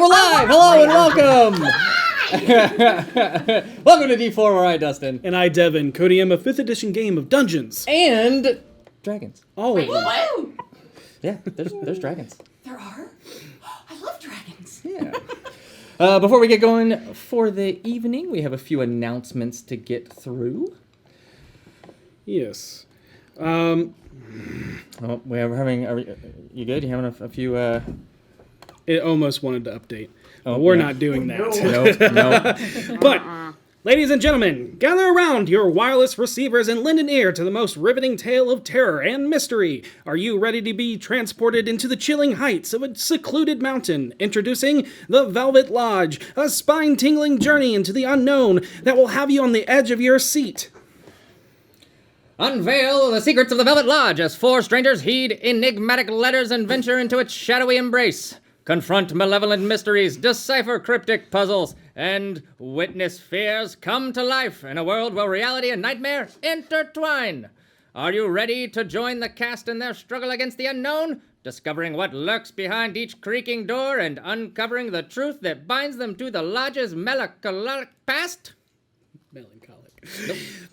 we're live! Hello and welcome! Welcome to D4, where I, Dustin. And I, Devin, coding a 5th edition game of Dungeons. And dragons. All of them. Whoa! Yeah, there's dragons. There are? I love dragons. Yeah. Before we get going for the evening, we have a few announcements to get through. Yes. Oh, we're having. You good? You having a few? It almost wanted to update. Oh, we're yeah. not doing that. No. But, ladies and gentlemen, gather around your wireless receivers and lend an ear to the most riveting tale of terror and mystery. Are you ready to be transported into the chilling heights of a secluded mountain? Introducing the Velvet Lodge, a spine-tingling journey into the unknown that will have you on the edge of your seat. Unveil the secrets of the Velvet Lodge as 4 strangers heed enigmatic letters and venture into its shadowy embrace. Confront malevolent mysteries, decipher cryptic puzzles, and witness fears come to life in a world where reality and nightmare intertwine. Are you ready to join the cast in their struggle against the unknown, discovering what lurks behind each creaking door and uncovering the truth that binds them to the lodge's melancholic past? Melancholic.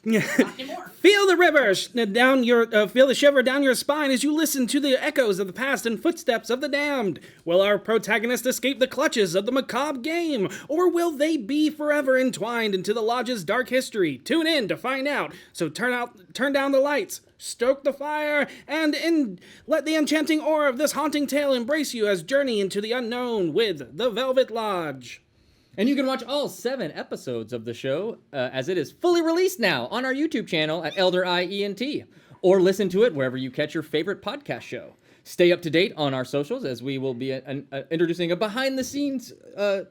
Not anymore. Feel the river feel the shiver down your spine as you listen to the echoes of the past and footsteps of the damned. Will our protagonists escape the clutches of the macabre game, or will they be forever entwined into the lodge's dark history? Tune in to find out. So turn down the lights, stoke the fire, and let the enchanting aura of this haunting tale embrace you as journey into the unknown with the Velvet Lodge. And you can watch all 7 episodes of the show as it is fully released now on our YouTube channel at Elder IENT, or listen to it wherever you catch your favorite podcast show. Stay up to date on our socials as we will be introducing a behind-the-scenes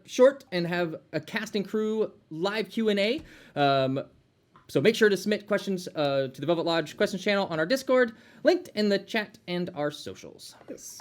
short and have a cast and crew live Q&A. So make sure to submit questions to the Velvet Lodge questions channel on our Discord, linked in the chat and our socials. Yes.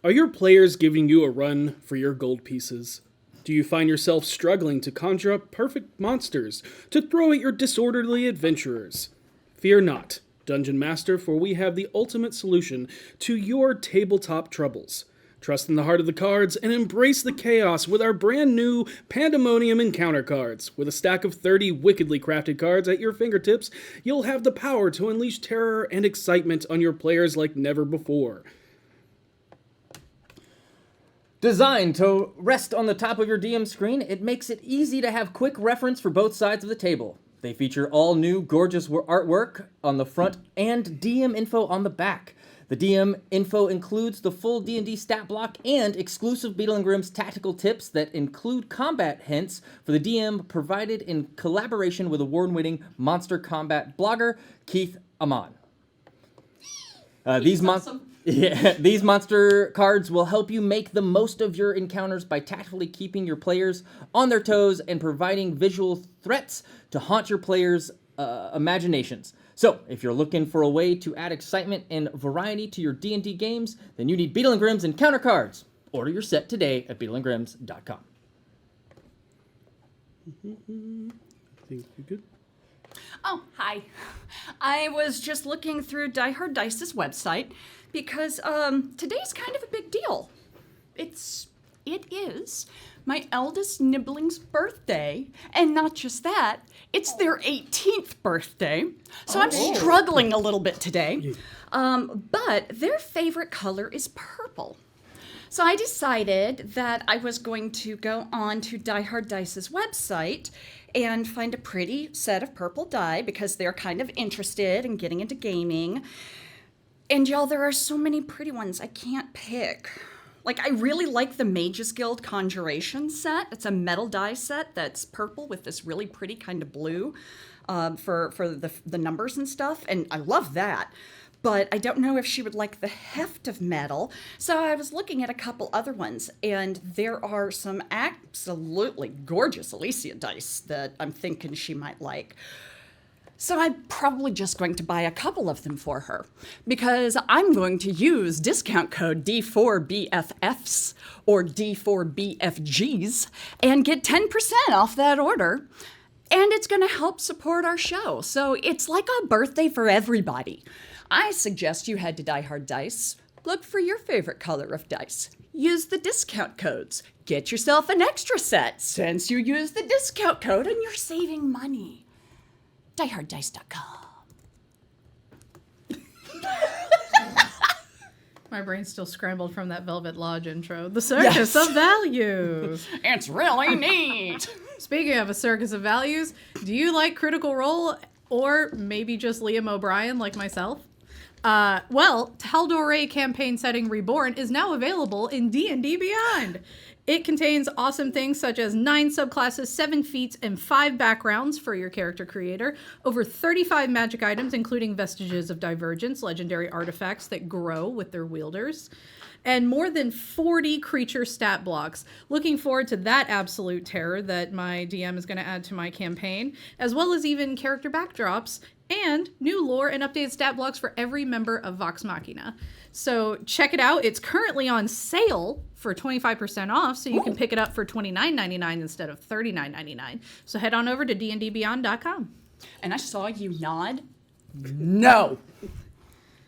Are your players giving you a run for your gold pieces? Do you find yourself struggling to conjure up perfect monsters to throw at your disorderly adventurers? Fear not, Dungeon Master, for we have the ultimate solution to your tabletop troubles. Trust in the heart of the cards and embrace the chaos with our brand new Pandemonium Encounter cards. With a stack of 30 wickedly crafted cards at your fingertips, you'll have the power to unleash terror and excitement on your players like never before. Designed to rest on the top of your DM screen, it makes it easy to have quick reference for both sides of the table. They feature all new gorgeous artwork on the front and DM info on the back. The DM info includes the full D&D stat block and exclusive Beetle & Grimm's tactical tips that include combat hints for the DM, provided in collaboration with award-winning monster combat blogger Keith Amon. These monster cards will help you make the most of your encounters by tactfully keeping your players on their toes and providing visual threats to haunt your players' imaginations. So, if you're looking for a way to add excitement and variety to your D&D games, then you need Beetle & Grimm's Encounter Cards. Order your set today at beetleandgrimms.com. I think you're good. Oh, hi. I was just looking through Die Hard Dice's website because today's kind of a big deal. It is my eldest nibbling's birthday, and not just that, it's their 18th birthday. So I'm struggling a little bit today. But their favorite color is purple. So I decided that I was going to go on to Die Hard Dice's website and find a pretty set of purple die because they're kind of interested in getting into gaming. And y'all, there are so many pretty ones I can't pick. Like, I really like the Mages Guild Conjuration set. It's a metal die set that's purple with this really pretty kind of blue for the numbers and stuff, and I love that. But I don't know if she would like the heft of metal, so I was looking at a couple other ones, and there are some absolutely gorgeous Alicia dice that I'm thinking she might like. So I'm probably just going to buy a couple of them for her, because I'm going to use discount code D4BFFs or D4BFGs and get 10% off that order. And it's going to help support our show. So it's like a birthday for everybody. I suggest you head to Die Hard Dice, look for your favorite color of dice. use the discount codes. Get yourself an extra set since you use the discount code and you're saving money. DieHardDice.com. My brain's still scrambled from that Velvet Lodge intro. The Circus of Values. It's really neat. Speaking of a Circus of Values, do you like Critical Role or maybe just Liam O'Brien like myself? Well, Tal'Dorei Campaign Setting Reborn is now available in D&D Beyond. It contains awesome things such as 9 subclasses, 7 feats, and 5 backgrounds for your character creator, over 35 magic items, including Vestiges of Divergence, legendary artifacts that grow with their wielders, and more than 40 creature stat blocks. Looking forward to that absolute terror that my DM is going to add to my campaign, as well as even character backdrops, and new lore and updated stat blocks for every member of Vox Machina. So check it out. It's currently on sale for 25% off, so you can pick it up for $29.99 instead of $39.99. So head on over to dndbeyond.com. And I saw you nod. No.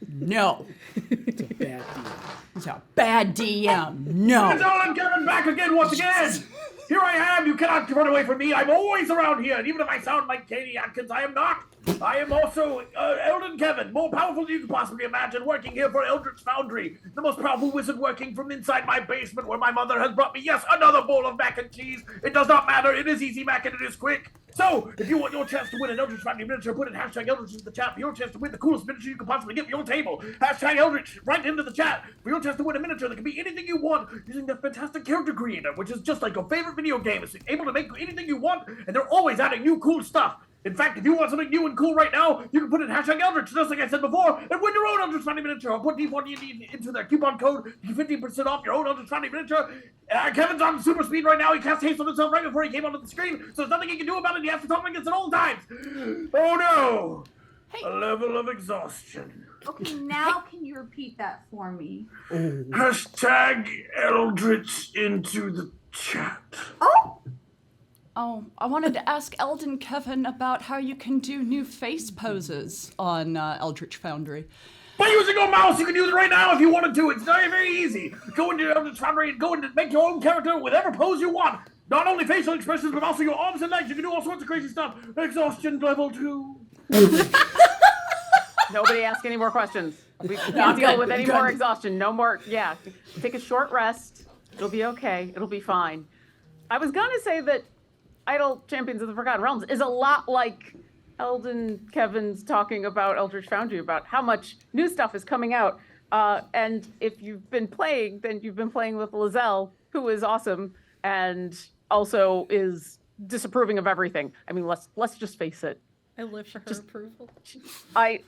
No. It's a bad deal. It's a bad DM. No. It's Alan Kevin back again once again. Here I am. You cannot run away from me. I'm always around here. And even if I sound like Katie Atkins, I am not. I am also Eldon Kevin, more powerful than you could possibly imagine, working here for Eldritch Foundry, the most powerful wizard working from inside my basement where my mother has brought me, yes, another bowl of mac and cheese. It does not matter. It is easy mac and it is quick. So, if you want your chance to win an Eldritch Foundry miniature, put in hashtag Eldritch into the chat for your chance to win the coolest miniature you could possibly get for your table. Hashtag Eldritch right into the chat for your chance to win a miniature that can be anything you want using the fantastic character creator, which is just like your favorite video game. It's able to make anything you want, and they're always adding new cool stuff. In fact, if you want something new and cool right now, you can put in hashtag Eldritch, just like I said before, and win your own Eldritch Foundry miniature. I'll put D4D into their coupon code, you get 15% off your own Eldritch Foundry miniature. Kevin's on super speed right now. He cast haste on himself right before he came onto the screen, so there's nothing he can do about it. He has to talk like this at all times. Oh no! Hey. A level of exhaustion. Okay, now can you repeat that for me? Hashtag Eldritch into the chat. Oh, I wanted to ask Eldon Kevin about how you can do new face poses on Eldritch Foundry. By using your mouse, you can use it right now if you wanted to. It's very, very easy. Go into Eldritch Foundry and go and make your own character with whatever pose you want. Not only facial expressions, but also your arms and legs. You can do all sorts of crazy stuff. Exhaustion level 2. Nobody ask any more questions. We can't deal with any more exhaustion. No more. Yeah. Take a short rest. It'll be okay. It'll be fine. I was going to say that Idle Champions of the Forgotten Realms is a lot like Eldon Kevin's talking about Eldritch Foundry, about how much new stuff is coming out. And if you've been playing, then you've been playing with Lizelle, who is awesome and also is disapproving of everything. I mean, let's just face it. I live for her approval.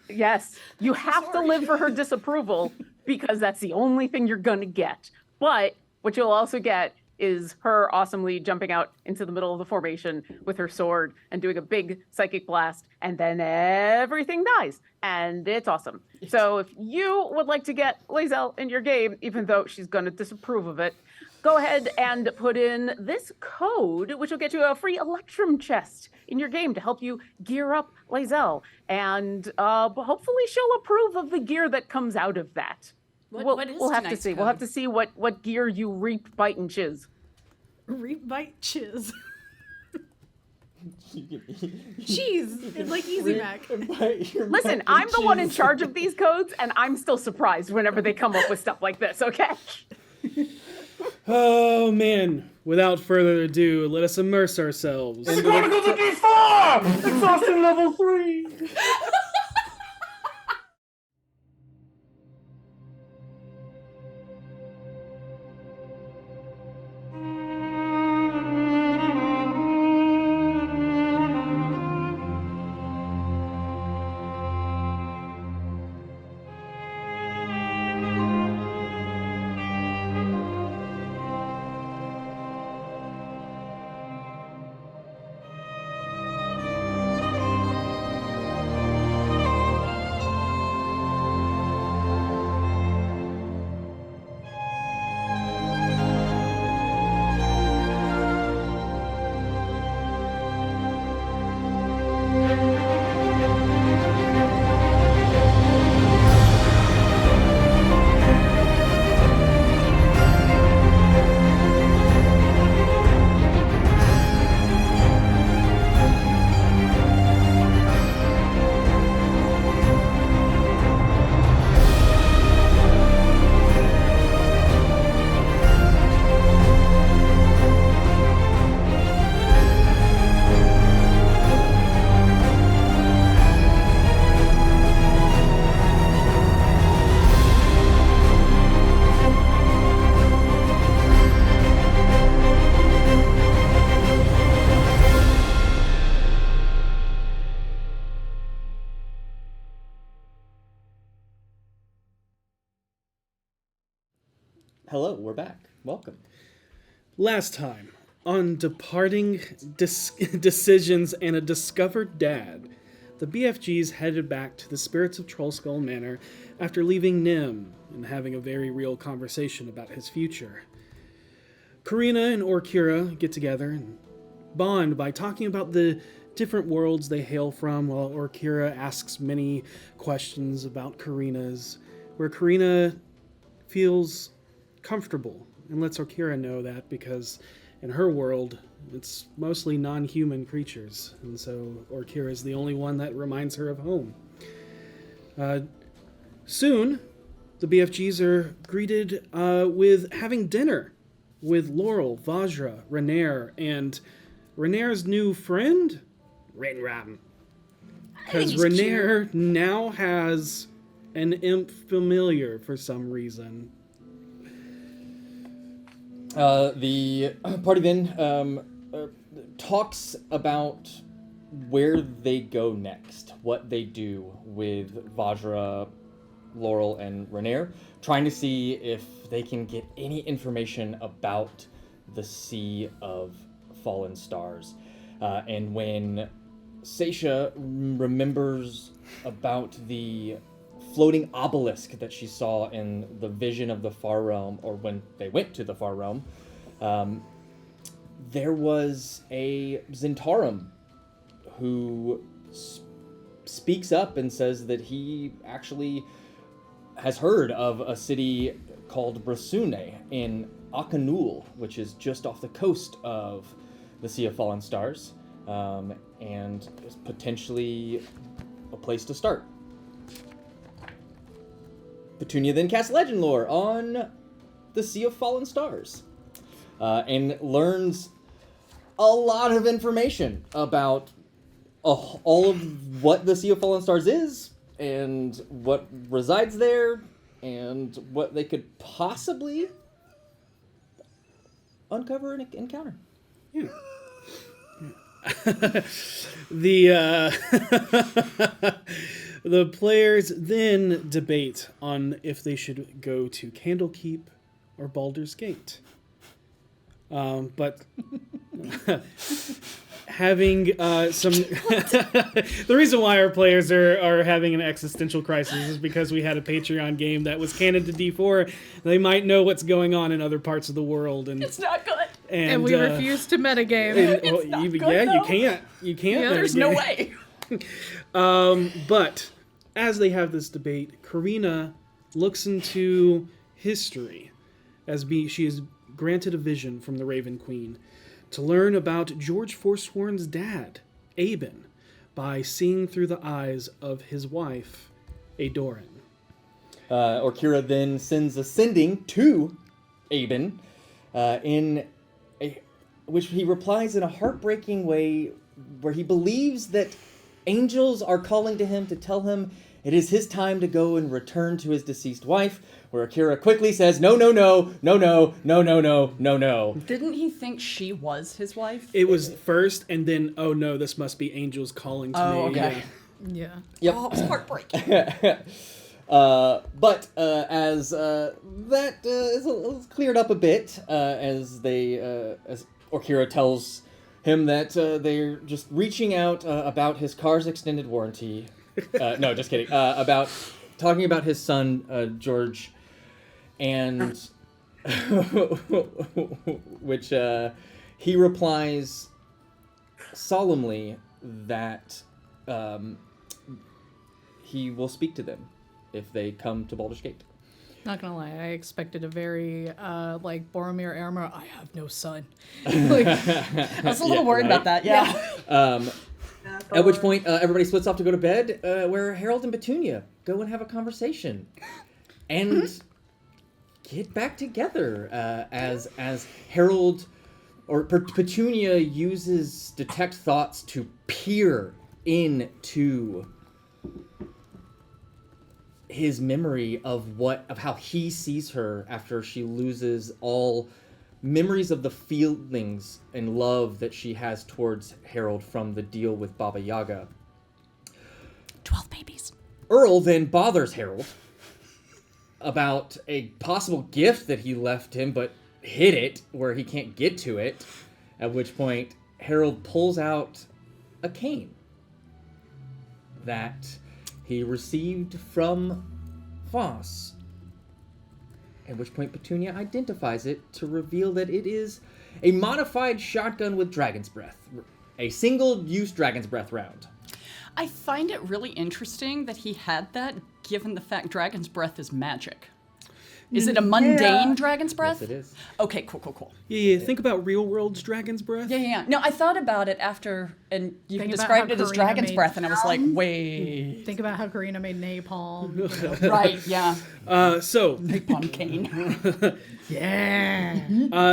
Yes, you have to live for her disapproval because that's the only thing you're gonna get. But what you'll also get is her awesomely jumping out into the middle of the formation with her sword and doing a big psychic blast, and then everything dies, and it's awesome. So if you would like to get Lizelle in your game, even though she's going to disapprove of it, go ahead and put in this code, which will get you a free Electrum chest in your game to help you gear up Lizelle, and hopefully she'll approve of the gear that comes out of that. What is we'll have to tonight's see. code? We'll have to see what gear you reap, bite, and chiz. Reap, bite, chiz. Cheese. It's like Easy Mac. Listen, I'm the one in charge of these codes, and I'm still surprised whenever they come up with stuff like this, okay? Oh man, without further ado, let us immerse ourselves. The Chronicles of D4! Exhaustion level 3! hello, we're back. Welcome. Last time, on departing decisions and a discovered dad, the BFGs headed back to the Spirits of Trollskull Manor after leaving Nim and having a very real conversation about his future. Karina and Orkira get together and bond by talking about the different worlds they hail from, while Orkira asks many questions about Karina's, where Karina feels comfortable and lets Orkira know that because in her world, it's mostly non-human creatures, and so Orkira is the only one that reminds her of home. Soon, the BFGs are greeted with having dinner with Laurel, Vajra, Renair, and Renair's new friend, Rinram. Because Renair now has an imp familiar for some reason. The party then talks about where they go next, what they do with Vajra, Laurel, and Renair, trying to see if they can get any information about the Sea of Fallen Stars. And when Seisha remembers about the floating obelisk that she saw in the vision of the Far Realm, or when they went to the Far Realm, there was a Zentarum who speaks up and says that he actually has heard of a city called Brasune in Akanul, which is just off the coast of the Sea of Fallen Stars, and is potentially a place to start. Petunia then casts Legend Lore on the Sea of Fallen Stars, and learns a lot of information about all of what the Sea of Fallen Stars is, and what resides there, and what they could possibly uncover and encounter. Yeah. The players then debate on if they should go to Candlekeep or Baldur's Gate. But having some... The reason why our players are having an existential crisis is because we had a Patreon game that was canon to D4. They might know what's going on in other parts of the world. And It's not good. And we refuse to metagame. It's not good, though. You can't. Yeah, There's no way. But as they have this debate, Karina looks into history as she is granted a vision from the Raven Queen to learn about George Forsworn's dad, Aben, by seeing through the eyes of his wife, Adoran. Orkira then sends a sending to Aben, which he replies in a heartbreaking way, where he believes that angels are calling to him to tell him it is his time to go and return to his deceased wife, where Akira quickly says, no. Didn't he think she was his wife? It was first, and then, oh no, this must be angels calling to me. Okay. Yeah. Yep. Oh, it was heartbreaking. But as that is cleared up a bit, as Orkira tells him that they're just reaching out about his car's extended warranty. No, just kidding. About talking about his son, George, and which he replies solemnly that he will speak to them if they come to Baldur's Gate. Not gonna lie, I expected a very like Boromir Armor. I have no son. Like, I was a little worried about that. Yeah. At which point, everybody splits off to go to bed, where Harold and Petunia go and have a conversation, and get back together. As Harold or Petunia uses detect thoughts to peer into his memory of how he sees her after she loses all memories of the feelings and love that she has towards Harold from the deal with Baba Yaga. 12 babies. Earl then bothers Harold about a possible gift that he left him, but hid it where he can't get to it. At which point, Harold pulls out a cane that he received from Voss. At which point, Petunia identifies it to reveal that it is a modified shotgun with Dragon's Breath. A single-use Dragon's Breath round. I find it really interesting that he had that, given the fact Dragon's Breath is magic. Is it a mundane Dragon's Breath? Yes, it is. Okay, cool. Yeah, think about real world's Dragon's Breath. Yeah. No, I thought about it after, and you Think about described how it as Karina Dragon's made- Breath, and I was like, wait. Think about how Karina made napalm. You know. Right, yeah. So, Napalm cane. Yeah.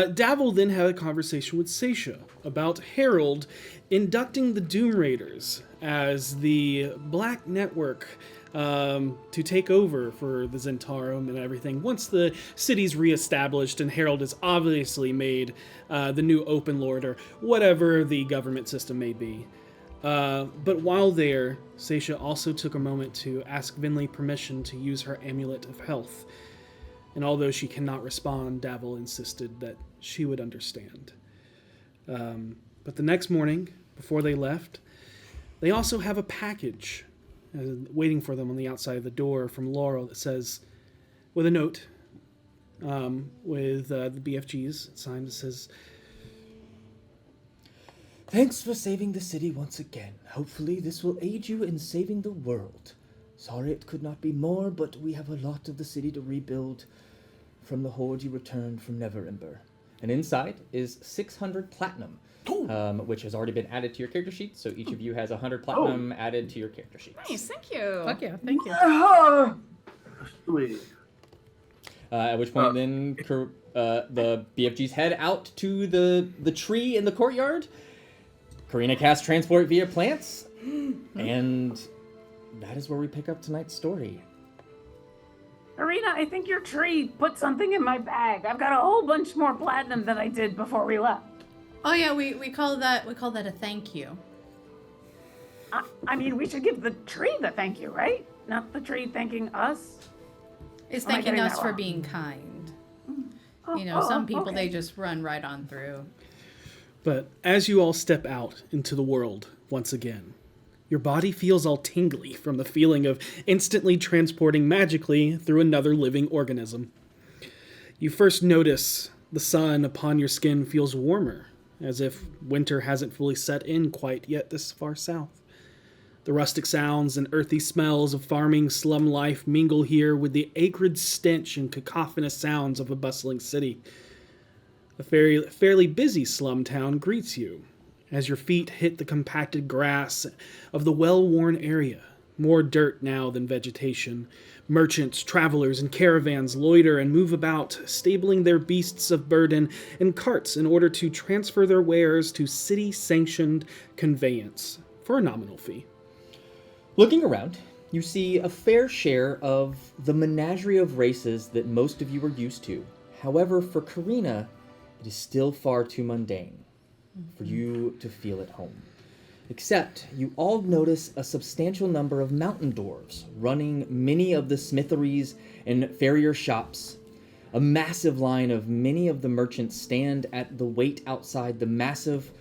Davil then had a conversation with Seisha about Harold inducting the Doom Raiders as the Black Network to take over for the Zentarum and everything. Once the city's reestablished and Harold has obviously made the new Open Lord or whatever the government system may be. But while there, Seisha also took a moment to ask Vinley permission to use her Amulet of Health. And although she cannot respond, Davil insisted that she would understand. But the next morning, before they left, they also have a package waiting for them on the outside of the door from Laurel that says, with a note, with the BFGs signed, it says, "Thanks for saving the city once again. Hopefully this will aid you in saving the world. Sorry it could not be more, but we have a lot of the city to rebuild from the horde you returned from Neverember." And inside is 600 platinum, which has already been added to your character sheet. So each of you has 100 platinum added to your character sheet. Nice, thank you. Fuck yeah, thank you. Sweet. At which point, then the BFGs head out to the tree in the courtyard. Karina casts transport via plants, and that is where we pick up tonight's story. Arena, I think your tree put something in my bag. I've got a whole bunch more platinum than I did before we left. Oh yeah, we call that a thank you. I mean, we should give the tree the thank you, right? Not the tree thanking us. It's Am I thanking getting us that for wrong? being kind. You know, some people they just run right on through. but as you all step out into the world once again, your body feels all tingly from the feeling of instantly transporting magically through another living organism. You first notice the sun upon your skin feels warmer, as if winter hasn't fully set in quite yet this far south. The rustic sounds and earthy smells of farming slum life mingle here with the acrid stench and cacophonous sounds of a bustling city. A fairly busy slum town greets you as your feet hit the compacted grass of the well-worn area. More dirt now than vegetation. Merchants, travelers, and caravans loiter and move about, stabling their beasts of burden in carts in order to transfer their wares to city-sanctioned conveyance for a nominal fee. Looking around, you see a fair share of the menagerie of races that most of you are used to. However, for Karina, it is still far too mundane for you to feel at home. Except you all notice a substantial number of mountain dwarves running many of the smitheries and farrier shops. A massive line of many of the merchants stand at the wait outside the massive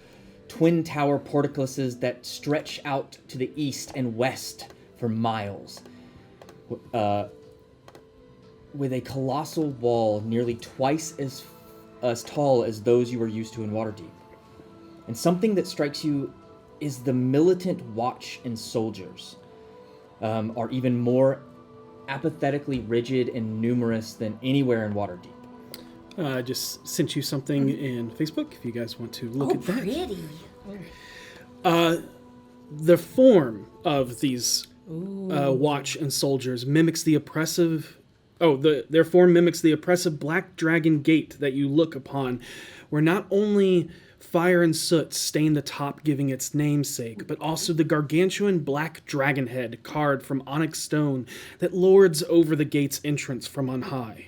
twin tower portcullises that stretch out to the east and west for miles, with a colossal wall nearly twice as tall as those you are used to in Waterdeep. And something that strikes you is the militant watch and soldiers are even more apathetically rigid and numerous than anywhere in Waterdeep. I just sent you something in Facebook if you guys want to look at that. Pretty. The form of these watch and soldiers mimics the oppressive... their form mimics the oppressive black dragon gate that you look upon, where not only fire and soot stain the top giving its namesake, but also the gargantuan black dragon head carved from onyx stone that lords over the gate's entrance from on high.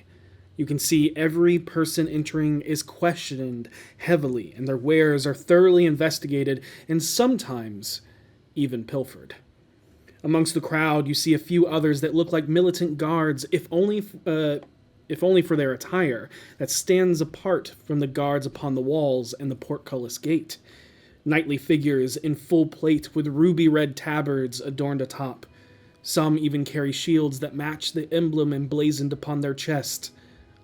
You can see every person entering is questioned heavily, and their wares are thoroughly investigated and sometimes even pilfered. Amongst the crowd, you see a few others that look like militant guards, if only for their attire, that stands apart from the guards upon the walls and the portcullis gate. Knightly figures in full plate with ruby-red tabards adorned atop. Some even carry shields that match the emblem emblazoned upon their chest.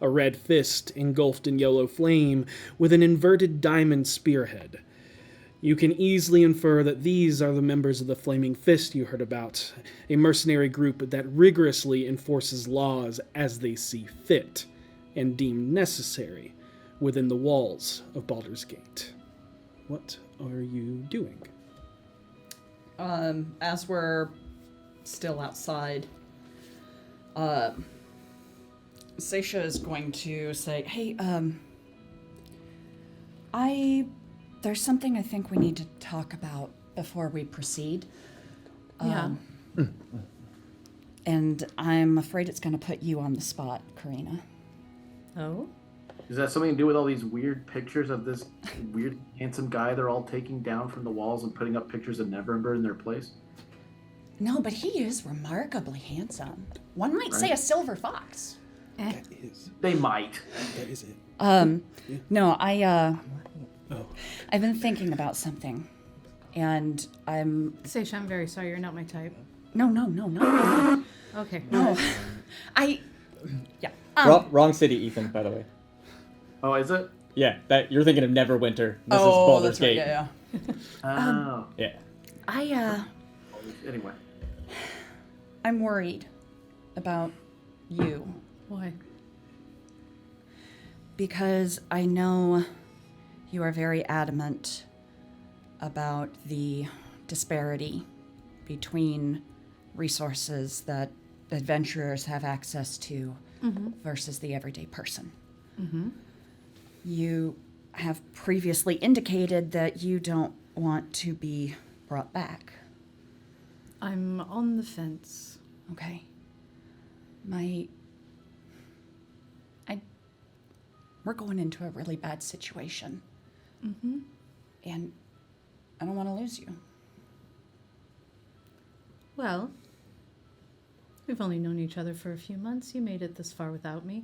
A red fist engulfed in yellow flame with an inverted diamond spearhead. You can easily infer that these are the members of the Flaming Fist you heard about, a mercenary group that rigorously enforces laws as they see fit and deem necessary within the walls of Baldur's Gate. What are you doing? As we're still outside, Seisha is going to say, hey, there's something I think we need to talk about before we proceed. Yeah. And I'm afraid it's going to put you on the spot, Karina. Oh? Is that something to do with all these weird pictures of this weird, handsome guy they're all taking down from the walls and putting up pictures of Neverember in their place? No, but he is remarkably handsome. One might say a silver fox. That is. They might. That is it. No, I've been thinking about something, and Seisha, I'm very sorry, you're not my type. No. Okay. No. Yeah. Wrong city, Ethan, by the way. Oh, is it? Yeah, that you're thinking of Neverwinter. This is Baldur's Gate. Yeah. Oh. Yeah. Anyway. I'm worried about you Why? because I know you are very adamant about the disparity between resources that adventurers have access to versus the everyday person. Mm-hmm. You have previously indicated that you don't want to be brought back. I'm on the fence. Okay. We're going into a really bad situation. Mm-hmm. And I don't want to lose you. Well, we've only known each other for a few months. You made it this far without me.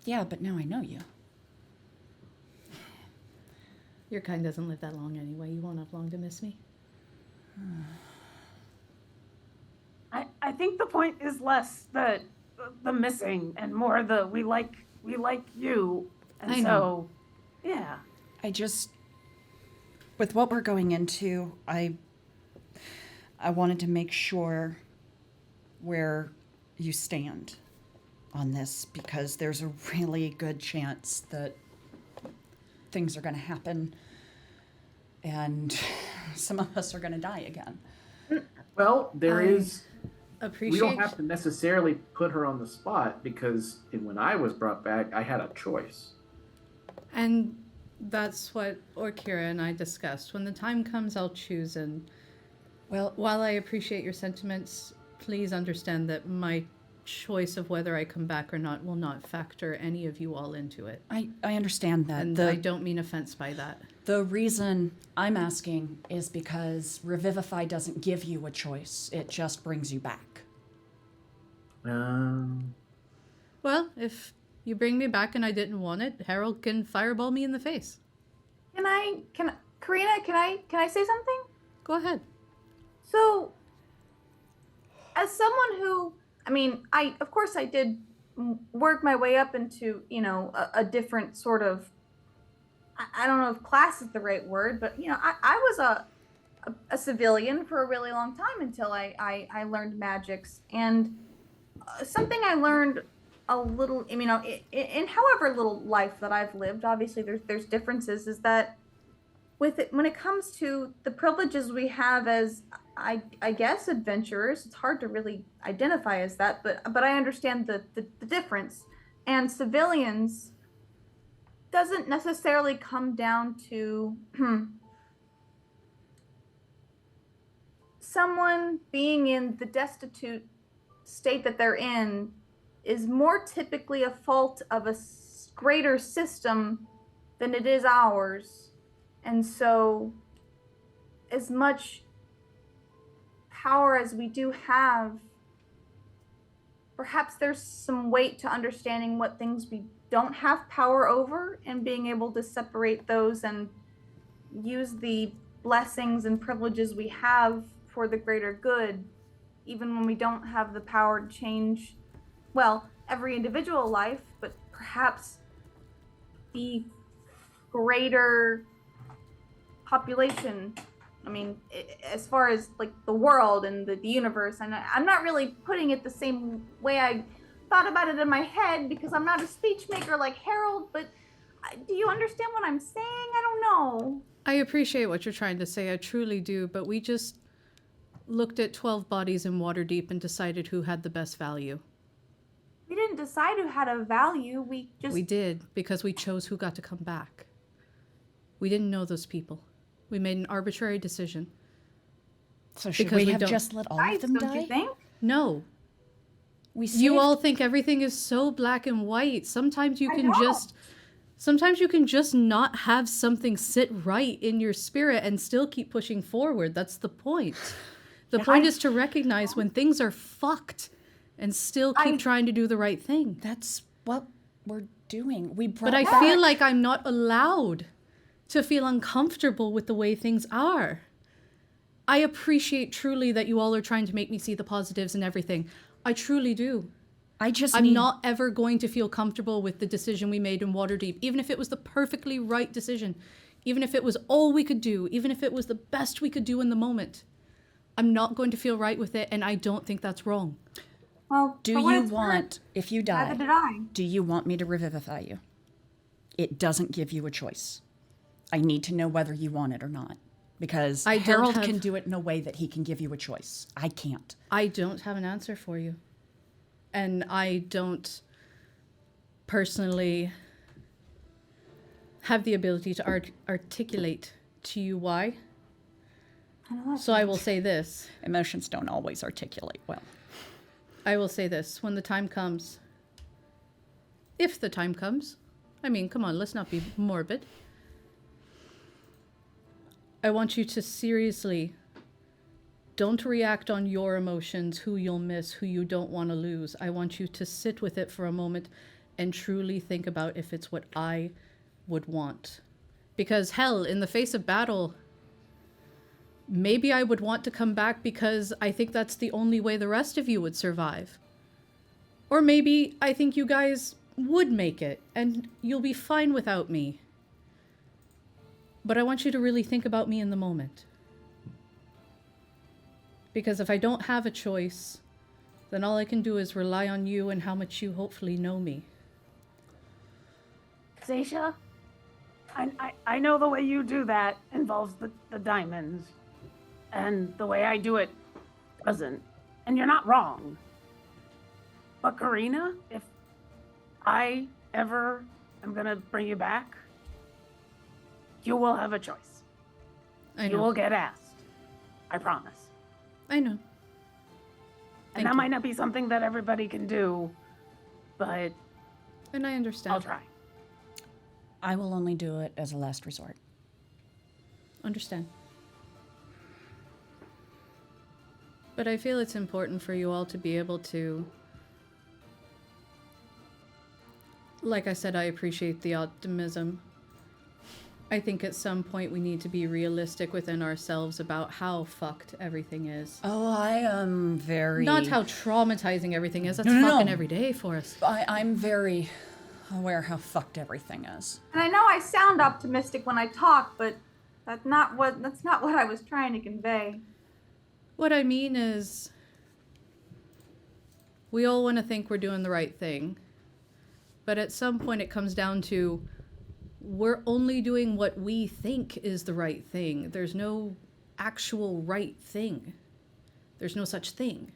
Yeah, but now I know you. Your kind doesn't live that long anyway. You won't have long to miss me. I think the point is less the missing and more the we like you. And I know. Yeah. With what we're going into, I wanted to make sure where you stand on this because there's a really good chance that things are going to happen and some of us are going to die again. Well, we Appreciate. don't have to necessarily put her on the spot because when I was brought back, I had a choice. And that's what Orkira and I discussed. When the time comes, I'll choose. And well, while I appreciate your sentiments, please understand that my choice of whether I come back or not will not factor any of you all into it. I understand that. And I don't mean offense by that. The reason I'm asking is because Revivify doesn't give you a choice. It just brings you back. Well, if you bring me back and I didn't want it, Harold can fireball me in the face. Karina, can I say something? Go ahead. So, as someone who, of course I did work my way up into, a different sort of, I don't know if class is the right word, but, I was a civilian for a really long time until I learned magics. And something I learned a little, in however little life that I've lived, obviously there's differences, is that when it comes to the privileges we have as, I guess, adventurers, it's hard to really identify as that, but I understand the difference. And civilians doesn't necessarily come down to someone being in the destitute state that they're in is more typically a fault of a greater system than it is ours. And so as much power as we do have, perhaps there's some weight to understanding what things we don't have power over and being able to separate those and use the blessings and privileges we have for the greater good, even when we don't have the power to change, well, every individual life, but perhaps the greater population. I mean, as far as like the world and the universe, and I'm not really putting it the same way I thought about it in my head because I'm not a speech maker like Harold, but do you understand what I'm saying? I don't know. I appreciate what you're trying to say, I truly do, but we just looked at 12 bodies in Waterdeep and decided who had the best value. We didn't decide who had a value, we did, because we chose who got to come back. We didn't know those people. We made an arbitrary decision. So should Because we we have don't- just let all of them don't die? you think? No. We You all think everything is so black and white. Sometimes you I can don't. sometimes you can just not have something sit right in your spirit and still keep pushing forward. That's the point. The point is to recognize when things are fucked and still keep trying to do the right thing. That's what we're doing. We brought But I back- feel like I'm not allowed to feel uncomfortable with the way things are. I appreciate truly that you all are trying to make me see the positives in everything. I truly do. I'm not ever going to feel comfortable with the decision we made in Waterdeep, even if it was the perfectly right decision, even if it was all we could do, even if it was the best we could do in the moment. I'm not going to feel right with it, and I don't think that's wrong. Well, Do for what you it's want, worth, if you die, neither did I. do you want me to revivify you? It doesn't give you a choice. I need to know whether you want it or not. Because I don't Harold have- can do it in a way that he can give you a choice. I can't. I don't have an answer for you. And I don't personally have the ability to articulate to you why. So I will say this. Emotions don't always articulate well. I will say this. When the time comes, if the time comes, I mean, come on, let's not be morbid. I want you to seriously don't react on your emotions, who you'll miss, who you don't want to lose. I want you to sit with it for a moment and truly think about if it's what I would want. Because hell, in the face of battle, maybe I would want to come back because I think that's the only way the rest of you would survive. Or maybe I think you guys would make it and you'll be fine without me. But I want you to really think about me in the moment. Because if I don't have a choice, then all I can do is rely on you and how much you hopefully know me. Zaisha, I know the way you do that involves the diamonds. And the way I do it doesn't. And you're not wrong. But Karina, if I ever am gonna bring you back, you will have a choice. I You know. will get asked. I promise. I know. And Thank that you. might not be something that everybody can do, but And I understand. I'll try. I will only do it as a last resort. Understand. But I feel it's important for you all to be able to... Like I said, I appreciate the optimism. I think at some point we need to be realistic within ourselves about how fucked everything is. Oh, I am very... Not how traumatizing everything is. That's No, no, fucking no. every day for us. I'm very aware how fucked everything is. And I know I sound optimistic when I talk, but that's not what I was trying to convey. What I mean is, we all want to think we're doing the right thing. But at some point it comes down to, we're only doing what we think is the right thing. There's no actual right thing. There's no such thing.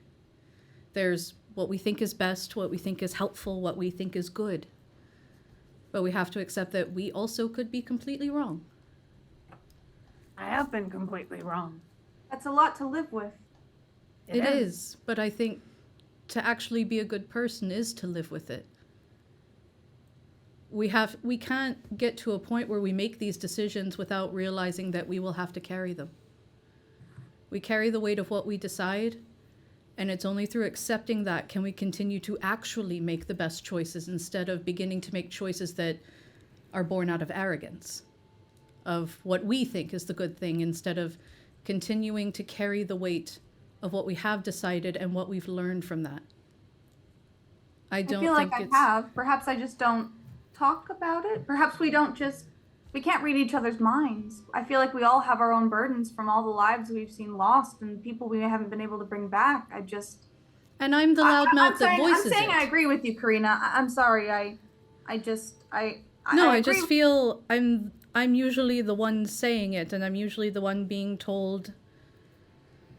There's what we think is best, what we think is helpful, what we think is good. But we have to accept that we also could be completely wrong. I have been completely wrong. That's a lot to live with. It is, but I think to actually be a good person is to live with it. We can't get to a point where we make these decisions without realizing that we will have to carry them. We carry the weight of what we decide, and it's only through accepting that can we continue to actually make the best choices instead of beginning to make choices that are born out of arrogance, of what we think is the good thing, instead of continuing to carry the weight of what we have decided and what we've learned from that. I don't feel think like it's... I have. Perhaps I just don't talk about it. Perhaps we can't read each other's minds. I feel like we all have our own burdens from all the lives we've seen lost and people we haven't been able to bring back. And I'm the loudmouth that voices I'm saying it. I agree with you, Karina. I'm sorry. I just feel I'm usually the one saying it, and I'm usually the one being told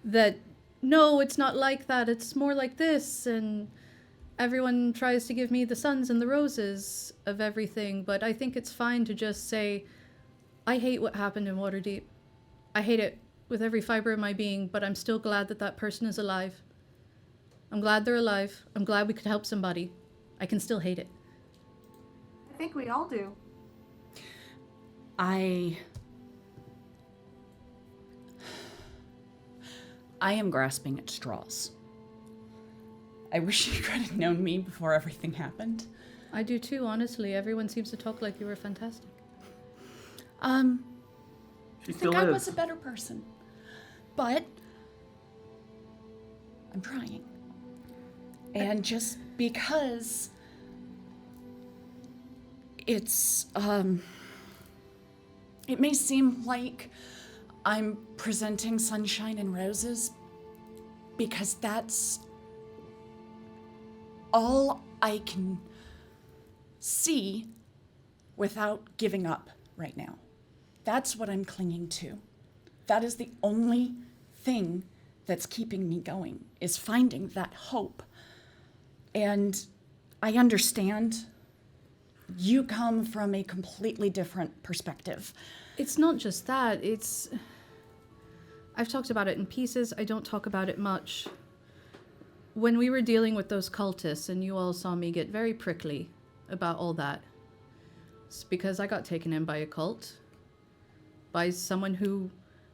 that, no, it's not like that, it's more like this, and everyone tries to give me the suns and the roses of everything, but I think it's fine to just say, I hate what happened in Waterdeep. I hate it with every fiber of my being, but I'm still glad that that person is alive. I'm glad they're alive. I'm glad we could help somebody. I can still hate it. I think we all do. I am grasping at straws. I wish you could have known me before everything happened. I do too, honestly. Everyone seems to talk like you were fantastic. She I still think I is. was a better person. But I'm trying. And just because it's, it may seem like I'm presenting sunshine and roses because that's all I can see without giving up right now. That's what I'm clinging to. That is the only thing that's keeping me going, is finding that hope. And I understand you come from a completely different perspective. It's not just that, I've talked about it in pieces, I don't talk about it much. When we were dealing with those cultists, and you all saw me get very prickly about all that, it's because I got taken in by a cult, by someone who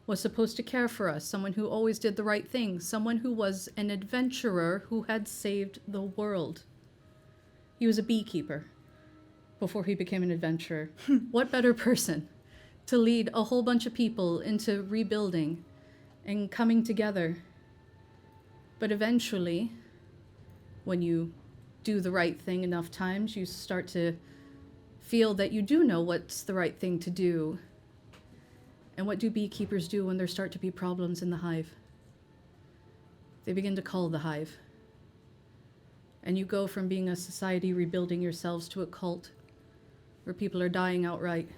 was supposed to care for us, someone who always did the right thing, someone who was an adventurer who had saved the world. He was a beekeeper before he became an adventurer. What better person to lead a whole bunch of people into rebuilding and coming together? But eventually, when you do the right thing enough times, you start to feel that you do know what's the right thing to do. And what do beekeepers do when there start to be problems in the hive? They begin to cull the hive. And you go from being a society rebuilding yourselves to a cult where people are dying outright.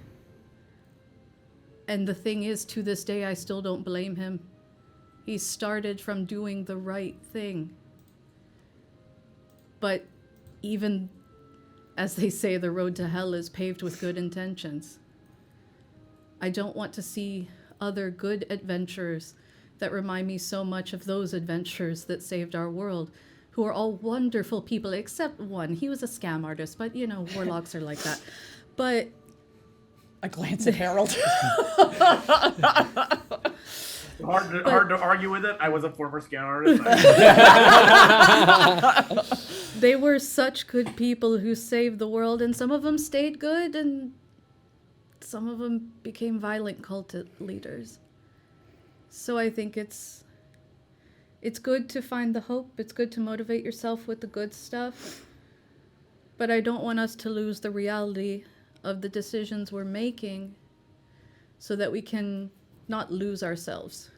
And the thing is, to this day, I still don't blame him. He started from doing the right thing. But even as they say, the road to hell is paved with good intentions. I don't want to see other good adventurers that remind me so much of those adventurers that saved our world, who are all wonderful people, except one. He was a scam artist, but you know, warlocks are like that. But I glance at Harold. Hard to argue with it. I was a former scan artist. they were such good people who saved the world, and some of them stayed good, and some of them became violent cult leaders. So I think it's good to find the hope. It's good to motivate yourself with the good stuff. But I don't want us to lose the reality of the decisions we're making so that we can not lose ourselves.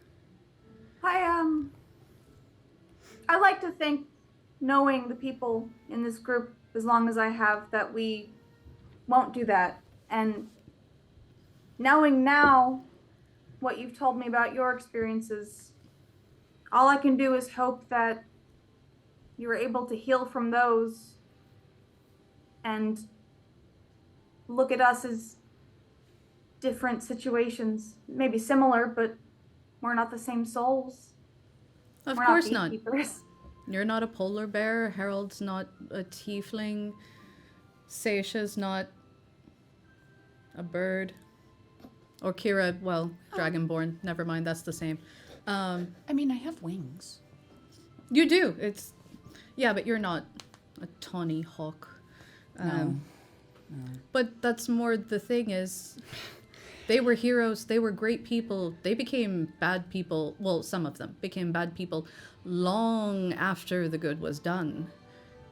I like to think, knowing the people in this group as long as I have, that we won't do that. And knowing now what you've told me about your experiences, all I can do is hope that you were able to heal from those and look at us as different situations, maybe similar, but we're not the same souls. Of We're course not not. beekeepers. You're not a polar bear. Harold's not a tiefling. Seisha's not a bird. Or Kira, well, dragonborn. Never mind, that's the same. I mean, I have wings. You do. Yeah, but you're not a tawny hawk. No. But that's more the thing is, they were heroes. They were great people. They became bad people. Well, some of them became bad people long after the good was done.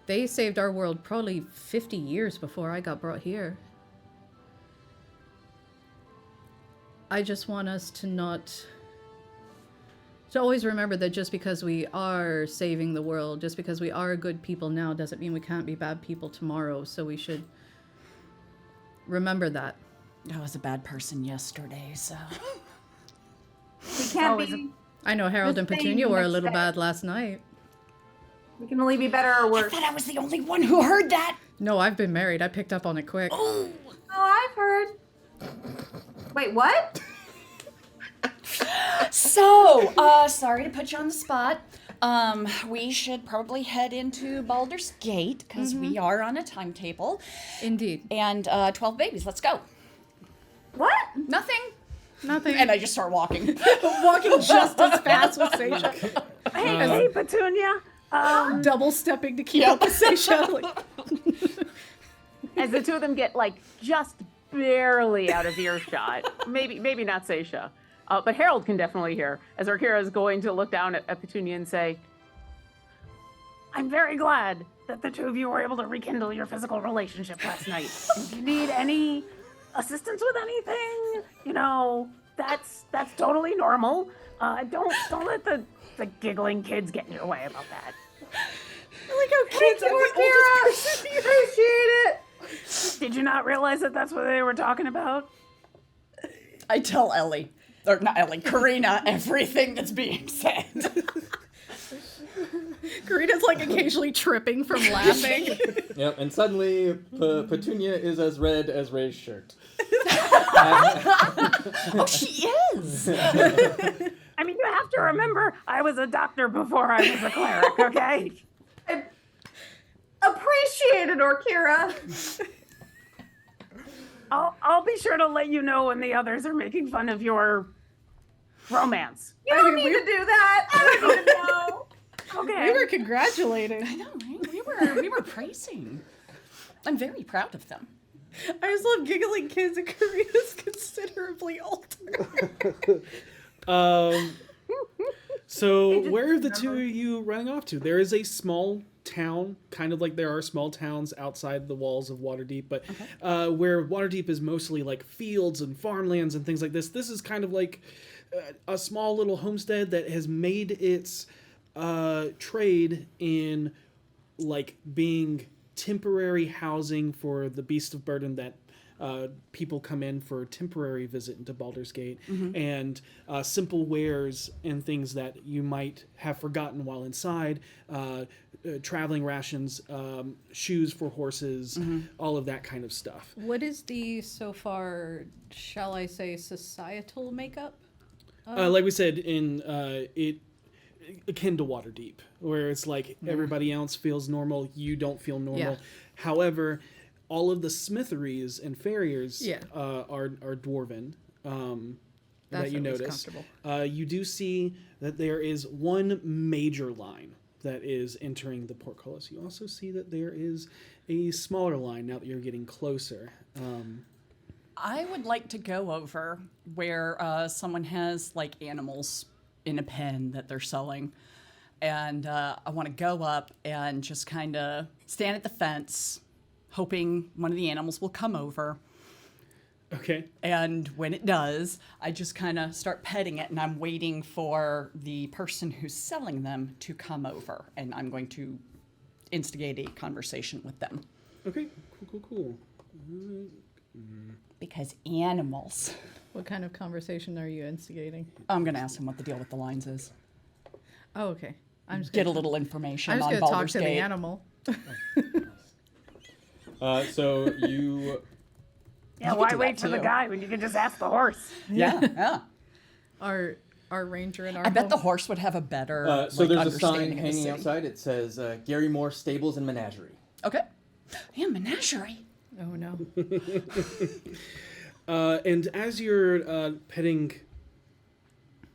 They saved our world probably 50 years before I got brought here. I just want us to always remember that just because we are saving the world, just because we are good people now, doesn't mean we can't be bad people tomorrow. So we should remember that. I was a bad person yesterday, so. We can't be. I know Harold The and same Petunia were a next little day. bad last night. We can only be better or I worse. thought I was the only one who heard that. No, I've been married. I picked up on it quick. Oh, I've heard. Wait, what? So, sorry to put you on the spot. We should probably head into Baldur's Gate because we are on a timetable. Indeed. And 12 babies, let's go. What? Nothing. Nothing. And I just start walking. walking just as fast with Seisha. Hey, Petunia. Double stepping to keep up with Seisha. Like, As the two of them get like just barely out of earshot, maybe not Seisha, but Harold can definitely hear as Arkira is going to look down at Petunia and say, "I'm very glad that the two of you were able to rekindle your physical relationship last night. If you need any assistance with anything, that's totally normal. Don't let the giggling kids get in your way about that." I like how kids are the oldest person here. Appreciate it. Did you not realize that that's what they were talking about? I tell Ellie, or not Ellie, Karina, everything that's being said. Karina's like occasionally tripping from laughing. Yep, and suddenly Petunia is as red as Ray's shirt. Oh, she is. I mean, you have to remember, I was a doctor before I was a cleric, okay? Appreciate it, Orkira. I'll be sure to let you know when the others are making fun of your romance. You don't need to do that. I don't need to know. Okay. We were congratulating. I know, right? We were praising. I'm very proud of them. I just love giggling kids, and Karina's considerably older. So where are the two of you running off to? There is a small town, kind of like there are small towns outside the walls of Waterdeep, but where Waterdeep is mostly like fields and farmlands and things like this. This is kind of like a small little homestead that has made its trade in like being temporary housing for the beast of burden that people come in for a temporary visit into Baldur's Gate, and simple wares and things that you might have forgotten while inside, traveling rations, shoes for horses, all of that kind of stuff. What is the, so far, shall I say, societal makeup? Like we said, in it akin to Waterdeep, where it's like everybody else feels normal, you don't feel normal. Yeah. However, all of the smitheries and farriers Yeah. are dwarven. That's that you at least notice. comfortable. You do see that there is one major line that is entering the portcullis. You also see that there is a smaller line now that you're getting closer. I would like to go over where someone has like animals in a pen that they're selling. And I want to go up and just kind of stand at the fence, hoping one of the animals will come over. Okay. And when it does, I just kind of start petting it, and I'm waiting for the person who's selling them to come over. And I'm going to instigate a conversation with them. Okay. Cool. Because animals. What kind of conversation are you instigating? I'm going to ask him what the deal with the lines is. Oh, okay. I'm just Get a gonna, little information I'm just on going to talk Baldur's to the Gate. animal. So you... Yeah, You could why do wait that for the too. guy when you can just ask the horse? Yeah. Our ranger and our I bet the home. horse would have a better So there's a sign understanding of the hanging city. outside. It says Gary Moore Stables and Menagerie. Okay. Yeah, menagerie. Oh, no. And as you're petting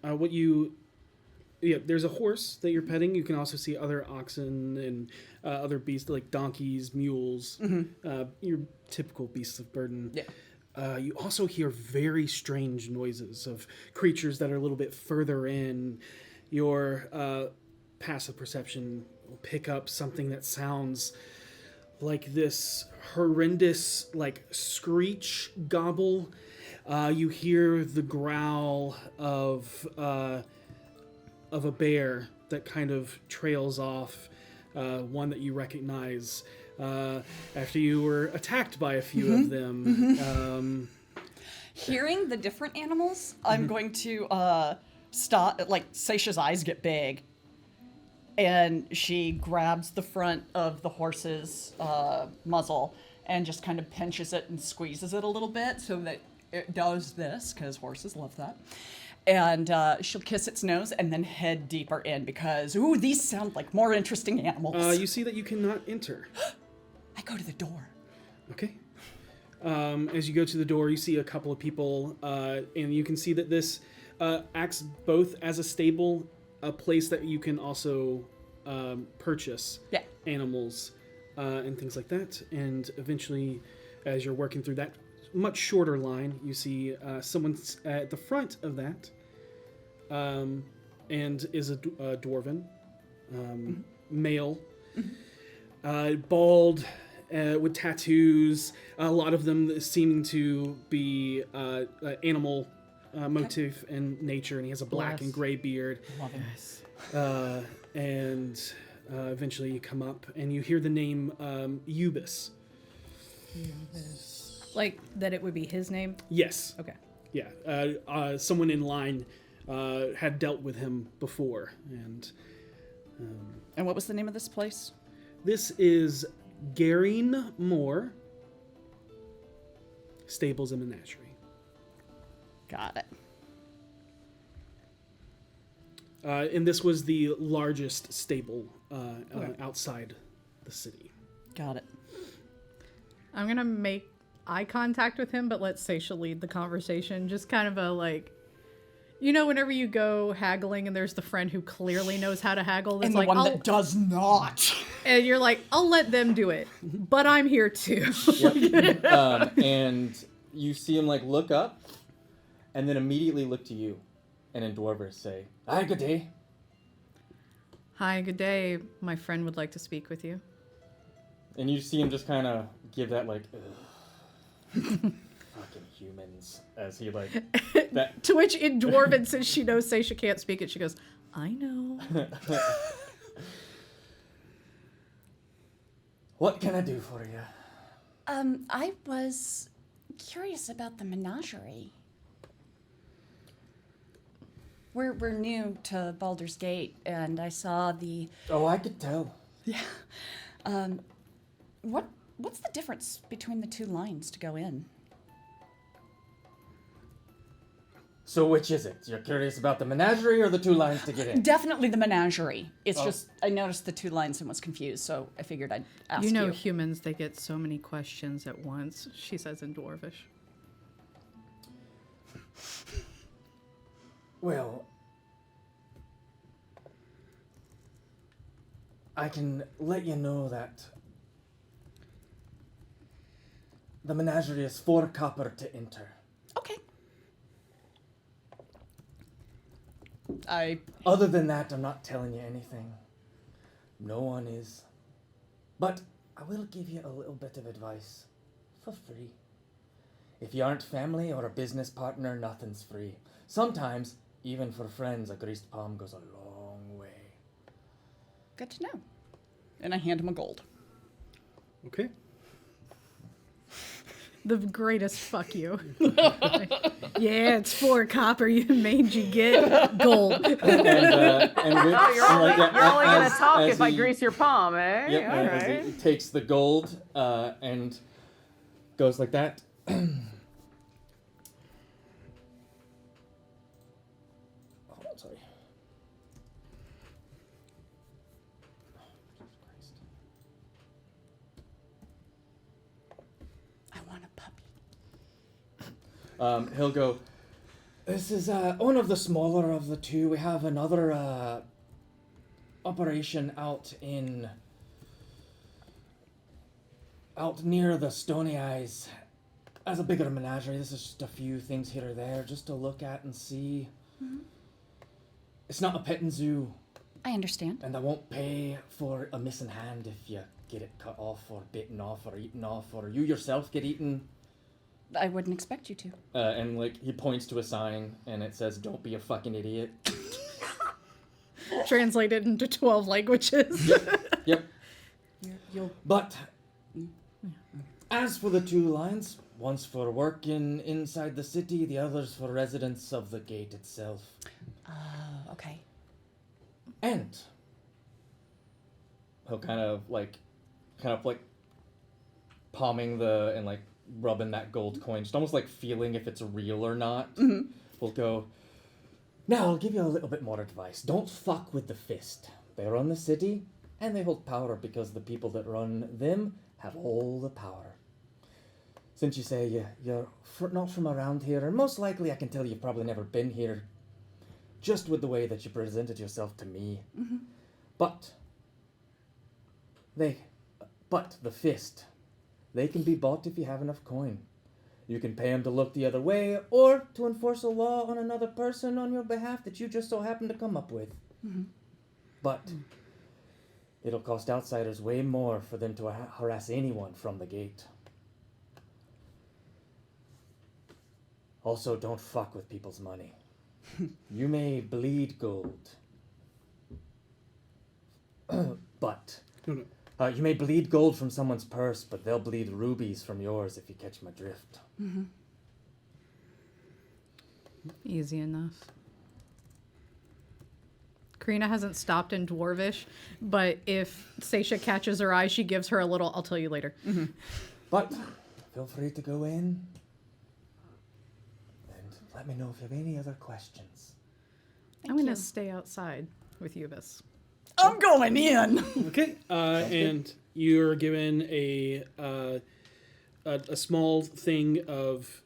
what you there's a horse that you're petting. You can also see other oxen and other beasts like donkeys, mules, your typical beasts of burden. Yeah. You also hear very strange noises of creatures that are a little bit further in. Your passive perception will pick up something that sounds like this horrendous, like, screech gobble. You hear the growl of a bear that kind of trails off, one that you recognize after you were attacked by a few of them. Hearing the different animals, I'm going to stop. Like Seisha's eyes get big, and she grabs the front of the horse's muzzle and just kind of pinches it and squeezes it a little bit so that it does this, because horses love that. And she'll kiss its nose and then head deeper in because, ooh, these sound like more interesting animals. You see that you cannot enter. I go to the door. Okay. As you go to the door, you see a couple of people, and you can see that this acts both as a stable, a place that you can also purchase animals and things like that. And eventually, as you're working through that much shorter line, you see someone at the front of that, and is a dwarven, male, bald, with tattoos, a lot of them seeming to be animal motif in nature, and he has a black and gray beard. Love him. And eventually you come up and you hear the name Eubis. Like that it would be his name? Yes. Okay. Yeah. Someone in line had dealt with him before. And what was the name of this place? this is Garin Moore, Stables and Menagerie. Got it. And this was the largest stable outside the city. Got it. I'm gonna make eye contact with him, but let's say she'll lead the conversation. Just kind of a like, you know, whenever you go haggling and there's the friend who clearly knows how to haggle, that's And the like, one that does not. and you're like, I'll let them do it, but I'm here too. And you see him like look up, and then immediately look to you, and in Dwarvish say, "Hi, good day." Hi, good day. My friend would like to speak with you. And you see him just kind of give that like, ugh, fucking humans, as he like that. To which in Dwarven, since she knows Seisha can't speak it, she goes, I know. What can I do for you? I was curious about the menagerie. We're new to Baldur's Gate, and I saw the... Oh, I could tell. Yeah. What's the difference between the two lines to go in? So which is it? You're curious about the menagerie or the two lines to get in? Definitely the menagerie. It's just, I noticed the two lines and was confused, so I figured I'd ask you. You know humans, they get so many questions at once, she says in Dwarvish. Well, I can let you know that the menagerie is 4 copper to enter. Okay. Other than that, I'm not telling you anything. No one is. But I will give you a little bit of advice. For free. If you aren't family or a business partner, nothing's free. Sometimes, even for friends, a greased palm goes a long way. Good to know. And I hand him a gold. Okay. The greatest fuck you. Yeah, it's 4 copper, you mangy get gold. And You're only going to talk if I grease your palm, eh? Yep, All as right. he takes the gold and goes like that. Oh, sorry. I want a puppy. He'll go, This is one of the smaller of the two. We have another operation out near the Stony Eyes. As a bigger menagerie, this is just a few things here or there, just to look at and see. Mm-hmm. It's not a petting zoo. I understand. And I won't pay for a missing hand if you get it cut off or bitten off or eaten off or you yourself get eaten. I wouldn't expect you to. And like he points to a sign and it says, "Don't be a fucking idiot." Translated into 12 languages. Yep. But as for the two lines, one's for working inside the city, the other's for residents of the gate itself. Okay. And He'll kind of like palming and like rubbing that gold coin, just almost like feeling if it's real or not. Mm-hmm. We'll go, now I'll give you a little bit more advice. Don't fuck with the fist. They run the city, and they hold power because the people that run them have all the power. Since you say you're not from around here, and most likely I can tell you've probably never been here, just with the way that you presented yourself to me. Mm-hmm. But the fist, they can be bought if you have enough coin. You can pay them to look the other way, or to enforce a law on another person on your behalf that you just so happen to come up with. Mm-hmm. But it'll cost outsiders way more for them to harass anyone from the gate. Also, don't fuck with people's money. You may bleed gold. But you may bleed gold from someone's purse, but they'll bleed rubies from yours if you catch my drift. Mm-hmm. Easy enough. Karina hasn't stopped in Dwarvish, but if Seisha catches her eye, she gives her a little, "I'll tell you later." Mm-hmm. But feel free to go in and let me know if you have any other questions. I'm going to stay outside with Ubis. I'm going in. Okay, and you're given a small thing of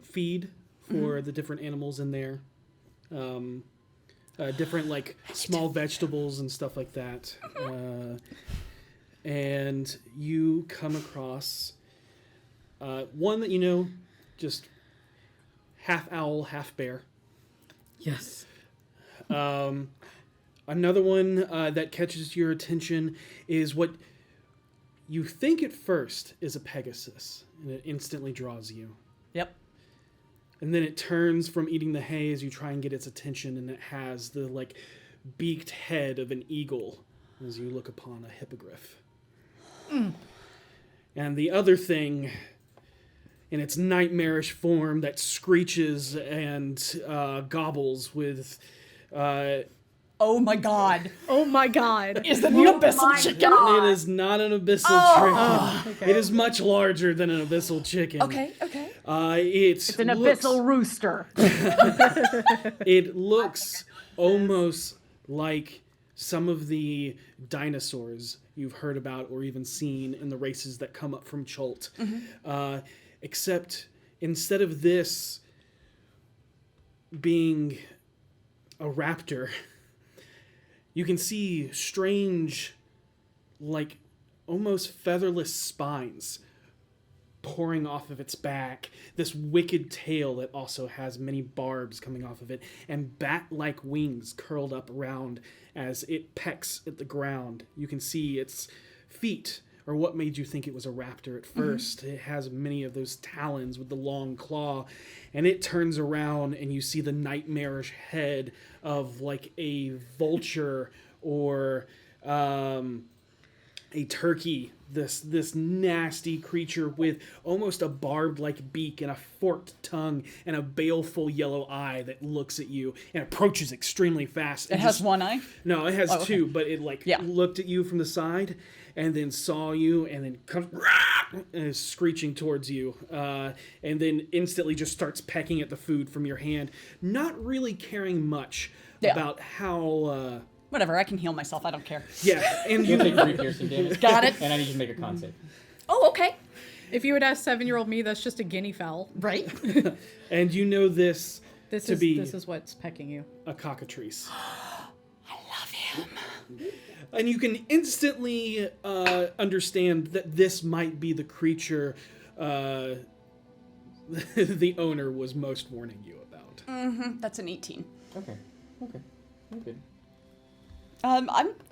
feed for the different animals in there, different like small vegetables and stuff like that, and you come across one that you know, just half owl, half bear. Yes. Another one that catches your attention is what you think at first is a Pegasus, and it instantly draws you. Yep. And then it turns from eating the hay as you try and get its attention, and it has the like beaked head of an eagle as you look upon a hippogriff. Mm. And the other thing, in its nightmarish form that screeches and gobbles with... Oh my god. Oh my god. Is the abyssal chicken? It is not an abyssal chicken. Okay. It is much larger than an abyssal chicken. Okay. It's an abyssal rooster. It looks almost like some of the dinosaurs you've heard about or even seen in the races that come up from Chult. Mm-hmm. Except instead of this being a raptor, you can see strange, like almost featherless spines pouring off of its back, this wicked tail that also has many barbs coming off of it, and bat-like wings curled up around as it pecks at the ground. You can see its feet, or what made you think it was a raptor at first. Mm-hmm. It has many of those talons with the long claw, and it turns around and you see the nightmarish head of like a vulture or a turkey, this nasty creature with almost a barbed like beak and a forked tongue and a baleful yellow eye that looks at you and approaches extremely fast. It has one eye? No, it has okay. two, but it looked at you from the side and then saw you and then comes and is screeching towards you, and then instantly just starts pecking at the food from your hand, not really caring much about how... Whatever, I can heal myself. I don't care. Yeah, and you take 3 piercing damage. Got it. And I need you to make a con save. Oh, okay. If you would ask 7-year-old me, that's just a guinea fowl. Right. And you know this This to is be this is what's pecking you. a cockatrice. I love him. And you can instantly understand that this might be the creature the owner was most warning you about. That's an 18. Okay. Good. I'm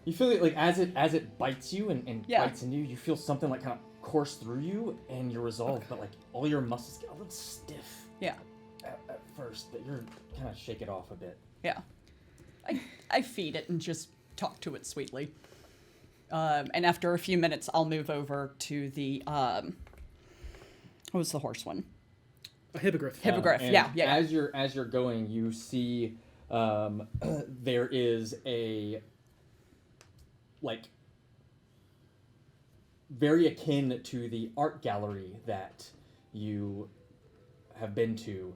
You feel it like as it bites you and Yeah. bites into you, you feel something like kind of course through you, and you're resolved, but like all your muscles get a little stiff yeah. at first, but you're kind of shake it off a bit. Yeah. I feed it and just talk to it sweetly. And after a few minutes, I'll move over to the, what was the horse one? A hippogriff. Hippogriff, And yeah. As you're going, you see there is a like very akin to the art gallery that you have been to.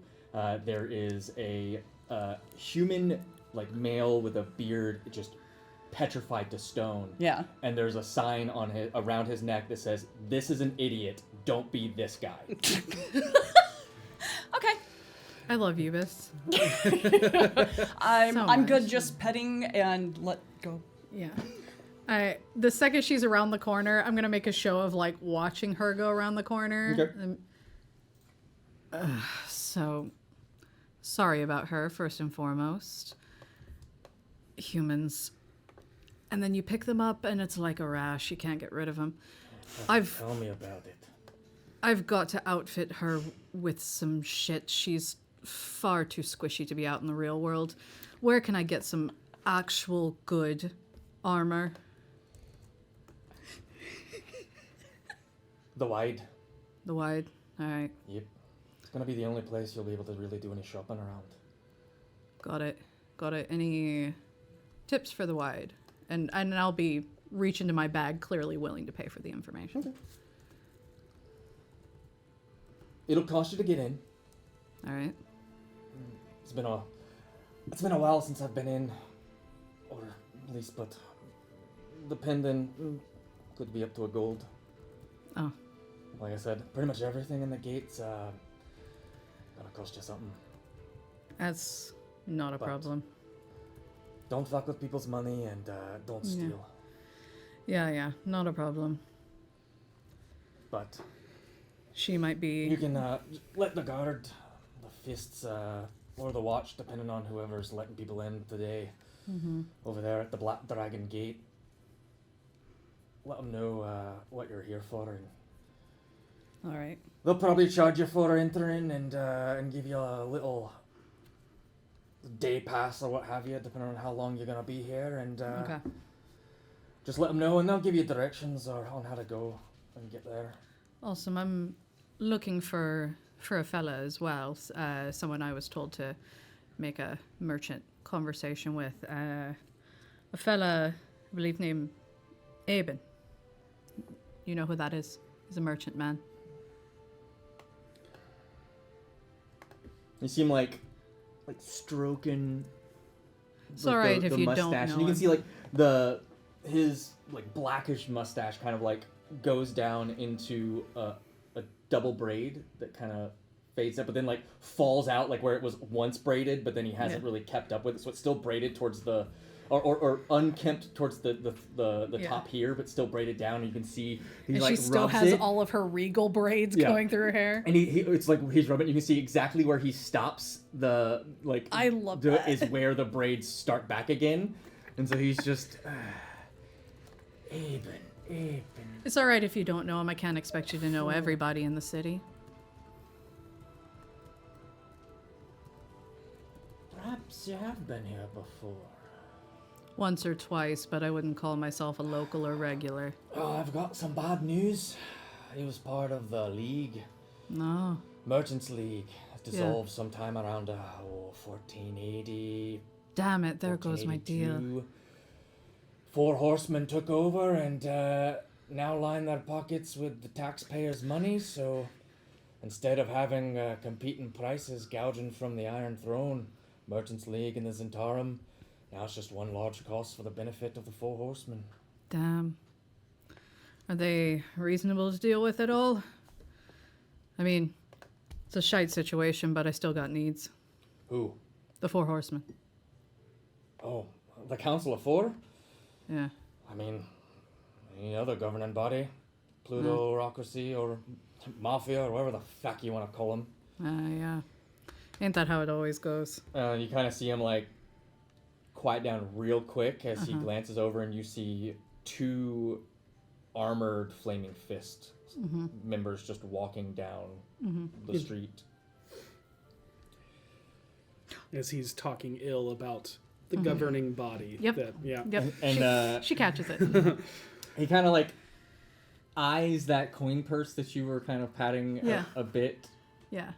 There is a human like male with a beard just petrified to stone. Yeah. And there's a sign on around his neck that says, "This is an idiot. Don't be this guy." Okay. I love you, Bis. I'm So good much. just petting and let go. Yeah. The second she's around the corner, I'm gonna make a show of like watching her go around the corner. Okay. So sorry about her, first and foremost. Humans. And then you pick them up and it's like a rash. You can't get rid of them. Tell me about it. I've got to outfit her with some shit. She's far too squishy to be out in the real world. Where can I get some actual good armor? The Wide. The Wide. All right. Yep. It's gonna be the only place you'll be able to really do any shopping around. Got it. Any tips for the Wide? And I'll be reach into my bag, clearly willing to pay for the information. Okay. It'll cost you to get in. All right. It's been a while since I've been in, or at least, but depending, could be up to a gold. Oh. Like I said, pretty much everything in the gates gonna cost you something. That's not a But- problem. Don't fuck with people's money and don't steal. Yeah, not a problem. But She might you be. can let the guard, the fists, or the watch, depending on whoever's letting people in today, over there at the Black Dragon Gate. Let them know what you're here for, and All right. they'll probably charge you for entering and give you a little day pass or what have you, depending on how long you're gonna be here. And Okay. just let them know, and they'll give you directions on how to go and get there. Awesome. I'm looking for a fella as well. Someone I was told to make a merchant conversation with. A fella, I believe, named Aben. You know who that is? He's a merchant man. You see him like stroking. It's all right if you don't mustache. know And you can him. see like his like blackish mustache kind of like goes down into a double braid that kind of fades up, but then like falls out like where it was once braided, but then he hasn't Yeah. really kept up with it, so it's still braided towards the. Or unkempt towards the Yeah. top here, but still braided down. You can see he And like she still rubs has it. all of her regal braids Yeah. going through her hair. And he it's like he's rubbing. You can see exactly where he stops. The like I love that. is where the braids start back again, and so he's just Aben. It's all right if you don't know him. I can't expect you to know everybody in the city. Perhaps you have been here before. Once or twice, but I wouldn't call myself a local or regular. Oh, I've got some bad news. He was part of the League, No. Merchants League, dissolved sometime around 1480. Damn it, there goes my deal. 1482. 4 horsemen took over and now line their pockets with the taxpayers' money, so instead of having competing prices gouging from the Iron Throne, Merchants League and the Zentarum, now it's just one large cost for the benefit of the 4 horsemen. Damn. Are they reasonable to deal with at all? I mean, it's a shite situation, but I still got needs. Who? The 4 horsemen. Oh, the Council of Four? Yeah. I mean, any other governing body? Plutocracy or mafia or whatever the fuck you want to call them. Yeah. Ain't that how it always goes? You kind of see him like quiet down real quick as he glances over, and you see 2 armored flaming fist members just walking down the street. As he's talking ill about the governing body. Yep. That, And She catches it. he kind of like eyes that coin purse that you were kind of patting a bit Yeah.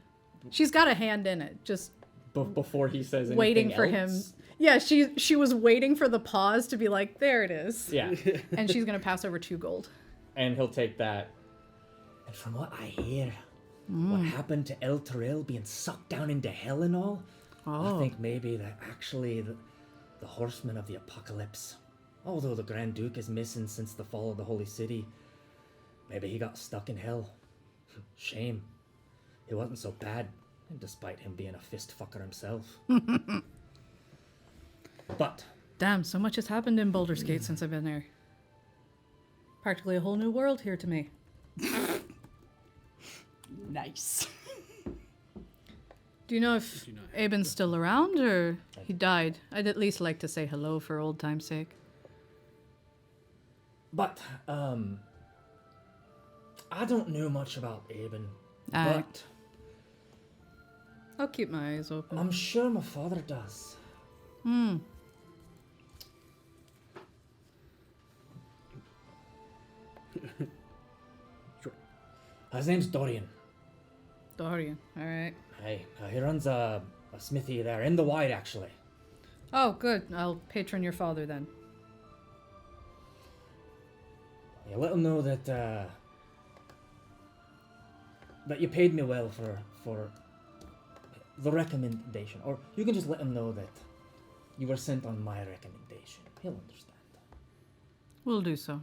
She's got a hand in it, just before he says anything waiting for else. him. Yeah, she was waiting for the pause to be like, there it is. Yeah. And she's going to pass over 2 gold. And he'll take that. And from what I hear, what happened to El Terrell being sucked down into hell and all, I think maybe that actually the horsemen of the apocalypse, although the Grand Duke is missing since the fall of the Holy City, maybe he got stuck in hell. Shame. It wasn't so bad, despite him being a fist fucker himself. But Damn, so much has happened in Baldur's Gate since I've been there. Practically a whole new world here to me. Nice. Do you know if Aben's still around or he died? I'd at least like to say hello for old time's sake. But, I don't know much about Aben, Aye. but I'll keep my eyes open. I'm sure my father does. Sure. His name's Dorian. Dorian, alright. Hey, he runs a smithy there in the Wide, actually. Oh, good. I'll patron your father then. You let him know that that you paid me well for the recommendation, or you can just let him know that you were sent on my recommendation. He'll understand. We'll do so.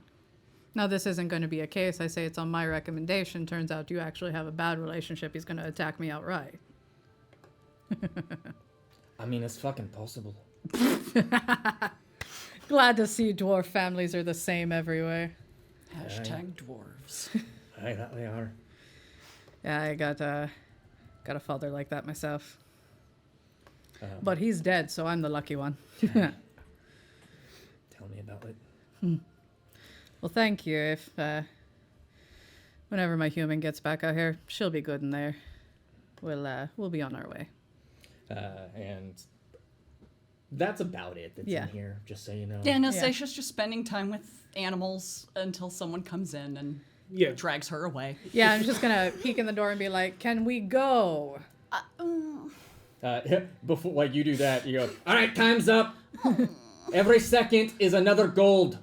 Now, this isn't going to be a case. I say it's on my recommendation. Turns out you actually have a bad relationship. He's going to attack me outright. I mean, it's fucking possible. Glad to see dwarf families are the same everywhere. Hashtag dwarves. Aye, that they are. Yeah, I got a father like that myself. But he's dead, so I'm the lucky one. Tell me about it. Well, thank you. If whenever my human gets back out here, she'll be good in there. We'll be on our way. And that's about it that's Yeah. in here, just so you know. Yeah, Nastasha's just spending time with animals until someone comes in and Yeah. drags her away. Yeah, I'm just gonna peek in the door and be like, "Can we go?" Before like you do that, you go, all right, time's up. Every second is another gold.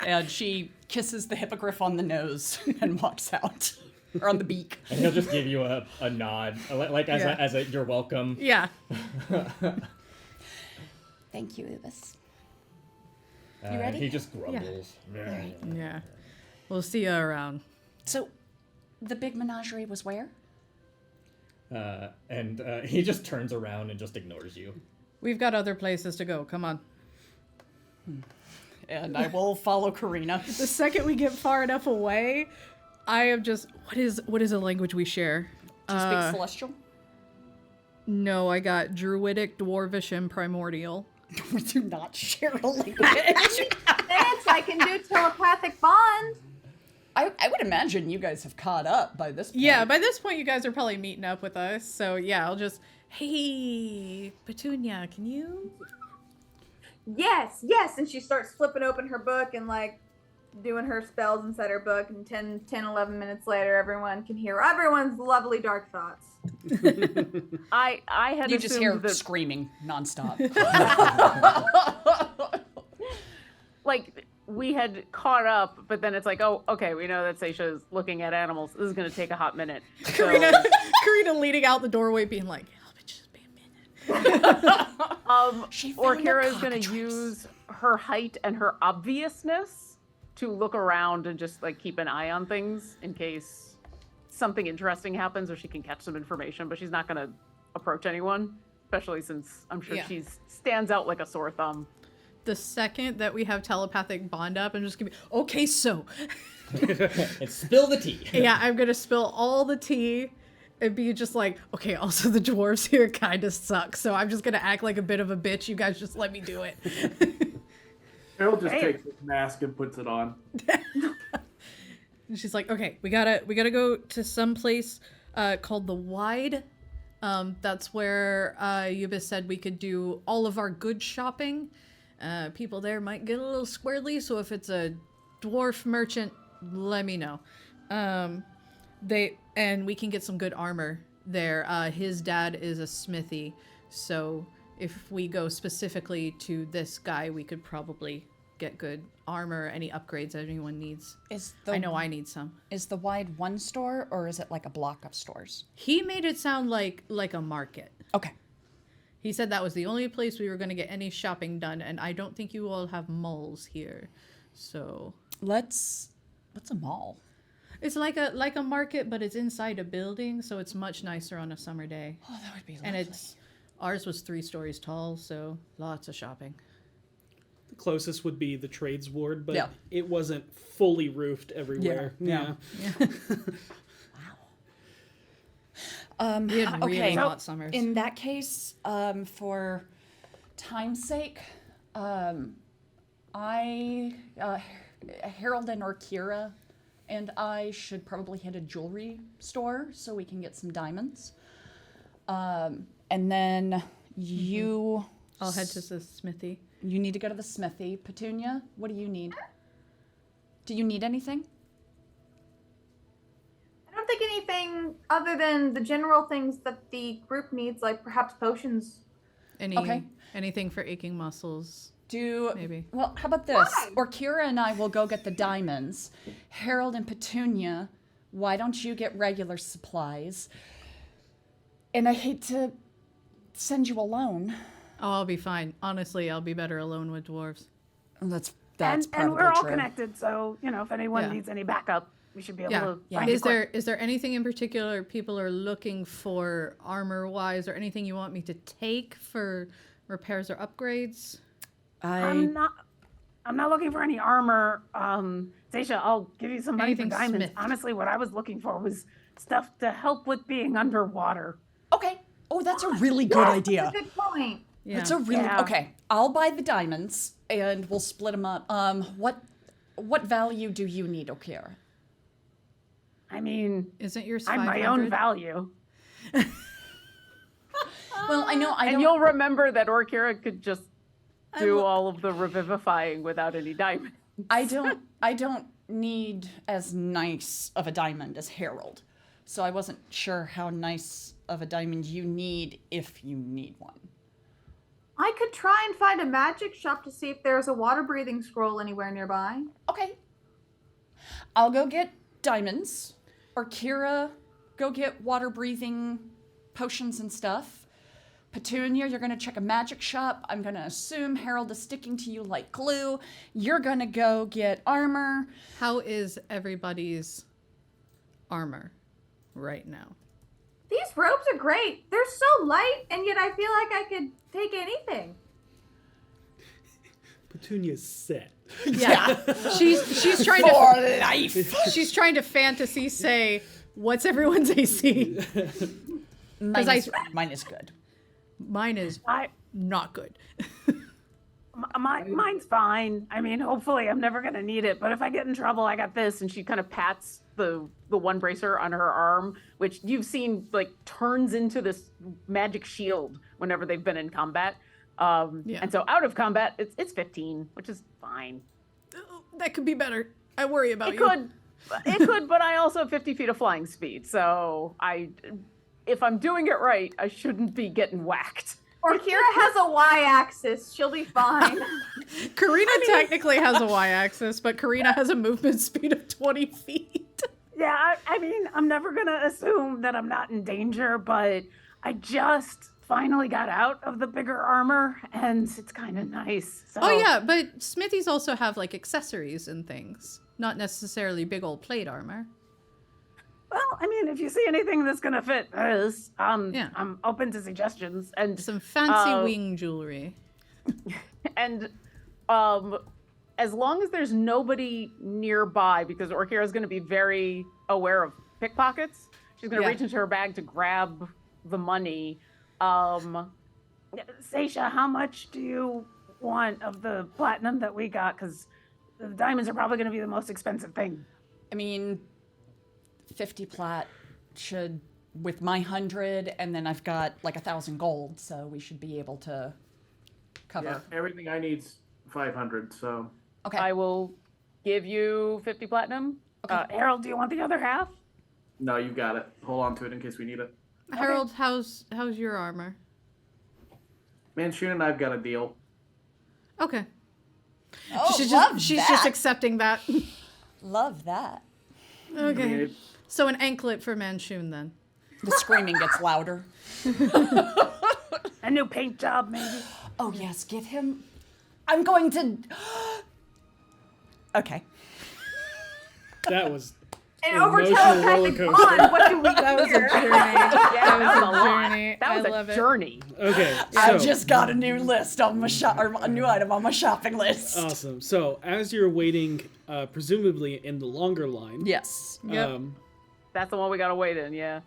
And she kisses the hippogriff on the nose and walks out. Or on the beak. And he'll just give you a nod, like as a you're welcome. Yeah. Thank you, Ubis. You ready? He just grumbles. Yeah. We'll see you around. So, the big menagerie was where? And he just turns around and just ignores you. We've got other places to go. Come on. And I will follow Karina. The second we get far enough away, I am just. What is a language we share? Do you speak Celestial? No, I got Druidic, Dwarvish, and Primordial. We do not share a language. I can do telepathic bond. I would imagine you guys have caught up by this point. Yeah, by this point, you guys are probably meeting up with us. So yeah, I'll just. Hey, Petunia, can you? Yes. And she starts flipping open her book and like doing her spells inside her book. And 10, 11 minutes later, everyone can hear everyone's lovely dark thoughts. I had You just assumed hear that, screaming nonstop. like, we had caught up, but then it's like, oh, okay, we know that Seisha's looking at animals. This is going to take a hot minute. So, Karina leading out the doorway, being like, "Help it just be a minute." She found a Orkira is going cockatrice. to use her height and her obviousness to look around and just, like, keep an eye on things in case something interesting happens or she can catch some information, but she's not going to approach anyone, especially since I'm sure Yeah. she stands out like a sore thumb. The second that we have telepathic bond up, I'm just gonna be, okay, so. And spill the tea. Yeah, I'm gonna spill all the tea and be just like, okay, also the dwarves here kind of suck, so I'm just gonna act like a bit of a bitch. You guys just let me do it. Harold just takes his mask and puts it on. And she's like, okay, we gotta go to some place called the Wide. That's where Yuba said we could do all of our good shopping. People there might get a little squirrely, so if it's a dwarf merchant, let me know. And we can get some good armor there. His dad is a smithy, so if we go specifically to this guy, we could probably get good armor, any upgrades anyone needs. I know I need some. Is the Wide one store, or is it like a block of stores? He made it sound like a market. Okay. He said that was the only place we were going to get any shopping done, and I don't think you all have malls here. So What's a mall? it's like a market, but it's inside a building, so it's much nicer on a summer day. Oh, that would be lovely. And ours was 3 stories tall, so lots of shopping. The closest would be the trades ward, but Yeah. it wasn't fully roofed everywhere. Yeah. We had really okay. hot summers. In that case, for time's sake, Harold and Orkira and I should probably hit a jewelry store so we can get some diamonds. And then you... I'll head to the smithy. You need to go to the smithy. Petunia, what do you need? Do you need anything? I don't think anything other than the general things that the group needs, like perhaps potions. Anything for aching muscles. Maybe. Well, how about this? Orkira and I will go get the diamonds. Harold and Petunia, why don't you get regular supplies? And I hate to send you alone. Oh, I'll be fine. Honestly, I'll be better alone with dwarves. That's And probably we're all true. connected, so, if anyone Yeah. needs any backup, we should be able Yeah. to Yeah. find it quick. Is there anything in particular people are looking for armor wise, or anything you want me to take for repairs or upgrades? I'm not looking for any armor. Zaisha, I'll give you some money Anything for diamonds. smith. Honestly, what I was looking for was stuff to help with being underwater. Okay. Oh, that's a really good idea. That's a good point. Yeah. That's a really Yeah. okay. I'll buy the diamonds and we'll split them up. What value do you need, Orkira? I mean, Isn't yours I'm 500? my own value. Well, I know I And don't. you'll remember that Orkira could just do all of the revivifying without any diamond. I don't need as nice of a diamond as Harold. So I wasn't sure how nice of a diamond you need if you need one. I could try and find a magic shop to see if there's a water breathing scroll anywhere nearby. Okay. I'll go get diamonds. Or Kira, go get water breathing potions and stuff. Petunia, you're gonna check a magic shop. I'm gonna assume Harold is sticking to you like glue. You're gonna go get armor. How is everybody's armor right now? These robes are great. They're so light, and yet I feel like I could take anything. Petunia's set. Yeah. she's trying For to life. she's trying to fantasy say what's everyone's AC? Mine is good. Mine is not good. Mine's fine. I mean, hopefully I'm never going to need it, but if I get in trouble, I got this. And she kind of pats the one bracer on her arm, which you've seen like turns into this magic shield whenever they've been in combat. And so out of combat, it's 15, which is fine. That could be better. I worry about It you. could, but I also have 50 feet of flying speed, so if I'm doing it right, I shouldn't be getting whacked. Or Kira has a y-axis. She'll be fine. Karina technically has a y-axis, but Karina has a movement speed of 20 feet. Yeah, I mean, I'm never going to assume that I'm not in danger, but I just finally got out of the bigger armor, and it's kind of nice. So. Oh yeah, but smithies also have like accessories and things, not necessarily big old plate armor. Well, I mean, if you see anything that's gonna fit us, Yeah. I'm open to suggestions. And Some fancy wing jewelry. And as long as there's nobody nearby, because Orkira's going to be very aware of pickpockets, she's going to reach into her bag to grab the money. Seisha, how much do you want of the platinum that we got? Because the diamonds are probably going to be the most expensive thing. I mean, 50 plat should, with my 100, and then I've got like 1,000 gold, so we should be able to cover. Yeah, everything I need's 500, so. Okay. I will give you 50 platinum. Harold, do you want the other half? No, you got it. Hold on to it in case we need it. Harold, how's your armor? Manchun and I've got a deal. Okay. Oh, she's love just that. accepting that. Love that. Okay. So an anklet for Manchun then. The screaming gets louder. A new paint job, maybe? Oh, yes, give him. I'm going to. Okay. That was An emotional roller over-telepathic coaster. bond. What do we That was a hear? journey. Yeah, that was a lot. journey. That was I a love it. journey. Okay, I so just got a new list on my or a new item on my shopping list. awesome. So as you're waiting, presumably in the longer line, Yes. Yep. That's the one we got to wait in, yeah.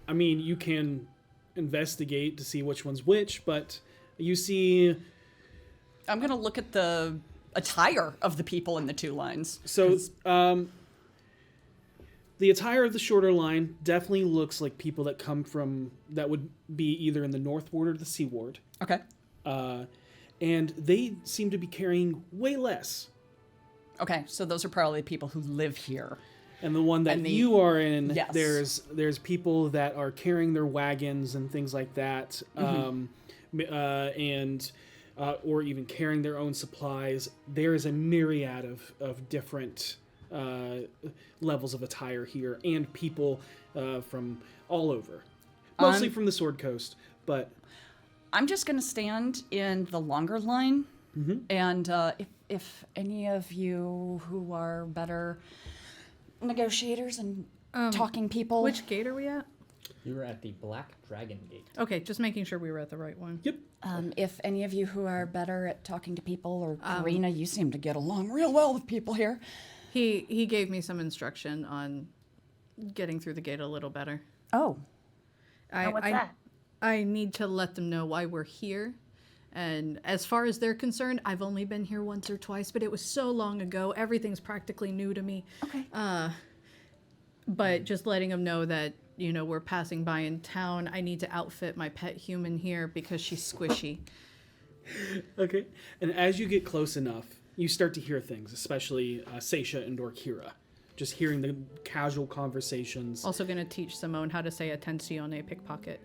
I mean, you can investigate to see which one's which, but you see. I'm gonna look at the attire of the people in the two lines. So, the attire of the shorter line definitely looks like people that come from, that would be either in the North Ward or the Sea Ward. Okay. And they seem to be carrying way less. Okay, so those are probably people who live here. And the one that And the- you are in, Yes. there's people that are carrying their wagons and things like that, or even carrying their own supplies. There is a myriad of different levels of attire here, and people from all over, mostly from the Sword Coast. But I'm just gonna stand in the longer line, and if any of you who are better negotiators and talking people, Which gate are we at? You were at the Black Dragon Gate. Okay, just making sure we were at the right one. yep. if any of you who are better at talking to people, or Karina, you seem to get along real well with people here. He gave me some instruction on getting through the gate a little better. Oh, What's that? I need to let them know why we're here. And as far as they're concerned, I've only been here once or twice, but it was so long ago. Everything's practically new to me. okay. But just letting them know that, we're passing by in town. I need to outfit my pet human here because she's squishy. Okay. And as you get close enough, you start to hear things, especially Seisha and Orkira. Just hearing the casual conversations. Also going to teach Simone how to say attenzione pickpocket.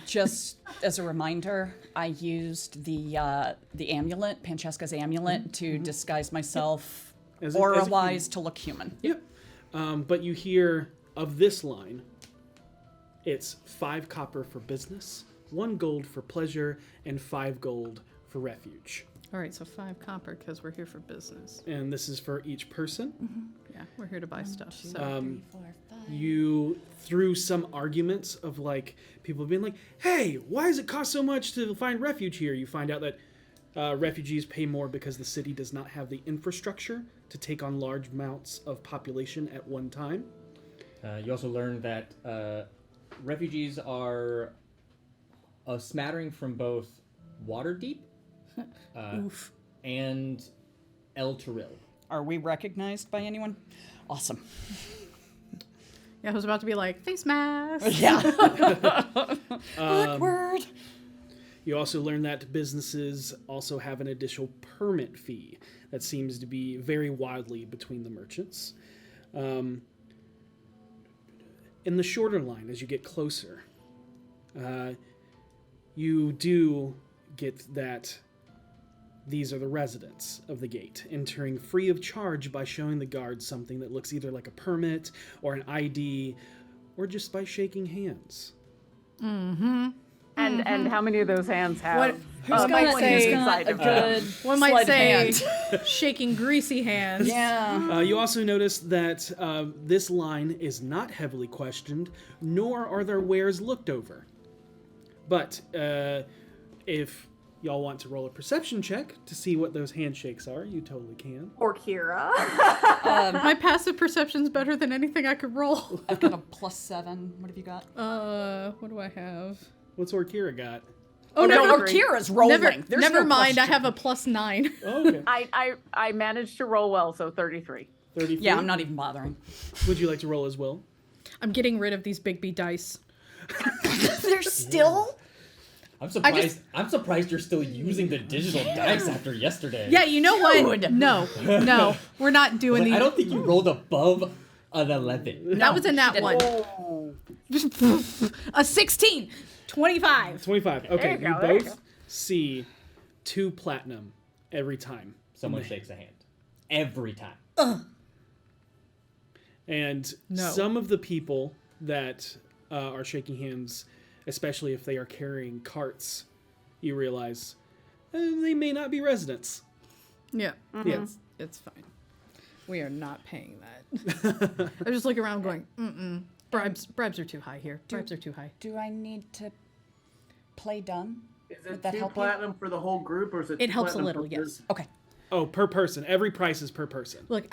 Just as a reminder, I used the amulet, Pancheska's amulet, to disguise myself As a aura-wise to look human. Yep. But you hear of this line, it's 5 copper for business, 1 gold for pleasure, and 5 gold for refuge. All right, so 5 copper because we're here for business. And this is for each person. Yeah, we're here to buy stuff. So You, through some arguments of like people being like, hey, why does it cost so much to find refuge here? You find out that refugees pay more because the city does not have the infrastructure to take on large amounts of population at one time. You also learned that refugees are a smattering from both Waterdeep and El Toril. Are we recognized by anyone? Awesome. yeah, I was about to be like, face mask. Yeah. Awkward. You also learn that businesses also have an additional permit fee that seems to be very wildly between the merchants. In the shorter line, as you get closer, you do get that these are the residents of the gate, entering free of charge by showing the guards something that looks either like a permit or an ID, or just by shaking hands. And how many of those hands have One might one say- inside of the- One might Sled say hand. shaking greasy hands. Yeah. You also notice that this line is not heavily questioned, nor are their wares looked over. But if y'all want to roll a perception check to see what those handshakes are, you totally can. Or Kira. My passive perception's better than anything I could roll. I've got a +7. What have you got? What do I have? What's Orkira got? Oh, no, never, Kira's rolling. There's never no mind. I question. have a +9. Oh, okay. I managed to roll well, so 33. 33? Yeah, I'm not even bothering. Would you like to roll as well? I'm getting rid of these Big B dice. They're still. I'm surprised. I'm surprised you're still using the digital dice after yesterday. Yeah, you know what? Dude. No, we're not doing Like, these. I don't think you rolled above an 11. That was a nat one. A 16. 25. 25. Okay, you you go, there you both see 2 platinum every time. Someone shakes a hand. Every time. And No. some of the people that are shaking hands, especially if they are carrying carts, you realize they may not be residents. Yeah. Yes. It's fine. We are not paying that. I just look around going, bribes are too high here. Bribes are too high. Do I need to play dumb? Is Would it that 2 help you? platinum for the whole group, or is it? It 2 helps a platinum little, per yes. person? Okay. Oh, per person. Every price is per person. Look,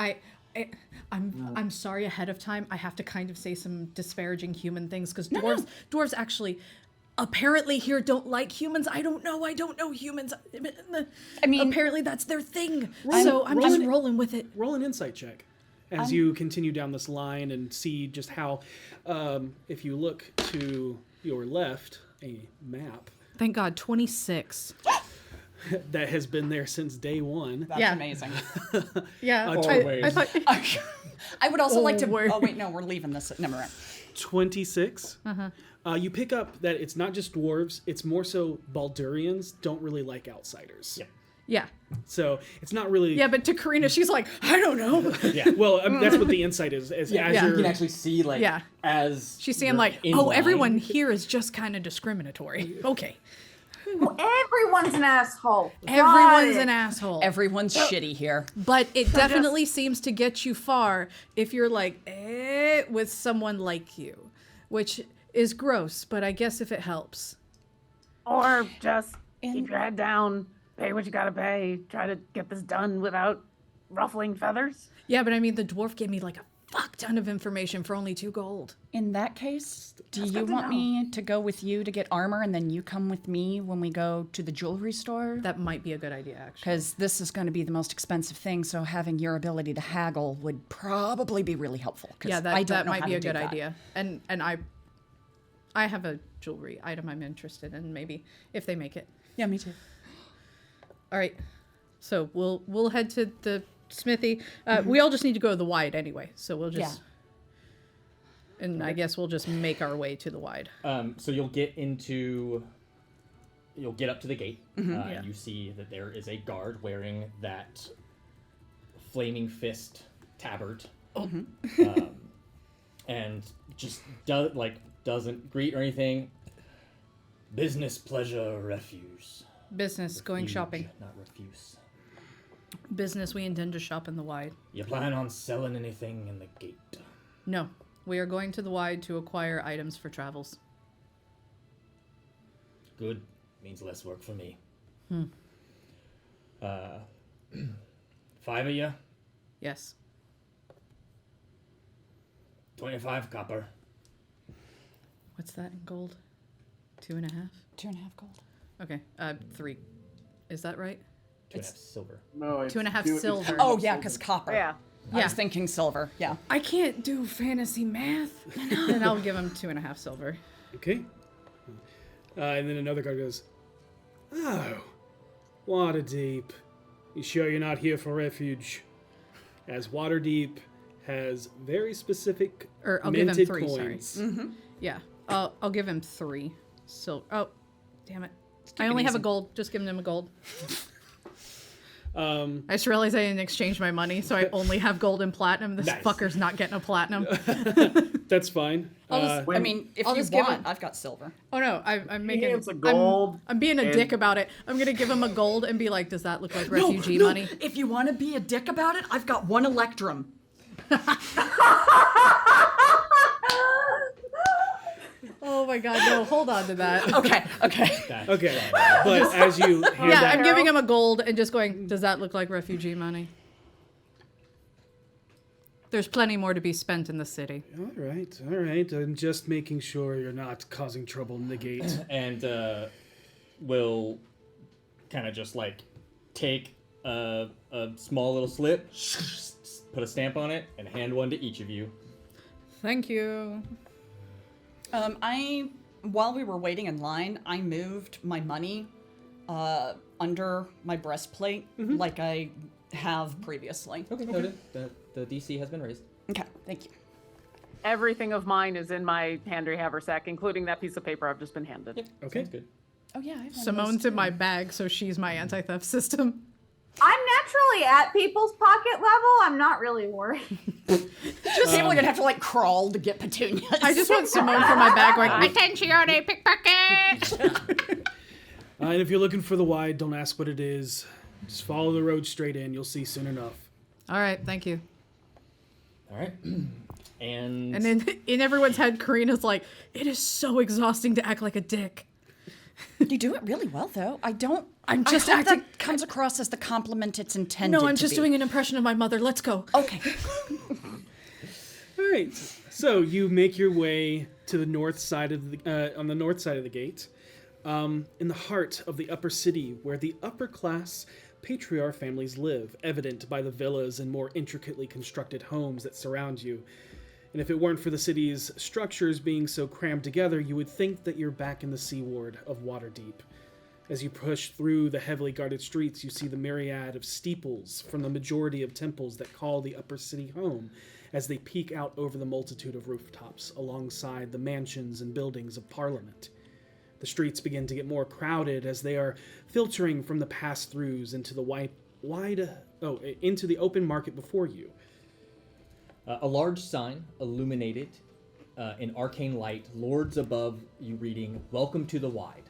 I'm sorry ahead of time. I have to kind of say some disparaging human things because dwarves actually apparently here don't like humans. I don't know humans. I mean, apparently that's their thing. Roll- So I'm roll just it. rolling with it. Roll an insight check as you continue down this line and see just how, if you look to your left, a map Thank God, 26. that has been there since day one. That's Yeah. amazing. Yeah, Always. I thought. I would also like to. Word. Oh wait, no, we're leaving this. Never mind. 26. You pick up that it's not just dwarves, it's more so Baldurians don't really like outsiders. Yep. Yeah, So it's not really. yeah, but to Karina, she's like, I don't know. Yeah. Well, that's what the insight is. As Yeah, you're, you can actually see, like, Yeah. as She's saying you're like, in oh, line- everyone here is just kind of discriminatory. Okay, Everyone's an asshole. everyone's Got an it. asshole. Everyone's shitty here. But it definitely seems to get you far if you're like, with someone like you, which is gross, but I guess if it helps. Or just keep your head down, pay what you gotta pay, try to get this done without ruffling feathers. Yeah, but I mean, the dwarf gave me like a fuck ton of information for only 2 gold. In that case, do you want me to go with you to get armor, and then you come with me when we go to the jewelry store? That might be a good idea, actually. Because this is going to be the most expensive thing, so having your ability to haggle would probably be really helpful. 'Cause Yeah, I that, don't that know might how be to a do good that. idea. And I have a jewelry item I'm interested in, maybe, if they make it. Yeah, me too. All right. So we'll head to the smithy. We all just need to go to the wide anyway. So we'll just and I guess we'll just make our way to the wide. So you'll get up to the gate. Yeah. And you see that there is a guard wearing that flaming fist tabard. And just doesn't greet or anything. Business, pleasure, refuse. Business, going Refuge, shopping. Not refuse. Business, we intend to shop in the wide. You plan on selling anything in the gate? No, we are going to the wide to acquire items for travels. Good. Means less work for me. 5 of you? Yes. 25 copper. What's that in gold? 2.5? 2.5 gold. Okay. 3. Is that right? 2.5 silver. No, it's 2.5 silver. Oh, yeah, because copper. Yeah. I Yeah. was thinking silver. Yeah. I can't do fantasy math. Then I'll give him 2.5 silver. Okay. And then another guard goes, "Oh, Waterdeep. You sure you're not here for refuge?" As Waterdeep has very specific Or I'll give him minted 3, coins. sorry. Yeah. I'll give him 3 silver. Oh, damn it. I keep it only have a easy. gold. Just giving him a gold. I just realized I didn't exchange my money, so I only have gold and platinum. This fucker's not getting a platinum. That's fine. I mean, if I'll you just give want, him- I've got silver. Oh no, I'm making. It's a gold. I'm being a and- dick about it. I'm gonna give him a gold and be like, "Does that look like refugee money?" If you want to be a dick about it, I've got 1 electrum. Oh my god, no! Hold on to that. Okay. Okay, but as you hand Yeah, that, I'm giving him a gold and just going, "Does that look like refugee money?" There's plenty more to be spent in the city. all right. I'm just making sure you're not causing trouble in the gate. And we'll kind of just like take a small little slip, put a stamp on it, and hand one to each of you. Thank you. While we were waiting in line, I moved my money under my breastplate like I have previously. Okay, noted. The DC has been raised. Okay, thank you. Everything of mine is in my handy haversack, including that piece of paper I've just been handed. Yep. Okay. Sounds good. Oh yeah, I have one Simone's in my bag, so she's my anti-theft system. I'm naturally at people's pocket level. I'm not really worried. Just people are gonna have to like crawl to get petunias. I just want Simone for my bag, like, attenzione, pickpocket! And if you're looking for the wide, don't ask what it is. Just follow the road straight in. You'll see soon enough. All right, thank you. All right. And And in everyone's head, Karina's like, it is so exhausting to act like a dick. You do it really well, though. I'm just I hope acting. that comes across as the compliment it's intended. No, I'm to just be. doing an impression of my mother. Let's go. Okay. All right. So you make your way to the north side of the on the north side of the gate, in the heart of the upper city, where the upper class patriarch families live, evident by the villas and more intricately constructed homes that surround you. And if it weren't for the city's structures being so crammed together, you would think that you're back in the Sea Ward of Waterdeep. As you push through the heavily guarded streets, you see the myriad of steeples from the majority of temples that call the upper city home, as they peek out over the multitude of rooftops alongside the mansions and buildings of Parliament. The streets begin to get more crowded as they are filtering from the pass-throughs into the into the open market before you. a large sign illuminated in arcane light lords above you reading, "Welcome to the Wide."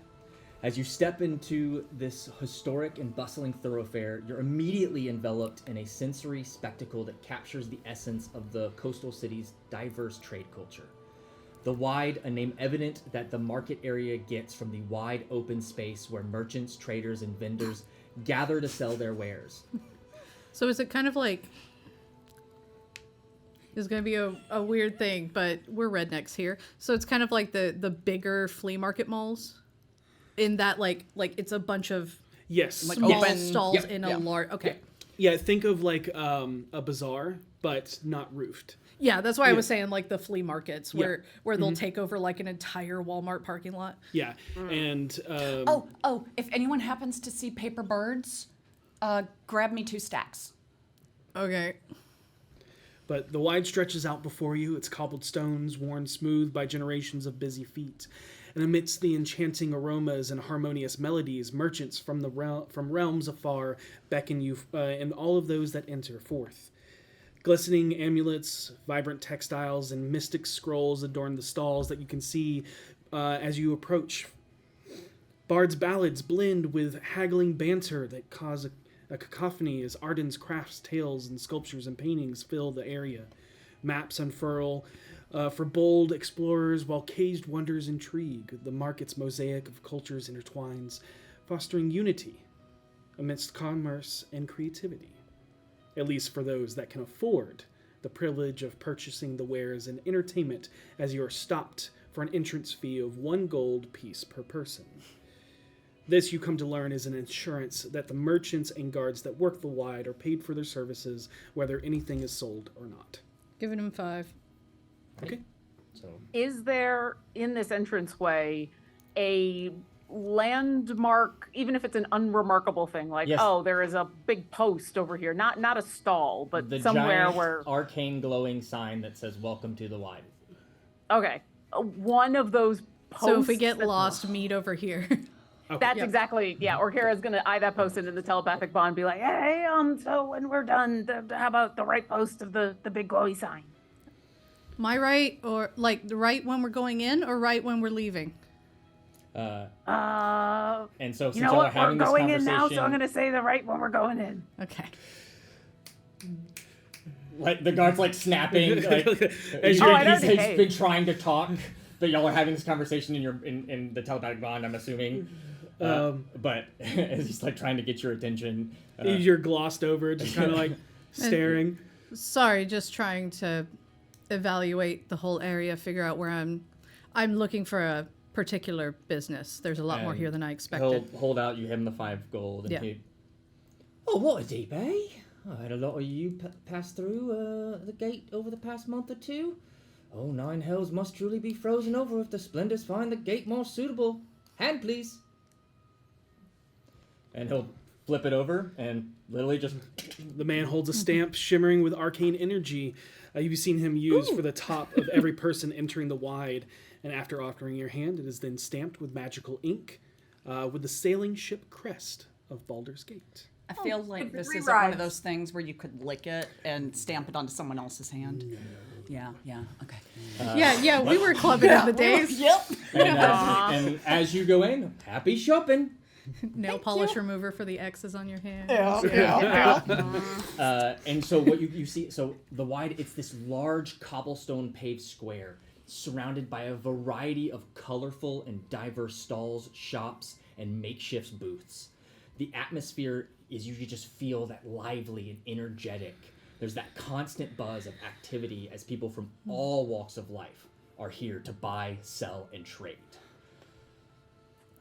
As you step into this historic and bustling thoroughfare, you're immediately enveloped in a sensory spectacle that captures the essence of the coastal city's diverse trade culture. The Wide, a name evident that the market area gets from the wide open space where merchants, traders, and vendors gather to sell their wares. So is it kind of like... It's going to be a weird thing, but we're rednecks here. So it's kind of like the bigger flea market malls? In that, like it's a bunch of Yes. Like small open- stalls Yep, in a yeah. large... Okay. Yeah, think of like a bazaar, but not roofed. Yeah, that's why I was saying like the flea markets where they'll Mm-hmm. take over like an entire Walmart parking lot. Yeah, and Oh, if anyone happens to see paper birds, grab me 2 stacks. Okay. but the wide stretches out before you, its cobbled stones worn smooth by generations of busy feet. And amidst the enchanting aromas and harmonious melodies, merchants from realms afar beckon you, and all of those that enter forth. Glistening amulets, vibrant textiles, and mystic scrolls adorn the stalls that you can see as you approach. Bard's ballads blend with haggling banter that cause a cacophony as Arden's crafts, tales, and sculptures and paintings fill the area. Maps unfurl for bold explorers, while caged wonders intrigue. The market's mosaic of cultures intertwines, fostering unity amidst commerce and creativity. At least for those that can afford the privilege of purchasing the wares and entertainment, as you are stopped for an entrance fee of 1 gold piece per person. This, you come to learn, is an assurance that the merchants and guards that work the Wide are paid for their services, whether anything is sold or not. Giving him 5. Okay. So Is there in this entranceway a landmark, even if it's an unremarkable thing, like, Yes. oh, there is a big post over here, not a stall, but the somewhere giant where, arcane glowing sign that says "Welcome to the Wide." okay, one of those posts. So if we get that- lost, meet over here. That's Yep. exactly, yeah. Orkira's gonna eye that post into the telepathic bond and be like, hey, so when we're done, how about the right post of the big glowy sign? My right, or like the right when we're going in, or right when we're leaving? And so since You know y'all are what? We're having this going in conversation, now, so I'm gonna say the right when we're going in. Okay. like the guard's like snapping. Like, As he's you're- been trying to talk, but y'all are having this conversation in the telepathic bond. I'm assuming. But as he's like trying to get your attention, You're glossed over, just kind of like staring. Sorry, just trying to evaluate the whole area, figure out where I'm looking for a particular business. There's a lot more And here than I he'll expected. hold out you him the 5 gold. And Yeah. Oh, what a deep, eh? I had a lot of you pass through the gate over the past month or two. Oh, 9 hells must truly be frozen over if the Splendors find the gate more suitable. Hand, please. And he'll flip it over and literally just The man holds a stamp shimmering with arcane energy. You've seen him use for the top of every person entering the wide. And after offering your hand, it is then stamped with magical ink with the sailing ship crest of Baldur's Gate. I feel like good this free isn't one of rides. those things where you could lick it and stamp it onto someone else's hand. Yeah, okay. Yeah, we were clubbing in the days. Yep. and as you go in, happy shopping. Nail polish remover for the X's on your hand. And so what you see, so the wide, it's this large cobblestone paved square surrounded by a variety of colorful and diverse stalls, shops, and makeshift booths. The atmosphere is you just feel that lively and energetic. There's that constant buzz of activity as people from all walks of life are here to buy, sell, and trade.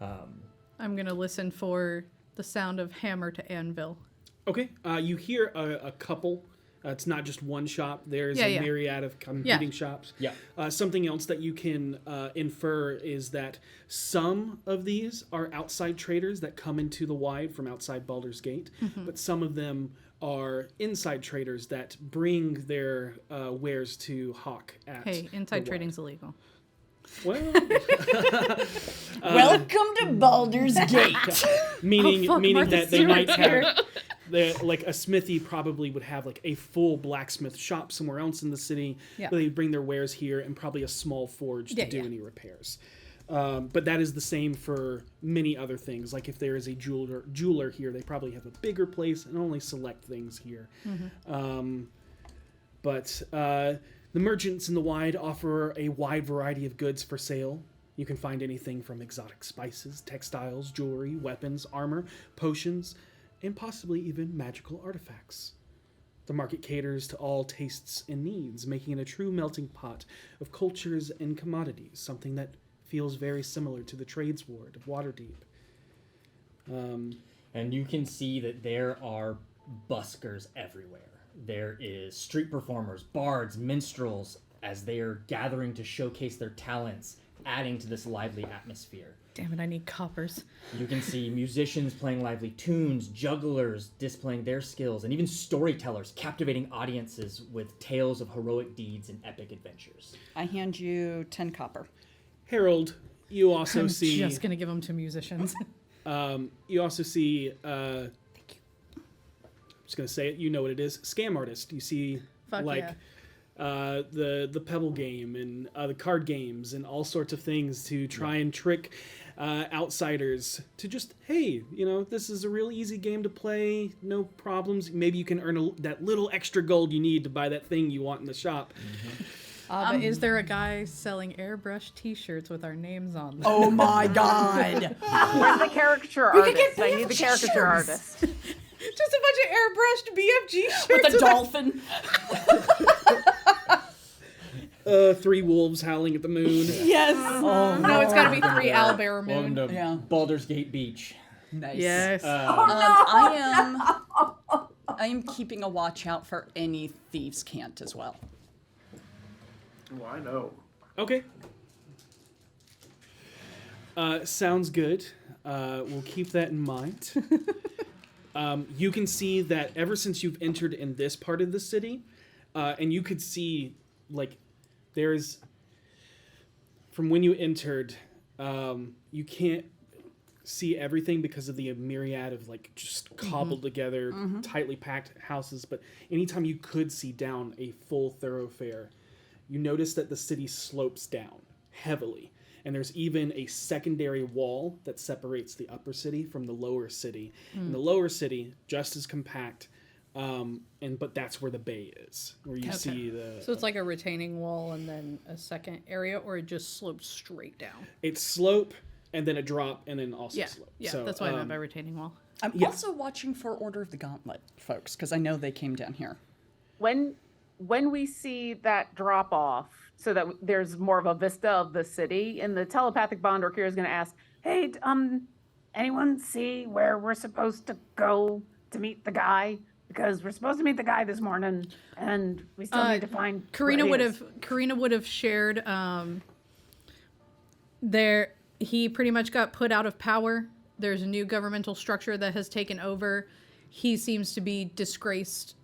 I'm going to listen for the sound of hammer to anvil. Okay, you hear a couple. It's not just one shop. There's a myriad of competing shops. Yeah. Something else that you can infer is that some of these are outside traders that come into the wide from outside Baldur's Gate, but some of them are inside traders that bring their wares to hawk at Hey, inside the trading's illegal. Well, Welcome to Baldur's Gate. meaning fuck, meaning Martha that they might Stewart's have like a smithy probably would have like a full blacksmith shop somewhere else in the city. Yeah. But they bring their wares here and probably a small forge to do any repairs. But that is the same for many other things. Like if there is a jeweler here, they probably have a bigger place and only select things here. But the merchants in the wide offer a wide variety of goods for sale. You can find anything from exotic spices, textiles, jewelry, weapons, armor, potions, and possibly even magical artifacts. The market caters to all tastes and needs, making it a true melting pot of cultures and commodities, something that feels very similar to the trades ward of Waterdeep. And you can see that there are buskers everywhere. There is street performers, bards, minstrels, as they are gathering to showcase their talents, adding to this lively atmosphere. Damn it, I need coppers. You can see musicians playing lively tunes, jugglers displaying their skills, and even storytellers captivating audiences with tales of heroic deeds and epic adventures. I hand you 10 copper. Harold, you also I'm see... just going to give them to musicians. You also see... Thank you. I'm just going to say it. You know what it is. Scam artist. You see, Fuck like... the Pebble game and the card games and all sorts of things to try and trick outsiders to just, hey, you know, this is a real easy game to play, no problems. Maybe you can earn that little extra gold you need to buy that thing you want in the shop. But is there a guy selling airbrush t-shirts with our names on them? Oh my god. Where's the caricature artist? I need the caricature artist. Just a bunch of airbrushed BFG shirts. With a dolphin. 3 wolves howling at the moon. Yes. Oh, No, it's got to be 3 owlbear Welcome moon. to Yeah. Baldur's Gate Beach. Nice. Yes. I am keeping a watch out for any thieves' cant as well. Oh, I know. Okay. Sounds good. We'll keep that in mind. You can see that ever since you've entered in this part of the city, and you could see, like, there's... From when you entered, you can't... see everything because of the myriad of like just cobbled together, tightly packed houses. But anytime you could see down a full thoroughfare, you notice that the city slopes down heavily. And there's even a secondary wall that separates the upper city from the lower city. And the lower city, just as compact, but that's where the bay is, where you see the... So it's like a retaining wall and then a second area, or it just slopes straight down? It's slope, and then a drop, and then also slope. Yeah, So, that's what I meant by retaining wall. I'm also watching for Order of the Gauntlet, folks, because I know they came down here. When we see that drop off, so that there's more of a vista of the city, in the telepathic bond, Orkira is going to ask, Hey, anyone see where we're supposed to go to meet the guy? Because we're supposed to meet the guy this morning, and we still need to find. Karina would have shared. He pretty much got put out of power. There's a new governmental structure that has taken over. He seems to be disgraced,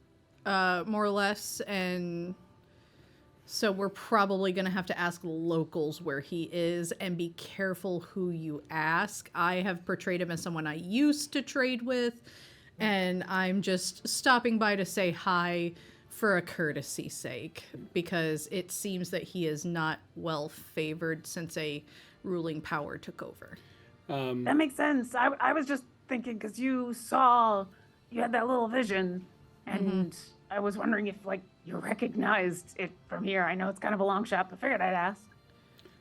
more or less, and so we're probably going to have to ask locals where he is, and be careful who you ask. I have portrayed him as someone I used to trade with, and I'm just stopping by to say hi for a courtesy's sake, because it seems that he is not well favored since a ruling power took over. That makes sense. I was just thinking, because you had that little vision, and I was wondering if, like, you recognized it from here. I know it's kind of a long shot, but figured I'd ask.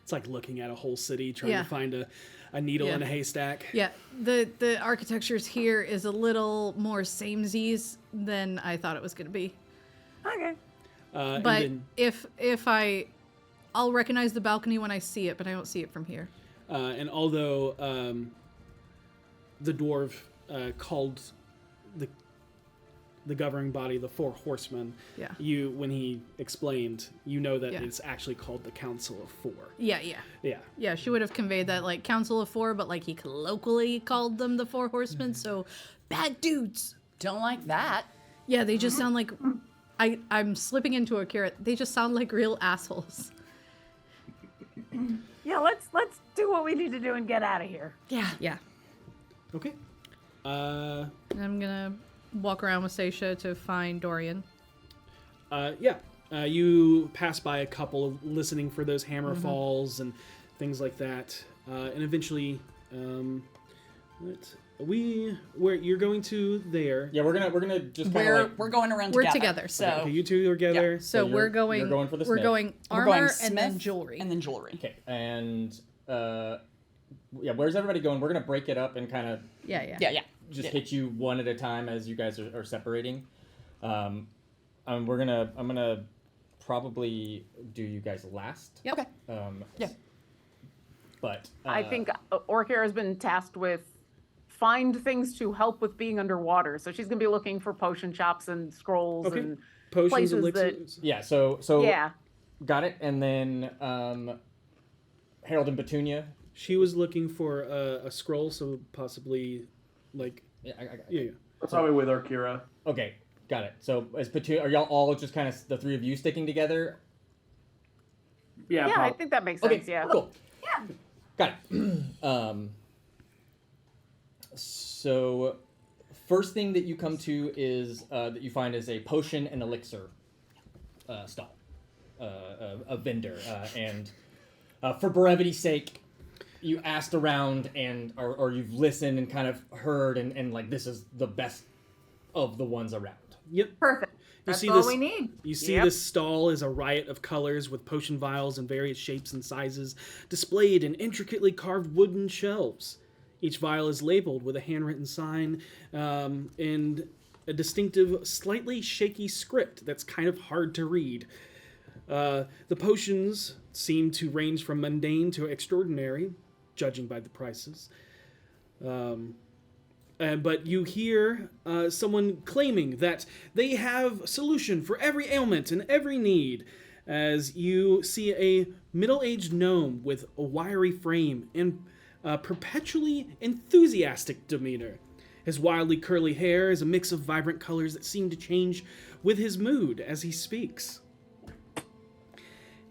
It's like looking at a whole city, trying to find a needle in a haystack. Yeah, the architectures here is a little more samesies than I thought it was going to be. Okay. But if I'll recognize the balcony when I see it, but I don't see it from here. And although the dwarf called the governing body the Four Horsemen, when he explained, you know that it's actually called the Council of Four. Yeah, she would have conveyed that, like, Council of Four, but like he colloquially called them the Four Horsemen, so bad dudes. Don't like that. Yeah, they just sound like... I'm slipping into a carrot. They just sound like real assholes. Yeah, let's do what we need to do and get out of here. Yeah. Okay. And I'm gonna walk around with Seisha to find Dorian. You pass by a couple, listening for those hammer falls and things like that, and eventually, where you're going to there? Yeah, we're gonna just kind of We're going around. We're together. So Okay, you two are together. Yeah. So you're going for the We're Smith. going we're armor going and then Smith jewelry. and then jewelry. Okay, and where's everybody going? We're gonna break it up and kind of Yeah. just hit you one at a time as you guys are separating. I'm gonna probably do you guys last. Yeah. Okay. But I think Orkira has been tasked with find things to help with being underwater. So she's going to be looking for potion shops and scrolls and Potions, places elixirs. yeah. So yeah. got it. And then Harold and Petunia. She was looking for a scroll, so possibly, like... Yeah, I got it. Yeah. That's probably with Orkira. Okay, got it. So as Petunia, are y'all all just kind of the three of you sticking together? Yeah, I think that makes sense. Yeah. Cool. Yeah. Got it. So first thing that you come to is that you find is a potion and elixir stall, a vendor, and for brevity's sake, you asked around and or you've listened and kind of heard and like this is the best of the ones around. Yep. Perfect. That's see all this- we need. You see this stall is a riot of colors with potion vials in various shapes and sizes displayed in intricately carved wooden shelves. Each vial is labeled with a handwritten sign and a distinctive, slightly shaky script that's kind of hard to read. The potions seem to range from mundane to extraordinary, judging by the prices. But you hear someone claiming that they have a solution for every ailment and every need, as you see a middle-aged gnome with a wiry frame and perpetually enthusiastic demeanor. His wildly curly hair is a mix of vibrant colors that seem to change with his mood as he speaks.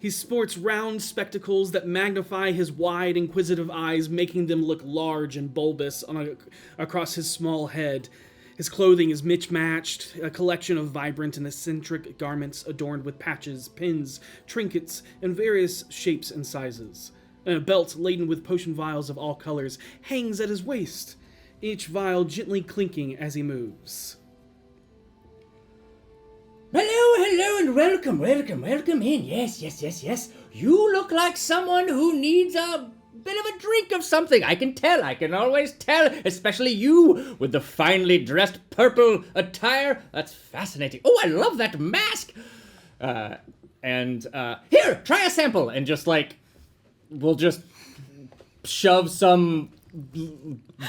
He sports round spectacles that magnify his wide, inquisitive eyes, making them look large and bulbous across his small head. His clothing is mismatched, a collection of vibrant and eccentric garments adorned with patches, pins, trinkets, and various shapes and sizes. And a belt laden with potion vials of all colors hangs at his waist, each vial gently clinking as he moves. Hello, and welcome in. Yes. You look like someone who needs a bit of a drink of something. I can always tell, especially you with the finely dressed purple attire. That's fascinating. Oh, I love that mask. Here, try a sample, and just like, we'll just shove some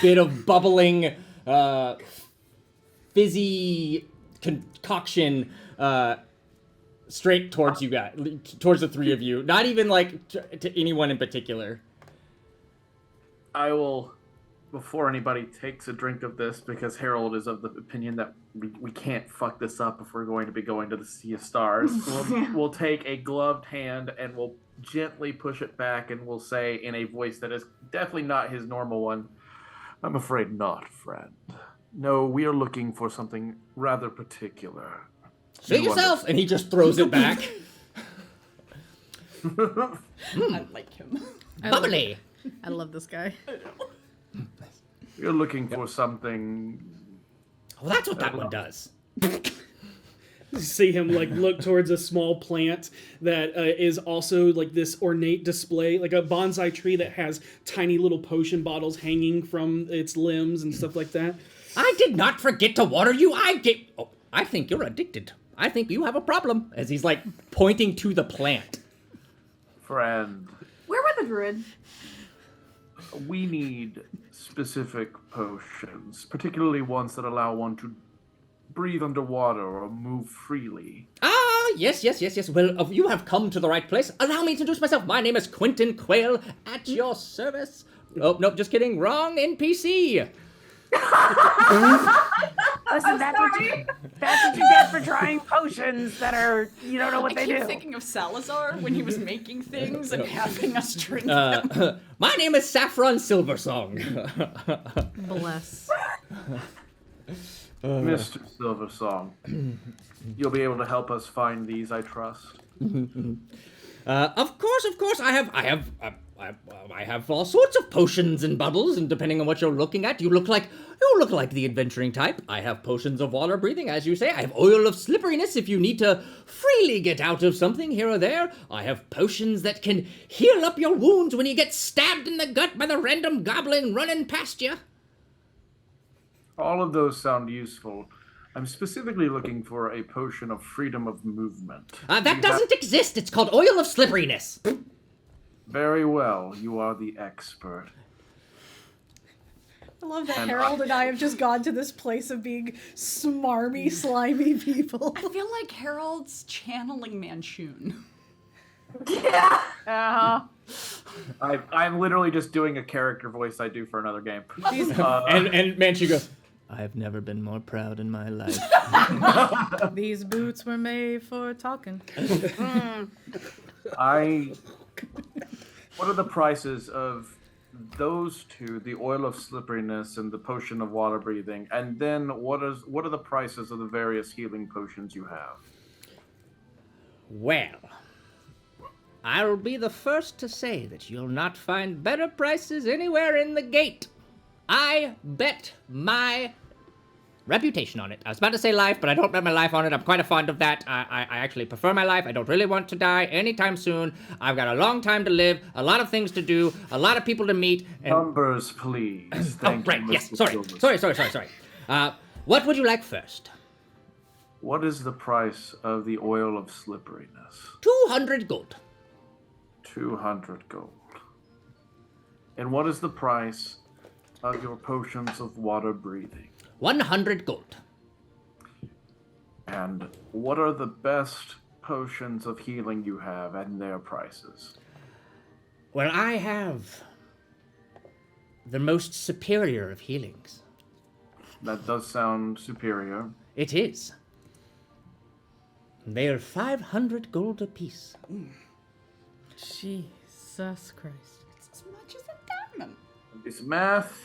bit of bubbling, fizzy concoction straight towards you guys, towards the three of you. Not even like to anyone in particular. I will, before anybody takes a drink of this, because Harold is of the opinion that we can't fuck this up if we're going to be going to the Sea of Stars. We'll take a gloved hand and we'll gently push it back, and we'll say in a voice that is definitely not his normal one, "I'm afraid not, friend. No, we are looking for something rather particular." Suit yourself! And he just throws it back. I like him. Bubbly! I love this guy. You're looking for something... Well, that's what that one does. You see him like look towards a small plant that is also like this ornate display, like a bonsai tree that has tiny little potion bottles hanging from its limbs and stuff like that. I did not forget to water you. I think you're addicted. I think you have a problem. As he's like pointing to the plant. Friend, Where were the druid? we need specific potions, particularly ones that allow one to breathe underwater or move freely. Ah, yes. Well, you have come to the right place. Allow me to introduce myself. My name is Quentin Quayle, at your service. Oh, no, just kidding. Wrong NPC. Listen, that's what you get for trying potions that are, you don't know what I they keep do. thinking of Salazar when he was making things and having us drink them. My name is Saffron Silversong. Bless. Mr. Silversong, you'll be able to help us find these, I trust. Of course. I have all sorts of potions and bubbles, and depending on what you're looking at, you look like the adventuring type. I have potions of water breathing, as you say. I have oil of slipperiness if you need to freely get out of something here or there. I have potions that can heal up your wounds when you get stabbed in the gut by the random goblin running past you. All of those sound useful. I'm specifically looking for a potion of freedom of movement. That doesn't exist. It's called oil of slipperiness. Very well. You are the expert. I love that Harold and I have just gone to this place of being smarmy, slimy people. I feel like Harold's channeling Manchun. Yeah. I'm literally just doing a character voice I do for another game. And Manchu goes, I've never been more proud in my life. These boots were made for talking. What are the prices of those two, the oil of slipperiness and the potion of water breathing? And then what are the prices of the various healing potions you have? Well, I'll be the first to say that you'll not find better prices anywhere in the gate. I bet my reputation on it. I was about to say life, but I don't bet my life on it. I'm quite fond of that. I actually prefer my life. I don't really want to die anytime soon. I've got a long time to live, a lot of things to do, a lot of people to meet. And... Numbers, please. Thank right, you, yes. Mr. Sorry. What would you like first? What is the price of the oil of slipperiness? 200 gold. 200 gold. And what is the price of your potions of water breathing? 100 gold. And what are the best potions of healing you have and their prices? Well, I have the most superior of healings. That does sound superior. It is. They are 500 gold apiece. Jesus Christ. It's as much as a diamond. Do some math.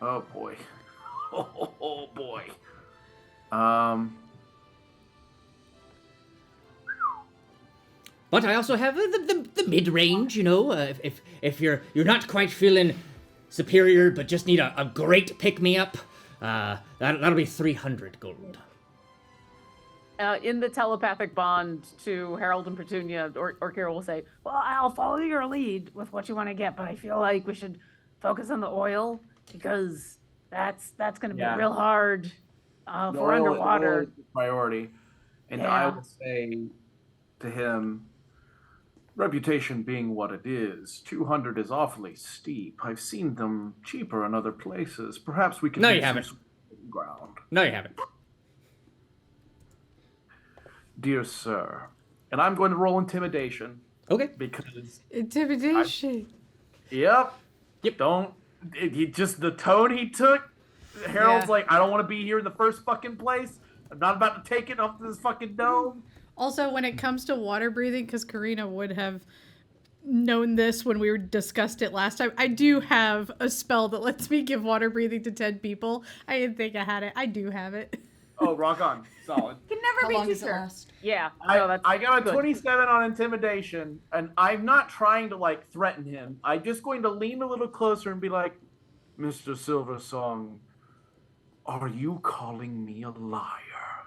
Oh boy. Oh boy. But I also have the mid range, you know. If you're not quite feeling superior, but just need a great pick me up, that'll be 300 gold. In the telepathic bond to Harold and Petunia, or Kira will say, Well, I'll follow your lead with what you want to get, but I feel like we should focus on the oil because that's going to be Yeah. real hard The for oil underwater. is the priority. And I Yeah. will say to him, reputation being what it is, 200 is awfully steep. I've seen them cheaper in other places. Perhaps we can No, make you some haven't. ground. No, you haven't. Dear sir, and I'm going to roll intimidation Okay. because Intimidation. Yep. Don't. He just the tone he took. Harold's Yeah. like, I don't want to be here in the first fucking place. I'm not about to take it off this fucking dome. Also, when it comes to water breathing, because Karina would have known this when we discussed it last time, I do have a spell that lets me give water breathing to 10 people. I didn't think I had it. I do have it. Oh, rock on, solid. Can never How be long too does it sure. last? yeah, I got a good. 27 on intimidation, and I'm not trying to like threaten him. I'm just going to lean a little closer and be like, Mr. Silversong, are you calling me a liar?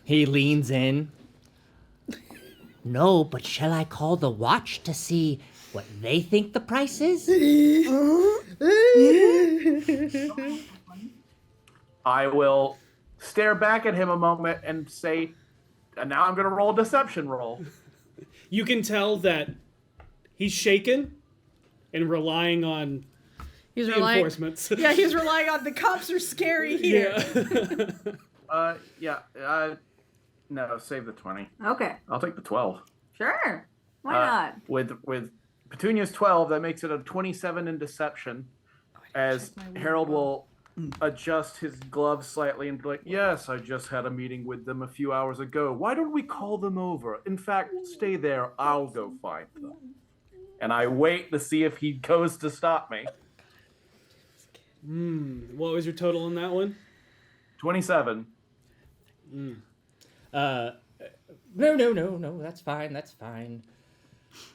He leans in. No, but shall I call the watch to see what they think the price is? I will stare back at him a moment and say, and now I'm going to roll a deception roll. You can tell that he's shaken and relying on He's relying. reinforcements. Yeah, he's relying on the cops are scary here. No, save the 20. Okay. I'll take the 12. Sure. Why not? With Petunia's 12, that makes it a 27 in deception, as Harold will adjust his gloves slightly and be like, yes, I just had a meeting with them a few hours ago. Why don't we call them over? In fact, stay there. I'll go find them. And I wait to see if he goes to stop me. What was your total on that one? 27. No, that's fine.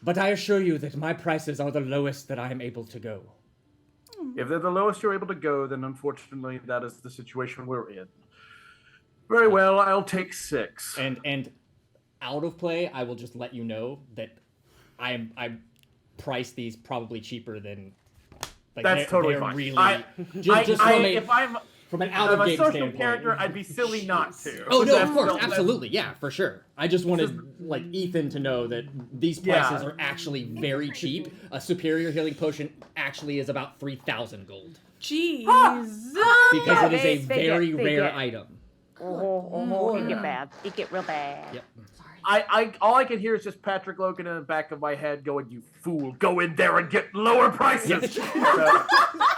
But I assure you that my prices are the lowest that I am able to go. If they're the lowest you're able to go, then unfortunately that is the situation we're in. Very well, I'll take 6. And out of play, I will just let you know that I price these probably cheaper than. Like, That's totally they're fine. Really, from an out I'm of a game social standpoint. character, I'd be silly not to. Oh no, of That's- course, absolutely, yeah, for sure. I just wanted like Ethan to know that these prices are actually very cheap. A superior healing potion actually is about 3,000 gold Jeez. because it is a they very get- rare item. It get bad. It get real bad. Yep. I all I can hear is just Patrick Logan in the back of my head going, "You fool! Go in there and get lower prices." So,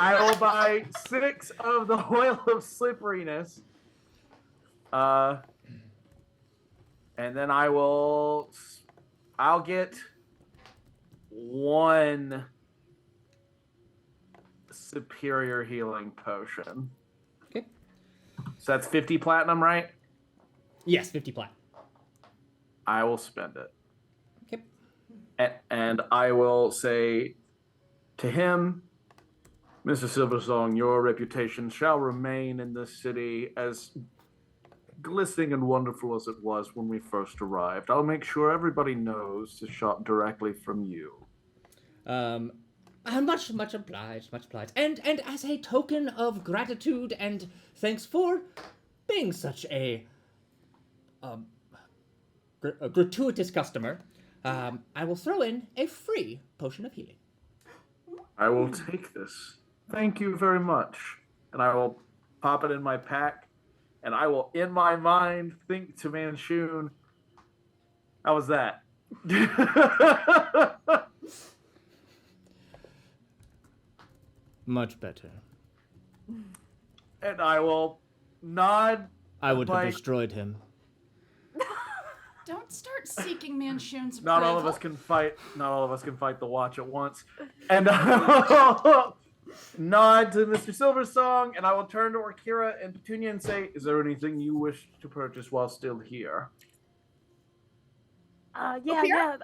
I will buy 6 of the oil of slipperiness, and then I'll get 1 superior healing potion. Okay. So that's 50 platinum, right? Yes, 50 plat. I will spend it. Okay. And I will say to him, Mr. Silversong, your reputation shall remain in this city as glistening and wonderful as it was when we first arrived. I'll make sure everybody knows to shop directly from you. Much obliged. And as a token of gratitude and thanks for being such a gratuitous customer, I will throw in a free potion of healing. I will take this. Thank you very much. And I will pop it in my pack, and I will, in my mind, think to Manchun, how was that? Much better. and I will nod. I would have like, destroyed him. Don't start seeking Manchun's approval. Not all of us can fight. Not all of us can fight the watch at once. And I'll nod to Mr. Silversong, and I will turn to Orkira and Petunia and say, "Is there anything you wish to purchase while still here?" Yeah.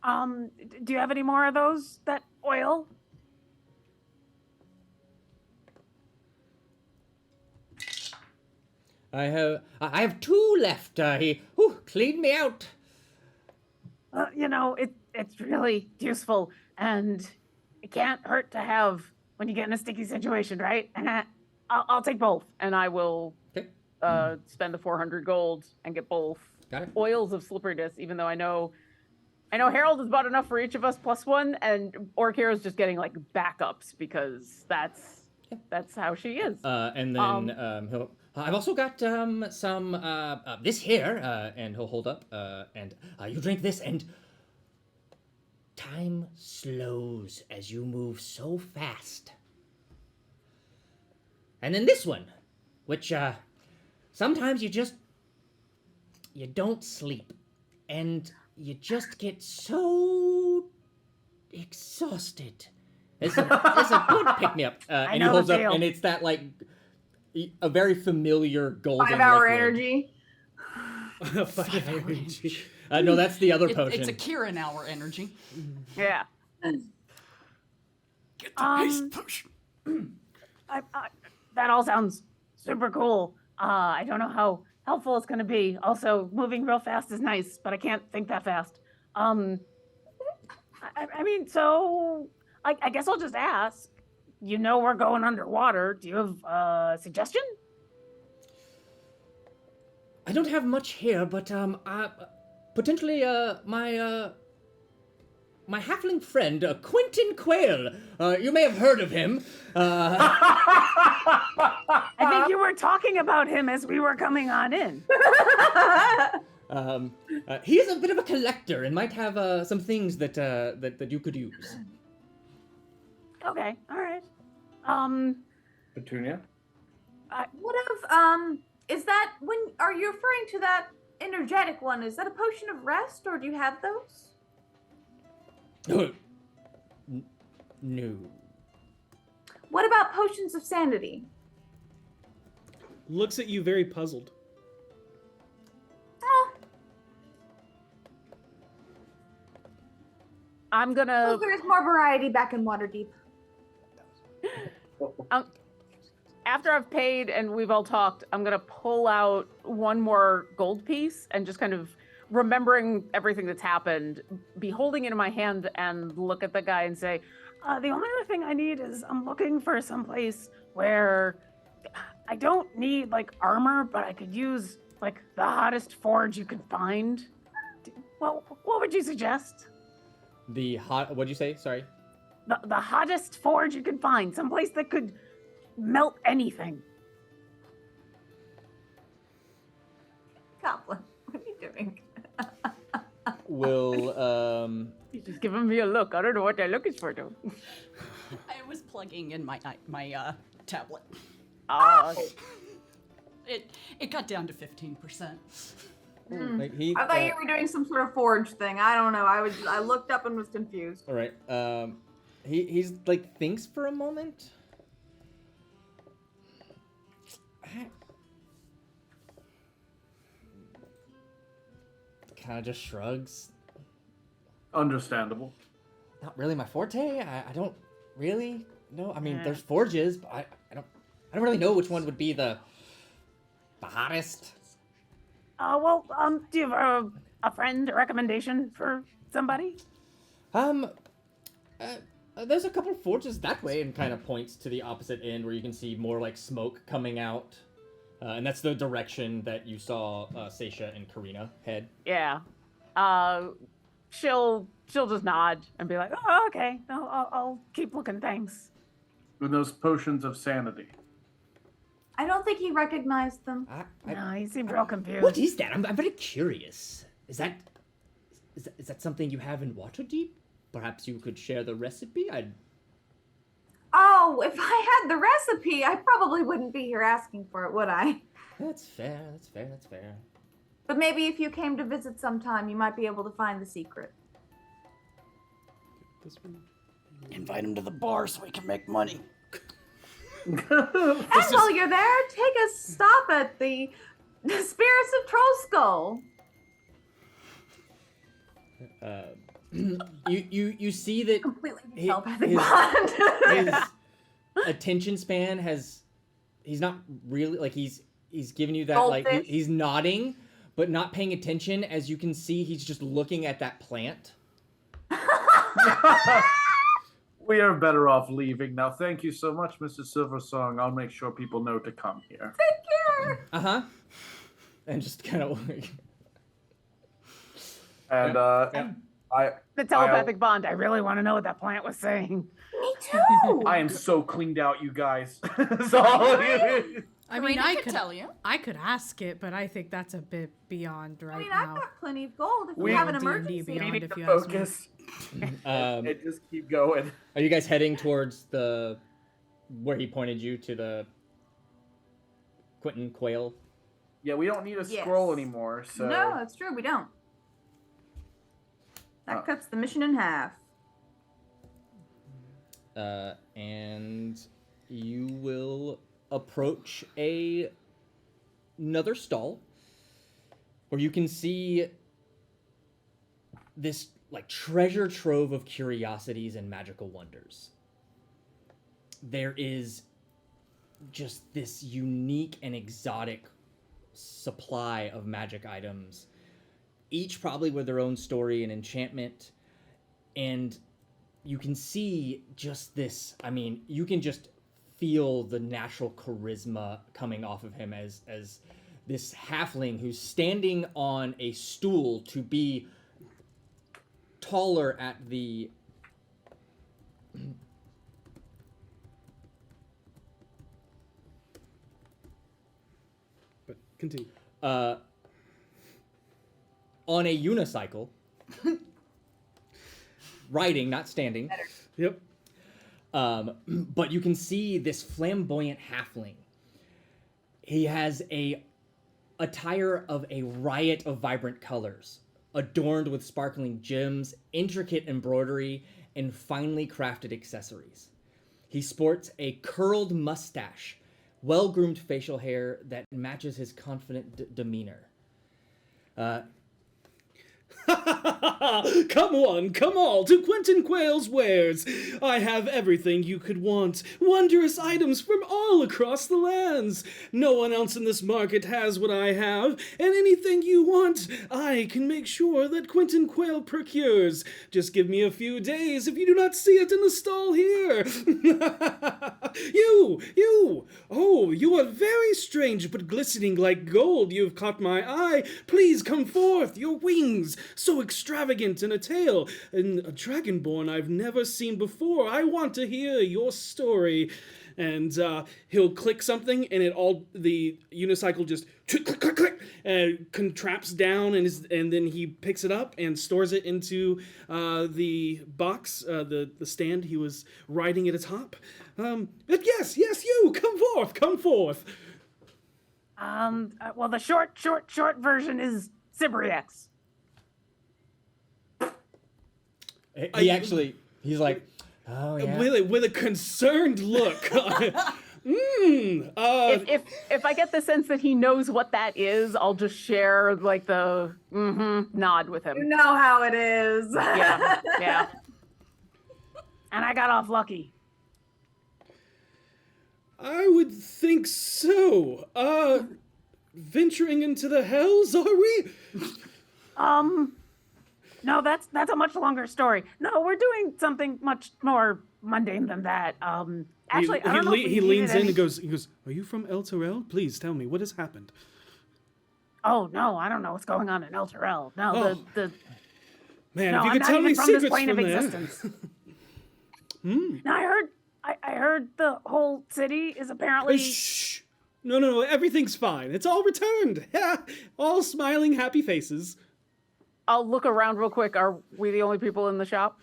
Do you have any more of those? That oil? I have 2 left. He cleaned me out. It's really useful, and it can't hurt to have when you get in a sticky situation, right? I'll take both, and I will spend the 400 gold and get both Got it. oils of slipperiness, even though I know Harold has bought enough for each of us +1, and Orkira's just getting like backups because that's how she is. And then he'll. I've also got some this here, and he'll hold up, and you drink this, and time slows as you move so fast. And then this one, which sometimes you don't sleep, and you just get so exhausted. It's a good pick-me-up. And he holds up, and it's that, like, a very familiar golden 5-hour liquid. energy. 5-hour energy. No, that's the other potion. It's a Kieran hour energy. Yeah. Get the ice potion. That all sounds super cool. I don't know how helpful it's going to be. Also, moving real fast is nice, but I can't think that fast. I guess I'll just ask. You know we're going underwater. Do you have a suggestion? I don't have much here, but potentially my halfling friend, Quentin Quayle. You may have heard of him. I think you were talking about him as we were coming on in. He is a bit of a collector and might have some things that you could use. Okay, all right. Petunia? What of is that when are you referring to that energetic one? Is that a potion of rest, or do you have those? No. What about potions of sanity? Looks at you very puzzled. Oh, I'm gonna. well, there is more variety back in Waterdeep. After I've paid and we've all talked, I'm gonna pull out one more gold piece and just kind of remembering everything that's happened, be holding it in my hand and look at the guy and say, The only other thing I need is I'm looking for some place where I don't need like armor, but I could use like the hottest forge you could find. Well, what would you suggest? What'd you say? Sorry. The hottest forge you could find, someplace that could melt anything. Goblin, what are you doing? Will he's just giving me a look. I don't know what that look is for, though. I was plugging in my tablet. It got down to 15%. like I thought you were doing some sort of forge thing. I don't know. I looked up and was confused. All right. He's like thinks for a moment. Kind of just shrugs. Understandable. Not really my forte. I don't really know. I mean, there's forges, but I don't really know which one would be the hottest. Do you have a friend, a recommendation for somebody? There's a couple of forges that way, and kind of points to the opposite end where you can see more like smoke coming out. And that's the direction that you saw Seisha and Karina head. Yeah. She'll just nod and be like, Oh, okay. No, I'll keep looking. Thanks. With those potions of sanity. I don't think he recognized them. No, he seemed real confused. What is that? I'm very curious. Is that something you have in Waterdeep? Perhaps you could share the recipe? Oh, if I had the recipe, I probably wouldn't be here asking for it, would I? That's fair. That's fair. That's fair. But maybe if you came to visit sometime, you might be able to find the secret. This one. Invite him to the bar so we can make money. And while you're there, take a stop at the Spirits of Troll Skull. You see that Completely He- telepathic his- bond. his attention span he's not really like he's giving you that like Goldfish. he's nodding but not paying attention. As you can see, he's just looking at that plant. We are better off leaving now. Thank you so much, Mr. Silversong. I'll make sure people know to come here. Take care. And just kind of And The telepathic bond. I really want to know what that plant was saying. Me too. I am so cleaned out, you guys. So, I mean, Karina I could could tell you. I could ask it, but I think that's a bit beyond right I mean, now. I've got plenty of gold if we We- have an D&D emergency. beyond. we need if to you ask me. focus um, and just keep going. are you guys heading towards the where he pointed you to the Quentin Quayle? Yeah, we don't need a Yes. scroll anymore, so... No, that's true. We don't. That cuts the mission in half. And you will approach another stall where you can see this like treasure trove of curiosities and magical wonders. There is just this unique and exotic supply of magic items, each probably with their own story and enchantment. And you can see just this, I mean, you can just feel the natural charisma coming off of him as this halfling who's standing on a stool to be taller at the But continue. on a unicycle, riding, not standing. Yep. But you can see this flamboyant halfling. He has a attire of a riot of vibrant colors, adorned with sparkling gems, intricate embroidery, and finely crafted accessories. He sports a curled mustache, well-groomed facial hair that matches his confident demeanor. Come on, come all to Quentin Quayle's wares. I have everything you could want. Wondrous items from all across the lands. No one else in this market has what I have, and anything you want, I can make sure that Quentin Quayle procures. Just give me a few days if you do not see it in the stall here. You! Oh, you are very strange but glistening like gold. You have caught my eye. Please come forth, your wings, so extravagant in a tale, and a dragonborn I've never seen before. I want to hear your story. And he'll click something, and the unicycle just click, click, click, click, and contrapts down, and then he picks it up and stores it into the box, the stand he was riding at its top. But yes, you come forth. Well, the short version is Cybriex. He's like, oh yeah. With a concerned look. If I get the sense that he knows what that is, I'll just share like the nod with You him. know how it is. Yeah. And I got off lucky. I would think so. Venturing into the hells, are we? No, that's a much longer story. No, we're doing something much more mundane than that. Actually, I don't know if we he leans needed in any- and goes, "Are you from El Terrell? Please tell me what has happened." Oh no, I don't know what's going on in El Terrell. No, Oh. the Man, no, if you I'm could not tell even me from secrets this plane from of there. existence. No, I heard the whole city is apparently. Shh. No, everything's fine. It's all returned. All smiling, happy faces. I'll look around real quick. Are we the only people in the shop?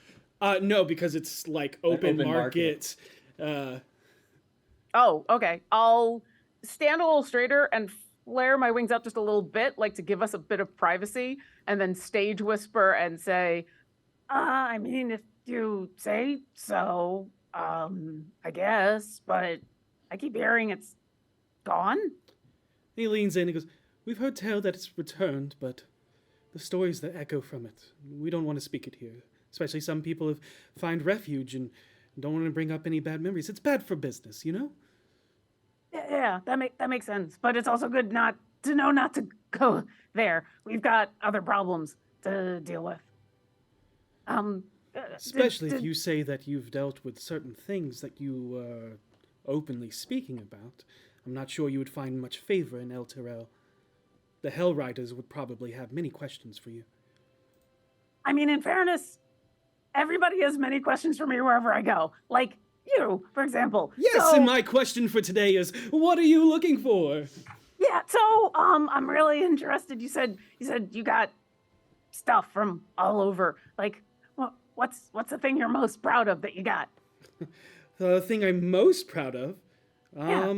No, because it's like open open market. Oh, okay. I'll stand a little straighter and flare my wings out just a little bit, like to give us a bit of privacy, and then stage whisper and say, I mean, if you say so, I guess, but I keep hearing it's gone. He leans in and goes, "We've heard tell that it's returned, but the stories that echo from it, we don't want to speak it here. Especially some people have find refuge and don't want to bring up any bad memories. It's bad for business, you know?" Yeah, that makes sense. But it's also good not to go there. We've got other problems to deal with. Especially if you say that you've dealt with certain things that you are openly speaking about. I'm not sure you would find much favor in El Terrell. The Hell Riders would probably have many questions for you. I mean, in fairness, everybody has many questions for me wherever I go. Like you, for example. Yes, So- and my question for today is, what are you looking for? Yeah, so I'm really interested. You said you got stuff from all over. Like, what's the thing you're most proud of that you got? The thing I'm most proud of? Yeah.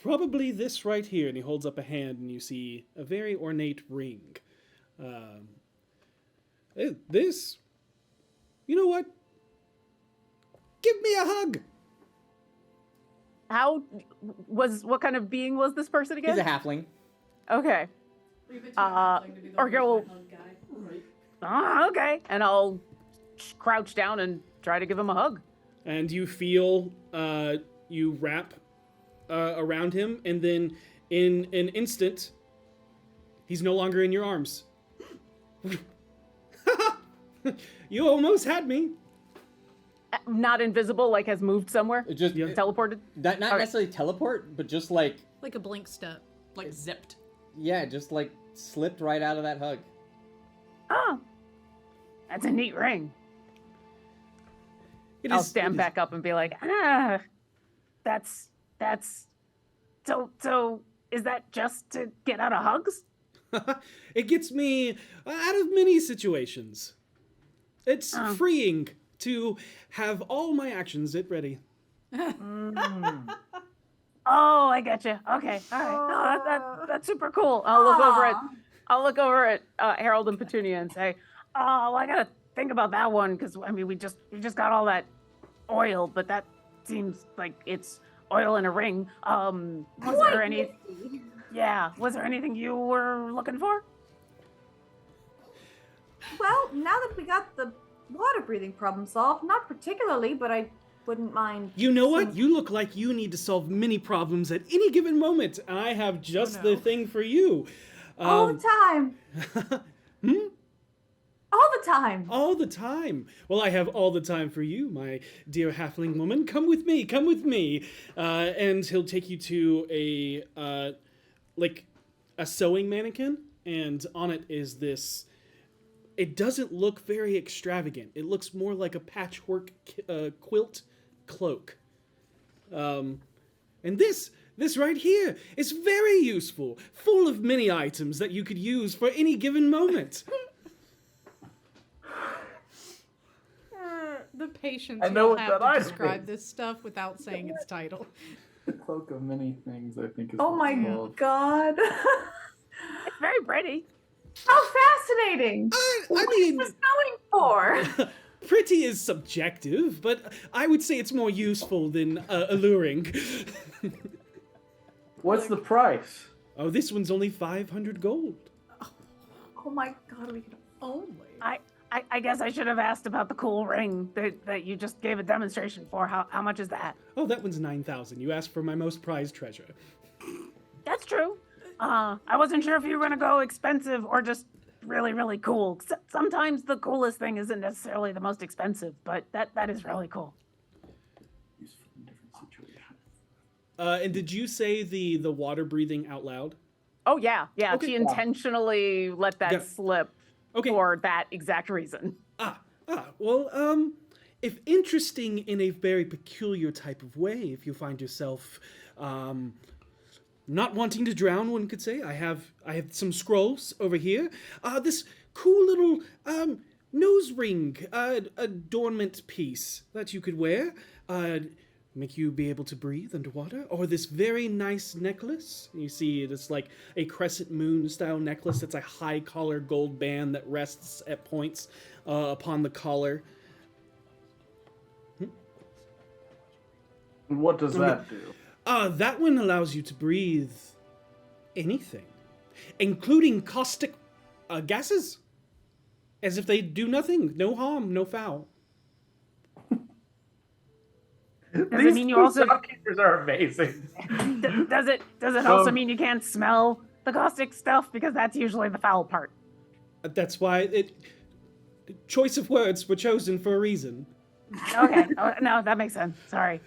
Probably this right here. And he holds up a hand and you see a very ornate ring. This? You know what? Give me a hug! what kind of being was this person again? He's a halfling. Okay. Orca will. Okay. And I'll crouch down and try to give him a hug. And you feel, you wrap around him, and then in an instant, he's no longer in your arms. You almost had me. Not invisible, like has moved somewhere. It just Teleported. Not necessarily teleport, but just like Like a blink step. Like zipped. yeah, just like slipped right out of that hug. Oh, that's a neat ring. I'll stand back up and be like, that's so is that just to get out of hugs? It gets me out of many situations. It's freeing to have all my actions at ready. Oh, I gotcha. Okay, all right. No, that's super cool. I'll look over at Harold and Petunia and say, "Oh, well, I gotta think about that one because I mean we just got all that oil, but that seems like it's oil in a ring. Was there any? Yeah, was there anything you were looking for? Well, now that we got the water breathing problem solved, not particularly, but I wouldn't mind. You know what? You look like you need to solve many problems at any given moment. I have just the thing for you. All the time. All the time. All the time. Well, I have all the time for you, my dear halfling woman. Come with me. Come with me. And he'll take you to a sewing mannequin, and on it is this. It doesn't look very extravagant. It looks more like a patchwork quilt cloak. And this right here is very useful, full of many items that you could use for any given moment. The patience I know you'll what have that to is. describe this stuff without saying its title. The cloak of many things, I think, is Oh what it's my called. god. It's very pretty. How fascinating. I mean, What's going for? pretty is subjective, but I would say it's more useful than alluring. What's the price? Oh, this one's only 500 gold. Oh my god, we can only. I guess I should have asked about the cool ring that you just gave a demonstration for. How much is that? Oh, that one's 9,000. You asked for my most prized treasure. That's true. I wasn't sure if you were gonna go expensive or just really, really cool. Sometimes the coolest thing isn't necessarily the most expensive, but that is really cool. Useful in different situations. And did you say the water breathing out loud? Oh yeah. Okay. She intentionally let that Yeah. slip Okay. for that exact reason. Well, if interesting in a very peculiar type of way, if you find yourself, not wanting to drown, one could say, I have some scrolls over here. This cool little, nose ring, adornment piece that you could wear, make you be able to breathe underwater, or this very nice necklace. You see it's like a crescent moon style necklace. It's a high collar gold band that rests at points upon the collar. What does that do? That one allows you to breathe anything, including caustic gases, as if they do nothing, no harm, no foul. Does it mean you also shopkeepers are amazing. does it also mean you can't smell the caustic stuff, because that's usually the foul part? That's why choice of words were chosen for a reason. Okay. No, that makes sense. Sorry.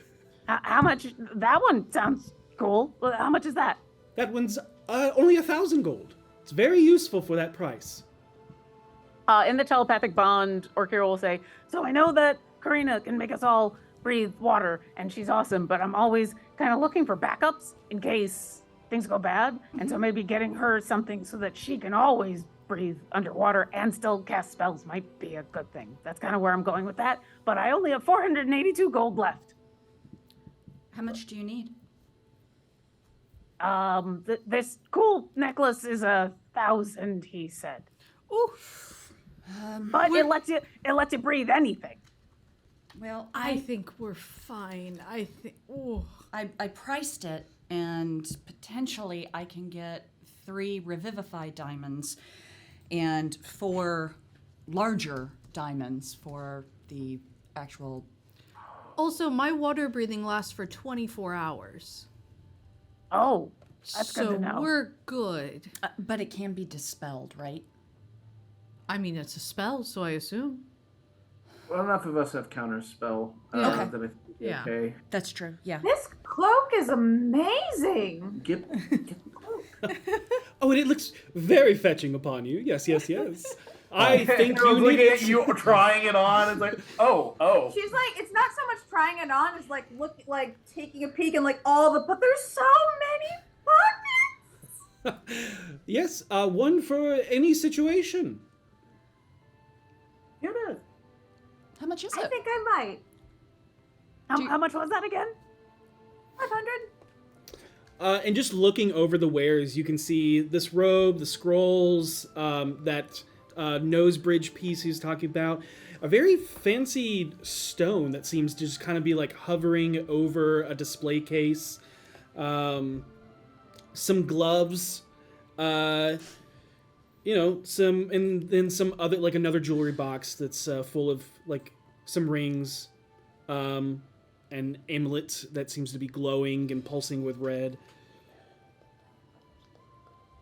How much? That one sounds cool. Well, how much is that? That one's only 1,000 gold. It's very useful for that price. In the telepathic bond, Orkira will say, so I know that Karina can make us all breathe water, and she's awesome, but I'm always kind of looking for backups in case things go bad, and so maybe getting her something so that she can always breathe underwater and still cast spells might be a good thing. That's kind of where I'm going with that, but I only have 482 gold left. How much do you need? This cool necklace is 1,000, he said. Oof. But it lets you breathe anything. Well, I think we're fine. I think. Ooh. I priced it, and potentially I can get 3 revivified diamonds and 4 larger diamonds for the actual. Also, my water breathing lasts for 24 hours. Oh, that's so good to know. We're good. But it can be dispelled, right? I mean, it's a spell, so I assume. Well, enough of us have counterspell. Yeah. Okay. That I think Yeah. okay. That's true, yeah. This cloak is amazing. Get the cloak. Oh, and it looks very fetching upon you. Yes, yes, yes. I think I was you need looking it. at you trying it on. It's like, oh. She's like, it's not so much trying it on as like taking a peek and like but there's so many pockets. Yes, one for any situation. Get it. How much is I it? think I might. How much was that again? 500. And just looking over the wares, you can see this robe, the scrolls, that nose bridge piece he's talking about. A very fancy stone that seems to just kind of be like hovering over a display case. Some gloves. Some and then some other, like another jewelry box that's full of like some rings, an amulet that seems to be glowing and pulsing with red.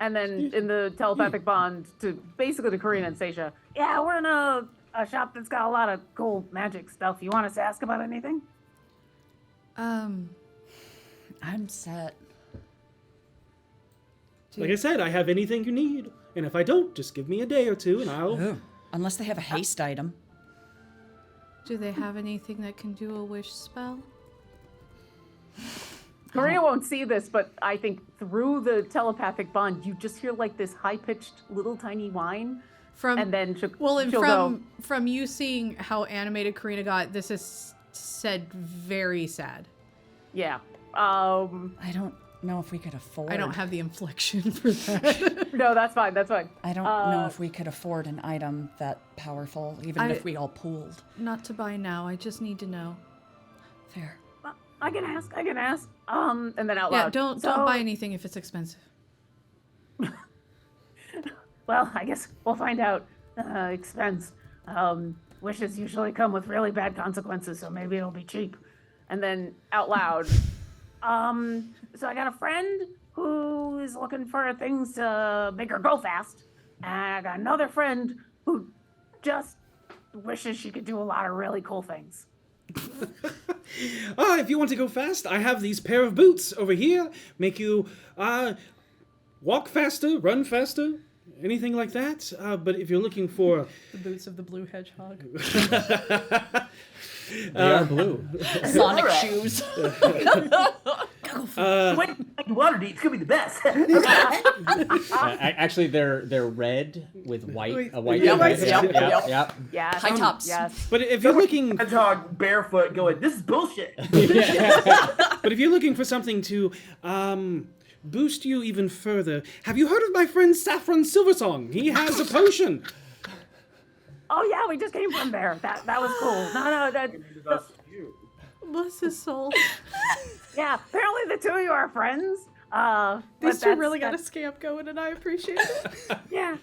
And then in the telepathic bond to basically to Karina and Seisha, Yeah, we're in a shop that's got a lot of cool magic stuff. You want us to ask about anything? I'm set. Like I said, I have anything you need, and if I don't, just give me a day or two, and I'll. Oh, unless they have a haste item. Do they have anything that can do a wish spell? Karina won't see this, but I think through the telepathic bond, you just hear like this high-pitched little tiny whine. And then from you seeing how animated Karina got, this is said very sad. Yeah. I don't know if we could afford. I don't have the inflection for that. No, that's fine. That's fine. I don't know if we could afford an item that powerful, even if we all pooled. Not to buy now. I just need to know. Fair. I can ask. And then out Yeah, loud. don't buy anything if it's expensive. Well, I guess we'll find out. Expense. Wishes usually come with really bad consequences, so maybe it'll be cheap. And then out loud. So I got a friend who is looking for things to make her go fast. And I got another friend who just wishes she could do a lot of really cool things. If you want to go fast, I have these pair of boots over here. Make you walk faster, run faster, anything like that. But if you're looking for The boots of the blue hedgehog. They are blue. Sonic shoes. Go Wait, like Waterdeep, it's gonna be the best. Actually, they're red with white, a white. Yeah, head. yep. Yes. High tops. Yes. But if you're looking, Hedgehog barefoot going, this is bullshit. but if you're looking for something to boost you even further, have you heard of my friend Saffron Silversong? He has a potion. Oh yeah, we just came from there. That was cool. No, Bless his soul. yeah. Apparently the two of you are friends. These but two really got a that's- scam going, and I appreciate it. Yeah.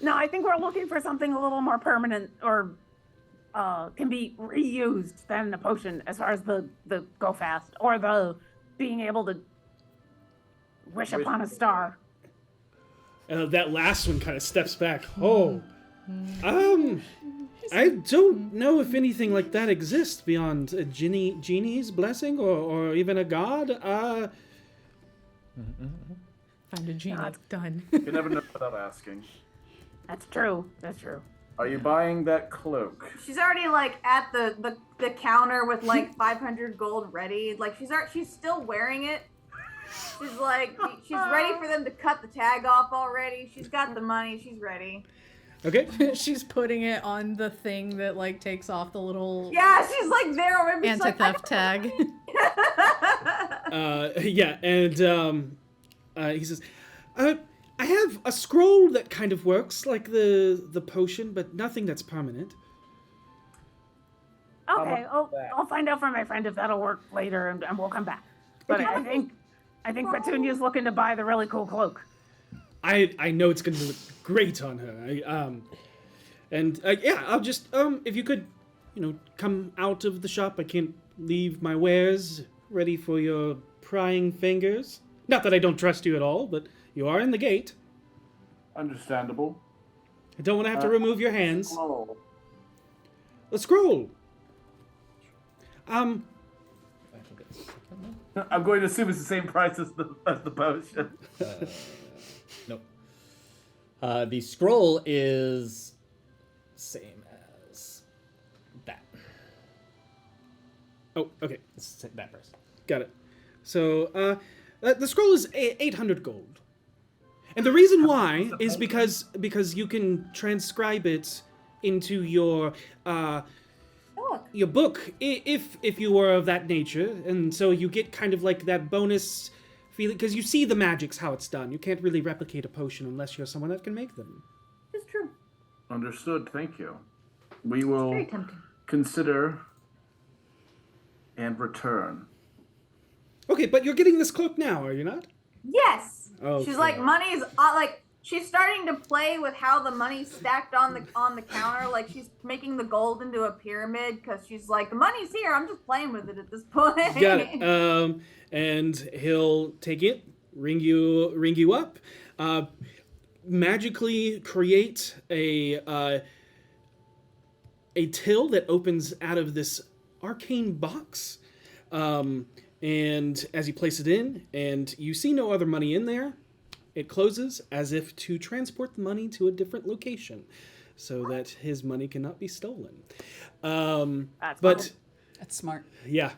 No, I think we're looking for something a little more permanent or can be reused than the potion as far as the go fast or the being able to wish upon a star. That last one kind of steps back. Oh, I don't know if anything like that exists beyond a genie's blessing or even a god. Found a genie. Done. You never know without asking. That's true. That's true. Are you buying that cloak? She's already like at the counter with like 500 gold ready. Like she's still wearing it. She's like she's ready for them to cut the tag off already. She's got the money. She's ready. Okay. She's putting it on the thing that like takes off the little Yeah, she's like there already. She's like, anti-theft tag. Yeah, and he says, I have a scroll that kind of works like the potion, but nothing that's permanent. Okay, I'll find out from my friend if that'll work later, and we'll come back. But Okay. I think Petunia's looking to buy the really cool cloak. I know it's going to look great on her. Yeah, I'll just if you could, come out of the shop. I can't leave my wares ready for your prying fingers. Not that I don't trust you at all, but you are in the gate. Understandable. I don't want to have to remove your hands. Scroll. A scroll. I'm going to assume it's the same price as the potion. Nope. The scroll is same as that. Oh, okay. It's that price. Got it. So, the scroll is 800 gold. And the reason why is because you can transcribe it into your book if you were of that nature, and so you get kind of like that bonus feeling because you see the magics how it's done. You can't really replicate a potion unless you're someone that can make them. It's true. Understood. Thank you. We will Very tempting. consider and return. Okay, but you're getting this cloak now, are you not? Yes. Okay. She's like money's like she's starting to play with how the money's stacked on the counter. Like she's making the gold into a pyramid because she's like the money's here. I'm just playing with it at this point. Got it. And he'll take it, ring you up, magically create a till that opens out of this arcane box. And as you place it in, and you see no other money in there, it closes as if to transport the money to a different location, so that his money cannot be stolen. That's But cool. That's smart. yeah.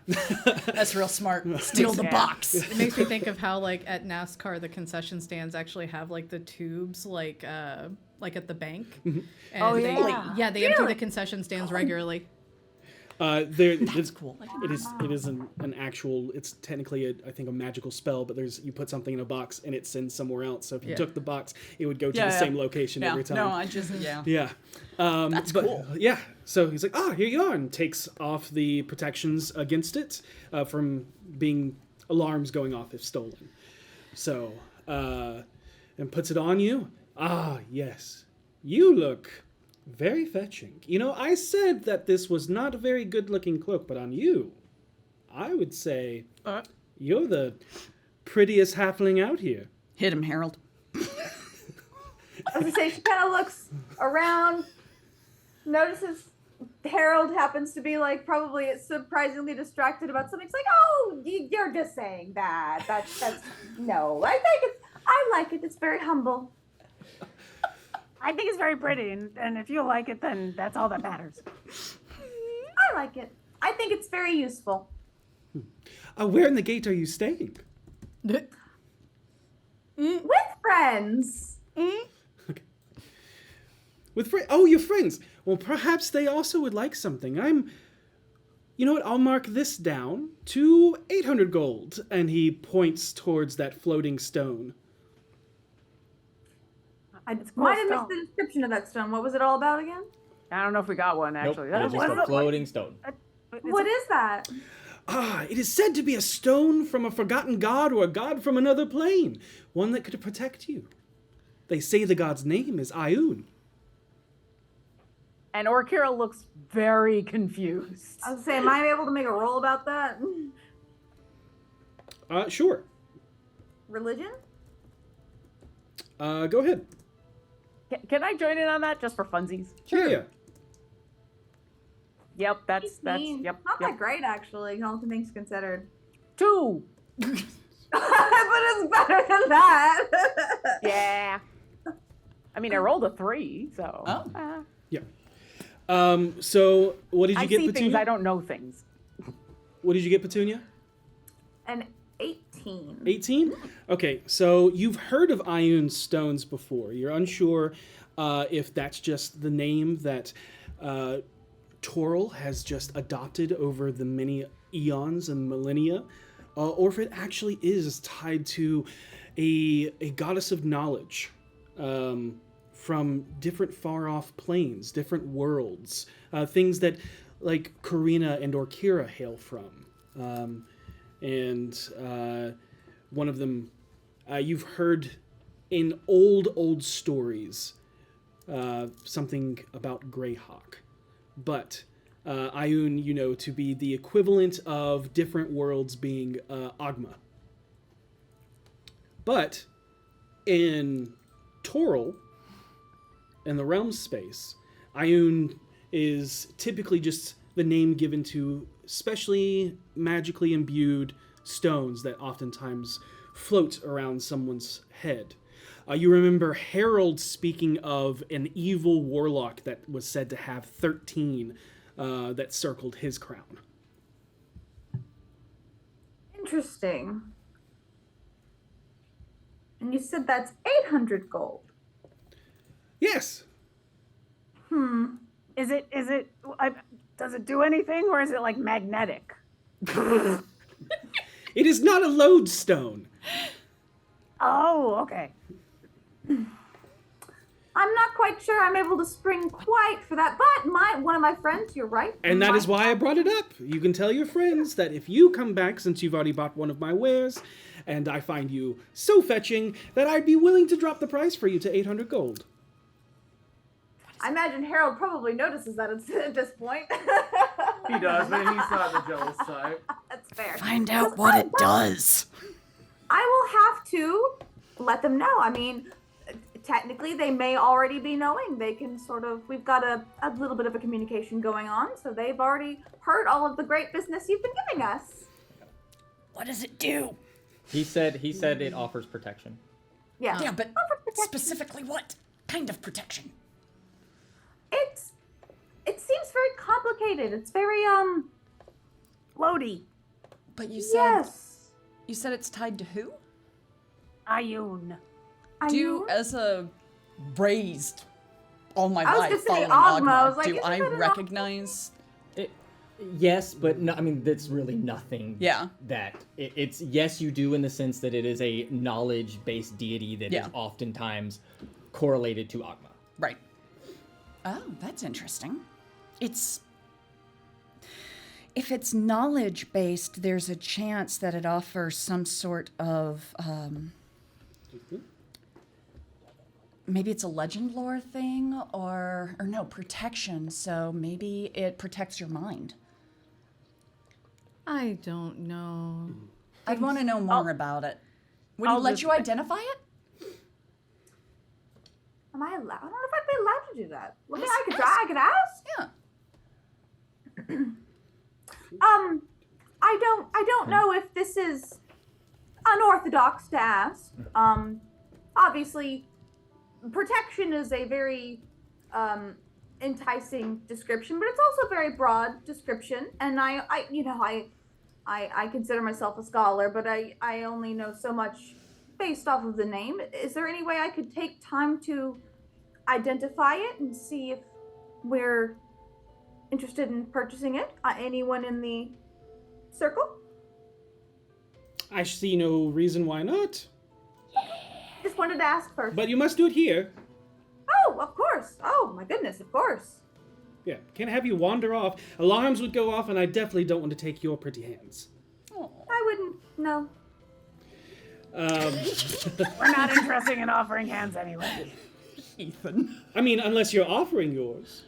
That's real smart. Steal the Yeah. box. It makes me think of how like at NASCAR the concession stands actually have like the tubes like at the bank. And Oh, they, yeah. they empty the concession stands regularly. That's cool. It is an actual. It's technically I think a magical spell, but you put something in a box and it sends somewhere else. So if you Yeah. took the box, it would go to Yeah, the yeah. same location Yeah. every time. No, I just yeah. Yeah. That's cool. Yeah. So he's like, here you are, and takes off the protections against it from being alarms going off if stolen. So and puts it on you. Yes, you look very fetching. I said that this was not a very good-looking cloak, but on you, I would say you're the prettiest halfling out here. Hit him, Harold. I was gonna say she kind of looks around, notices Harold happens to be like probably surprisingly distracted about something. It's like, oh, you're just saying that. That's no. I like it. It's very humble. I think it's very pretty, and if you like it, then that's all that matters. I like it. I think it's very useful. Where in the gate are you staying? With friends. With oh, your friends. Well, perhaps they also would like something. You know what? I'll mark this down to 800 gold. And he points towards that floating stone. I might have missed the description of that stone. What was it all about again? I don't know if we got one, actually. Nope, it's just a floating stone. What is that? It is said to be a stone from a forgotten god or a god from another plane. One that could protect you. They say the god's name is Ioun. And Orkira looks very confused. I was saying, am I able to make a roll about that? Sure. Religion? Go ahead. Can I join in on that just for funsies? Sure. Yeah. Yep, that's Not that great, actually, all things considered. 2. But it's better than that. Yeah. I mean, I rolled a 3, so. Oh. Yeah. So what did you get, I see Petunia? things, I don't know things. What did you get, Petunia? An 18. 18? Okay, so you've heard of Ioun stones before. You're unsure if that's just the name that Toril has just adopted over the many eons and millennia, or if it actually is tied to a goddess of knowledge from different far-off planes, different worlds, things that like Karina and Orkira hail from. And one of them, you've heard in old stories something about Greyhawk. But Ioun, you know, to be the equivalent of different worlds being Agma. But in Toril, in the realm space, Ioun is typically just the name given to specially magically imbued stones that oftentimes float around someone's head. You remember Harold speaking of an evil warlock that was said to have 13 that circled his crown. Interesting. And you said that's 800 gold. Yes. Is it, does it do anything, or is it like magnetic? It is not a lodestone. Oh, okay. I'm not quite sure I'm able to spring quite for that, but one of my friends, you're right. And that is why I brought it up. You can tell your friends that if you come back, since you've already bought one of my wares, and I find you so fetching, that I'd be willing to drop the price for you to 800 gold. I imagine Harold probably notices that at this point. He does, but he's not the jealous type. That's fair. Find out what it does. I will have to let them know. I mean, technically they may already be knowing. They can we've got a little bit of a communication going on, so they've already heard all of the great business you've been giving us. What does it do? He said it offers protection. Yeah. Yeah, but specifically what kind of protection? It seems very complicated. It's very Lodi. But you said yes. You said it's tied to who? Ioun. As a raised all my I was life just saying following Agma, I was Agma, like, do isn't I that an recognize? Yes, but no, I mean, that's really nothing. Yeah. That it's yes, you do in the sense that it is a knowledge-based deity that is oftentimes correlated to Agma. Right. Oh, that's interesting. If it's knowledge-based, there's a chance that it offers some sort of, maybe it's a legend lore thing, or no, protection, so maybe it protects your mind. I don't know. I'd want to know more about it. Would he let you identify it? Am I allowed? I don't know if I'd be allowed to do that. Well, I could try. I could ask. Yeah. I don't know if this is unorthodox to ask. Obviously, protection is a very enticing description, but it's also a very broad description. And I I consider myself a scholar, but I only know so much based off of the name. Is there any way I could take time to identify it and see if we're interested in purchasing it? Anyone in the circle? I see no reason why not. Just wanted to ask first. But you must do it here. Oh, of course. Oh, my goodness, of course. Yeah, can't have you wander off. Alarms would go off, and I definitely don't want to take your pretty hands. I wouldn't, no. We're not interested in offering hands anyway. Ethan. I mean, unless you're offering yours.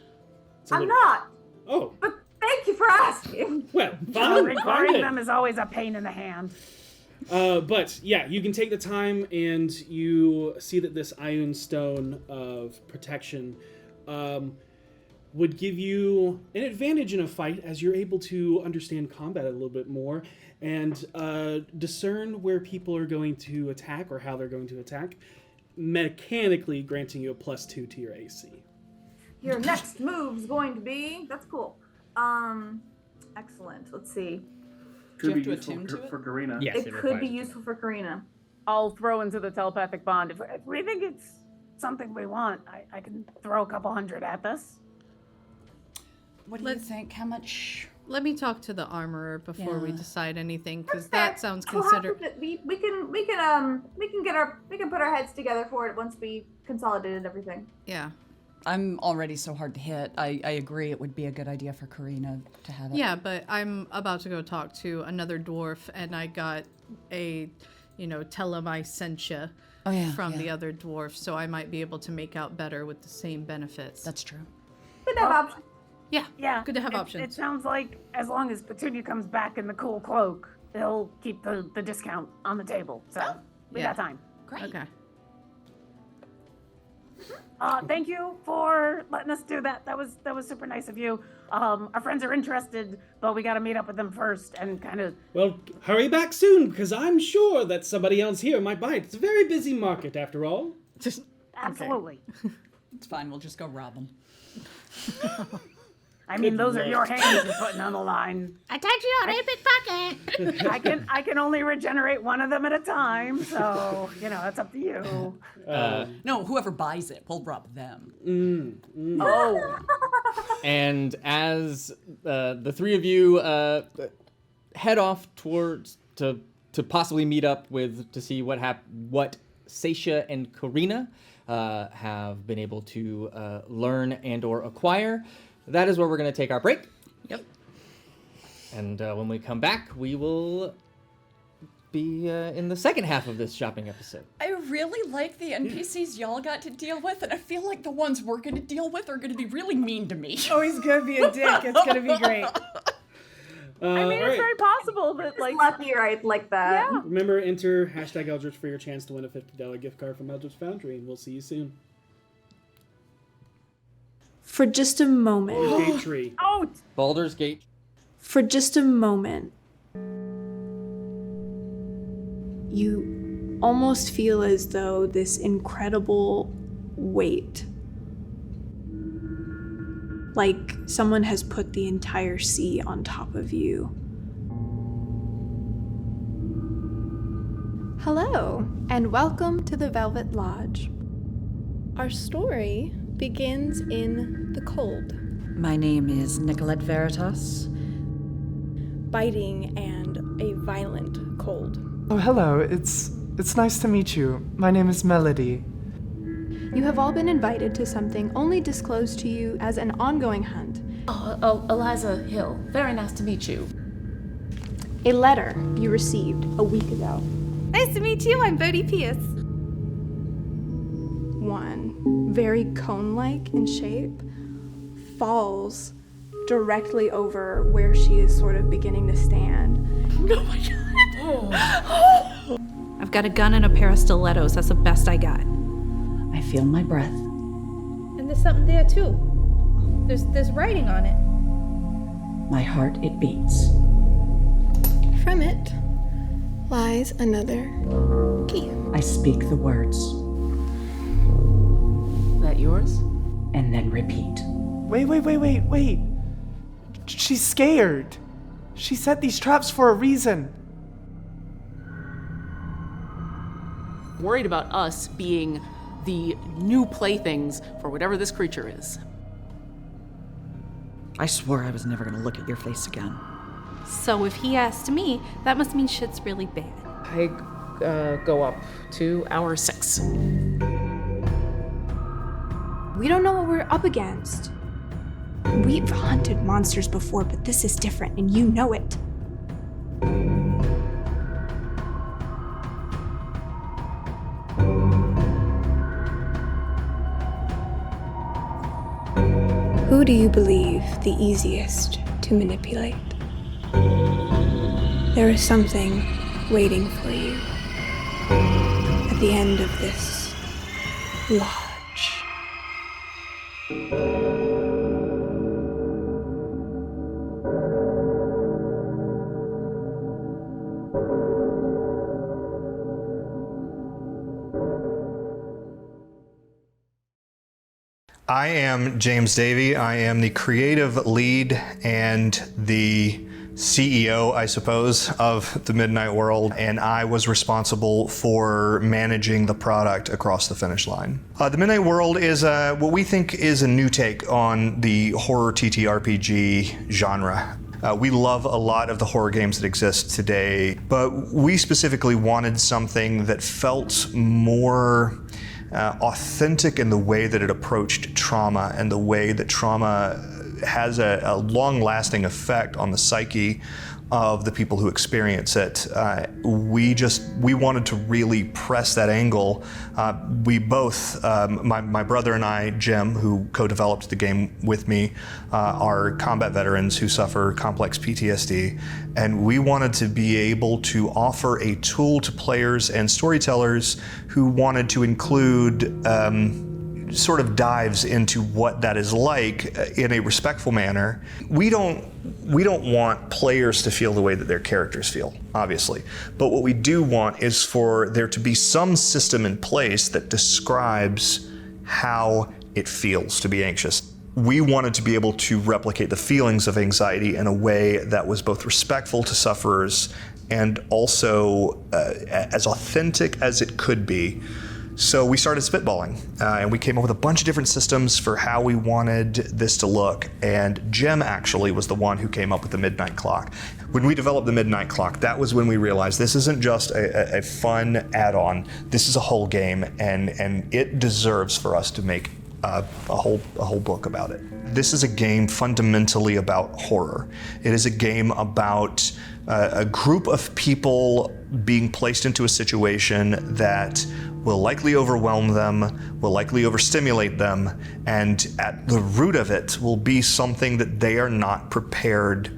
I'm not. Oh. But thank you for asking. Well, fine. Requiring them is always a pain in the hand. But yeah, you can take the time and you see that this iron stone of protection would give you an advantage in a fight as you're able to understand combat a little bit more and discern where people are going to attack or how they're going to attack, mechanically granting you a +2 to your AC. Your next move's going to be... That's cool. Excellent. Let's see. Could be Do you have to useful attune to it? for Garina. Yes, It could be useful for Karina. I'll throw into the telepathic bond. If we think it's something we want, I can throw a couple hundred at this. What do you think? How much? Let me talk to the armorer before we Yeah. decide anything, because That's fair. that sounds We'll have considered. to- we can put our heads together for it once we consolidated everything. Yeah. I'm already so hard to hit. I agree it would be a good idea for Karina to have it. Yeah, but I'm about to go talk to another dwarf, and I got a, tell him I sent ya from the other dwarf, so I might be able to make out better with the same benefits. That's true. Good to have options. Yeah, good to have It options. sounds like as long as Petunia comes back in the cool cloak, they'll keep the discount on the table. So we got time. Great. Okay. Thank you for letting us do that. That was super nice of you. Our friends are interested, but we got to meet up with them first and kind of. Well, hurry back soon, because I'm sure that somebody else here might buy it. It's a very busy market, after all. Absolutely. It's fine. We'll just go rob them. I mean, those are your hands you're putting on the line. I touch your rabbit pocket. I can only regenerate one of them at a time, so that's up to you. No, whoever buys it, we'll rob them. Oh. And as the three of you head off towards to possibly meet up with to see what Seisha and Karina have been able to learn and or acquire, that is where we're going to take our break. Yep. And when we come back, we will be in the second half of this shopping episode. I really like the NPCs y'all got to deal with, and I feel like the ones we're going to deal with are going to be really mean to me. Oh, he's going to be a dick. It's going to be great. I mean, it's very possible that, like... Lucky, right? Like that. Yeah. Remember, enter #Eldritch for your chance to win a $50 gift card from Eldritch Foundry, and we'll see you soon. For just a moment. Baldur's Gate tree. Oh! Baldur's Gate. For just a moment. You almost feel as though this incredible weight, like someone has put the entire sea on top of you. Hello, and welcome to the Velvet Lodge. Our story begins in the cold. My name is Nicolette Veritas. Biting and a violent cold. Oh, hello. It's nice to meet you. My name is Melody. You have all been invited to something only disclosed to you as an ongoing hunt. Eliza Hill. Very nice to meet you. A letter you received a week ago. Nice to meet you. I'm Bodhi Pierce. One, very cone-like in shape, falls directly over where she is sort of beginning to stand. Oh my god. I've got a gun and a pair of stilettos. That's the best I got. I feel my breath. And there's something there too. There's writing on it. My heart, it beats. From it lies another key. I speak the words. That yours? And then repeat. Wait. She's scared. She set these traps for a reason. Worried about us being the new playthings for whatever this creature is. I swore I was never gonna look at your face again. So if he asked me, that must mean shit's really bad. I go up to hour 6. We don't know what we're up against. We've hunted monsters before, but this is different, and you know it. Who do you believe the easiest to manipulate? There is something waiting for you at the end of this lodge. I am James Davey. I am the creative lead and the CEO, I suppose, of the Midnight World, and I was responsible for managing the product across the finish line. The Midnight World is what we think is a new take on the horror TTRPG genre. We love a lot of the horror games that exist today, but we specifically wanted something that felt more authentic in the way that it approached trauma and the way that trauma has a long-lasting effect on the psyche of the people who experience it. We wanted to really press that angle. We both, my brother and I, Jim, who co-developed the game with me, are combat veterans who suffer complex PTSD, and we wanted to be able to offer a tool to players and storytellers who wanted to include sort of dives into what that is like in a respectful manner. We don't want players to feel the way that their characters feel, obviously. But what we do want is for there to be some system in place that describes how it feels to be anxious. We wanted to be able to replicate the feelings of anxiety in a way that was both respectful to sufferers and also as authentic as it could be. So we started spitballing, and we came up with a bunch of different systems for how we wanted this to look, and Jim actually was the one who came up with the Midnight Clock. When we developed the Midnight Clock, that was when we realized this isn't just a fun add-on, this is a whole game, and it deserves for us to make a whole book about it. This is a game fundamentally about horror. It is a game about a group of people being placed into a situation that will likely overwhelm them, will likely overstimulate them, and at the root of it will be something that they are not prepared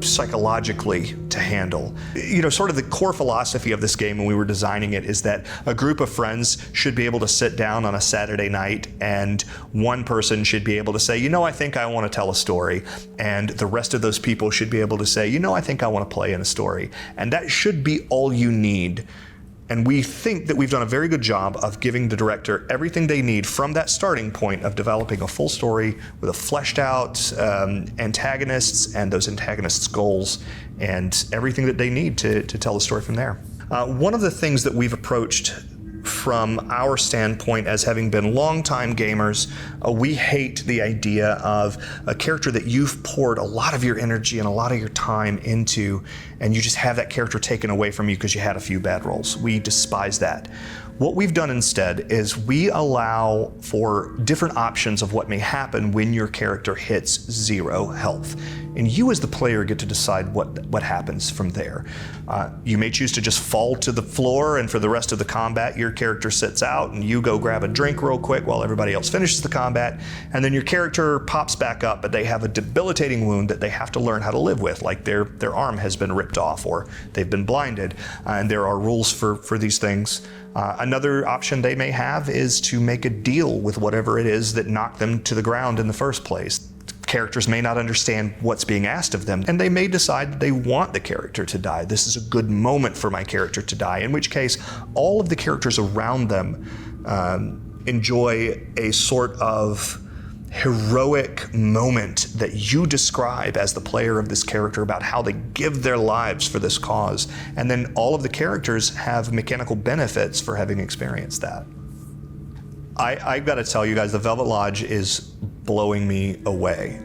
psychologically to handle. You know, sort of the core philosophy of this game when we were designing it is that a group of friends should be able to sit down on a Saturday night and one person should be able to say, you know, I think I want to tell a story. And the rest of those people should be able to say, you know, I think I want to play in a story. And that should be all you need. And we think that we've done a very good job of giving the director everything they need from that starting point of developing a full story with a fleshed out antagonists and those antagonists' goals and everything that they need to tell the story from there. One of the things that we've approached from our standpoint as having been longtime gamers, we hate the idea of a character that you've poured a lot of your energy and a lot of your time into, and you just have that character taken away from you because you had a few bad rolls. We despise that. What we've done instead is we allow for different options of what may happen when your character hits 0 health. And you as the player get to decide what happens from there. You may choose to just fall to the floor, and for the rest of the combat your character sits out and you go grab a drink real quick while everybody else finishes the combat, and then your character pops back up, but they have a debilitating wound that they have to learn how to live with, like their arm has been ripped off or they've been blinded, and there are rules for these things. Another option they may have is to make a deal with whatever it is that knocked them to the ground in the first place. Characters may not understand what's being asked of them, and they may decide that they want the character to die. This is a good moment for my character to die, in which case all of the characters around them enjoy a sort of heroic moment that you describe as the player of this character about how they give their lives for this cause. And then all of the characters have mechanical benefits for having experienced that. I gotta tell you guys, the Velvet Lodge is blowing me away.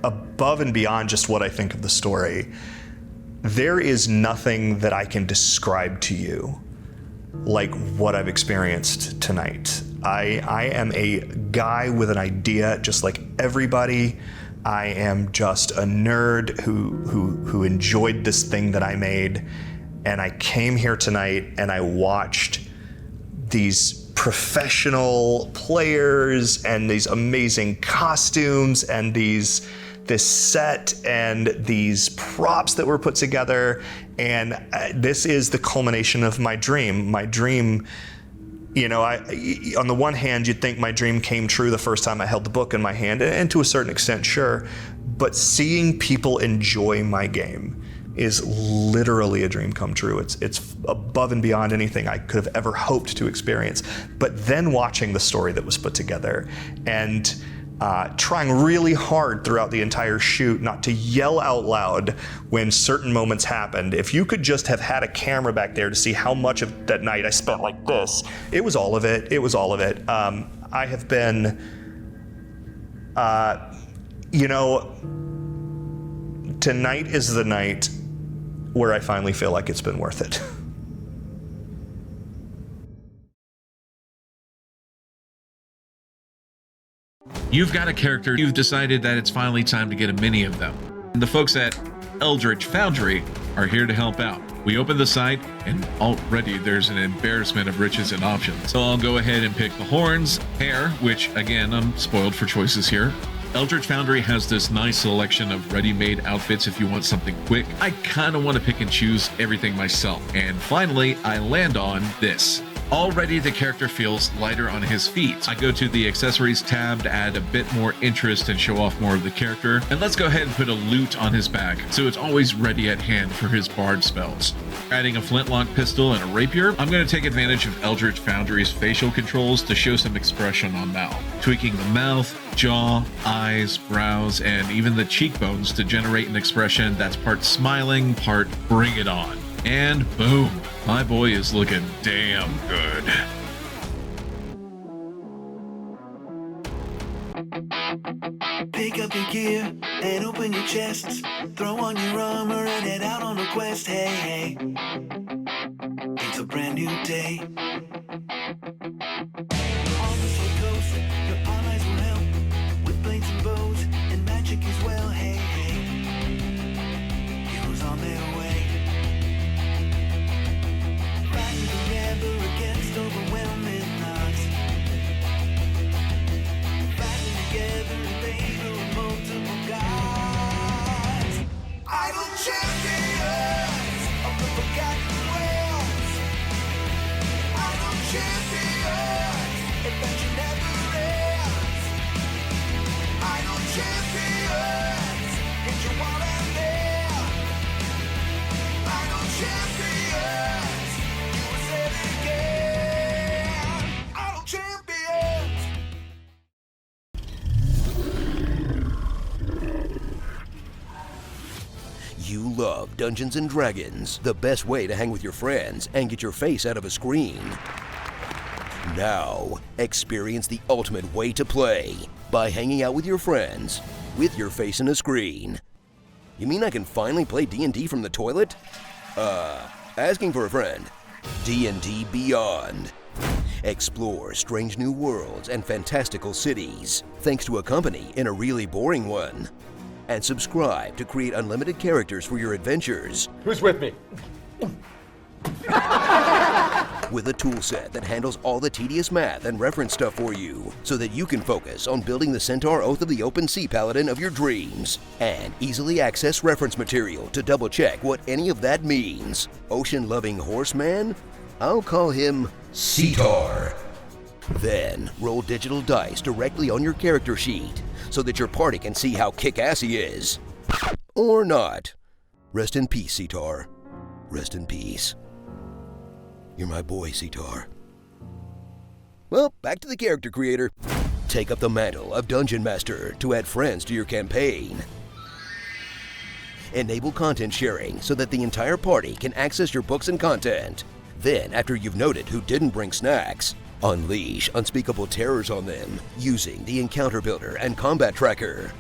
Above and beyond just what I think of the story, there is nothing that I can describe to you like what I've experienced tonight. I am a guy with an idea just like everybody. I am just a nerd who enjoyed this thing that I made. And I came here tonight and I watched these professional players and these amazing costumes and this set and these props that were put together. And this is the culmination of my dream. My dream, you know, on the one hand, you'd think my dream came true the first time I held the book in my hand, and to a certain extent, sure. But seeing people enjoy my game is literally a dream come true. It's above and beyond anything I could have ever hoped to experience. But then watching the story that was put together and trying really hard throughout the entire shoot not to yell out loud when certain moments happened. If you could just have had a camera back there to see how much of that night I spent like this, it was all of it. It was all of it. I have been, you know, tonight is the night where I finally feel like it's been worth it. You've got a character, you've decided that it's finally time to get a mini of them. And the folks at Eldritch Foundry are here to help out. We open the site and already there's an embarrassment of riches and options. So I'll go ahead and pick the horns, hair, which again, I'm spoiled for choices here. Eldritch Foundry has this nice selection of ready-made outfits if you want something quick. I kind of want to pick and choose everything myself. And finally, I land on this. Already the character feels lighter on his feet. I go to the accessories tab to add a bit more interest and show off more of the character. And let's go ahead and put a lute on his back so it's always ready at hand for his bard spells. Adding a flintlock pistol and a rapier, I'm going to take advantage of Eldritch Foundry's facial controls to show some expression on Mal. Tweaking the mouth, jaw, eyes, brows, and even the cheekbones to generate an expression that's part smiling, part bring it on. And boom, my boy is looking damn good. Pick up your gear and open your chests. Throw on your armor and head out on a quest. Hey, hey. It's a brand new day. On the slow coast, your allies will help with blades and bows and magic as well. Hey, hey. Heroes on their way. Fighting together against overwhelming odds. Fighting together in favor of multiple gods. Idle champions of the forgotten realms. Idle champions, adventure never ends. Idle champions, get your wall and there. Idle champions, you will say it again. Idle champions. You love Dungeons & Dragons, the best way to hang with your friends and get your face out of a screen. Now, experience the ultimate way to play by hanging out with your friends with your face in a screen. You mean I can finally play D&D from the toilet? Asking for a friend. D&D Beyond. Explore strange new worlds and fantastical cities, thanks to a company in a really boring one. And subscribe to create unlimited characters for your adventures. Who's with me? With a toolset that handles all the tedious math and reference stuff for you, so that you can focus on building the Centaur Oath of the Open Sea Paladin of your dreams, and easily access reference material to double-check what any of that means. Ocean-loving horseman? I'll call him Centaur. Then, roll digital dice directly on your character sheet, so that your party can see how kick-ass he is. Or not. Rest in peace, Centaur. Rest in peace. You're my boy, Centaur. Well, back to the character creator. Take up the mantle of Dungeon Master to add friends to your campaign. Enable content sharing so that the entire party can access your books and content. Then, after you've noted who didn't bring snacks, unleash unspeakable terrors on them using the Encounter Builder and Combat Tracker.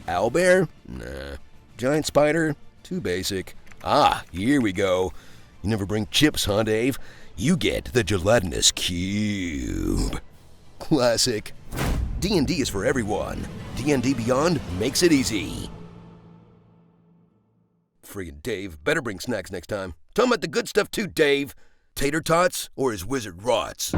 Owlbear? Nah. Giant Spider? Too basic. Ah, here we go. You never bring chips, huh, Dave? You get the Gelatinous Cube. Classic. D&D is for everyone. D&D Beyond makes it easy. Friggin' Dave, better bring snacks next time. Tell him about the good stuff too, Dave. Tater tots or his wizard rots.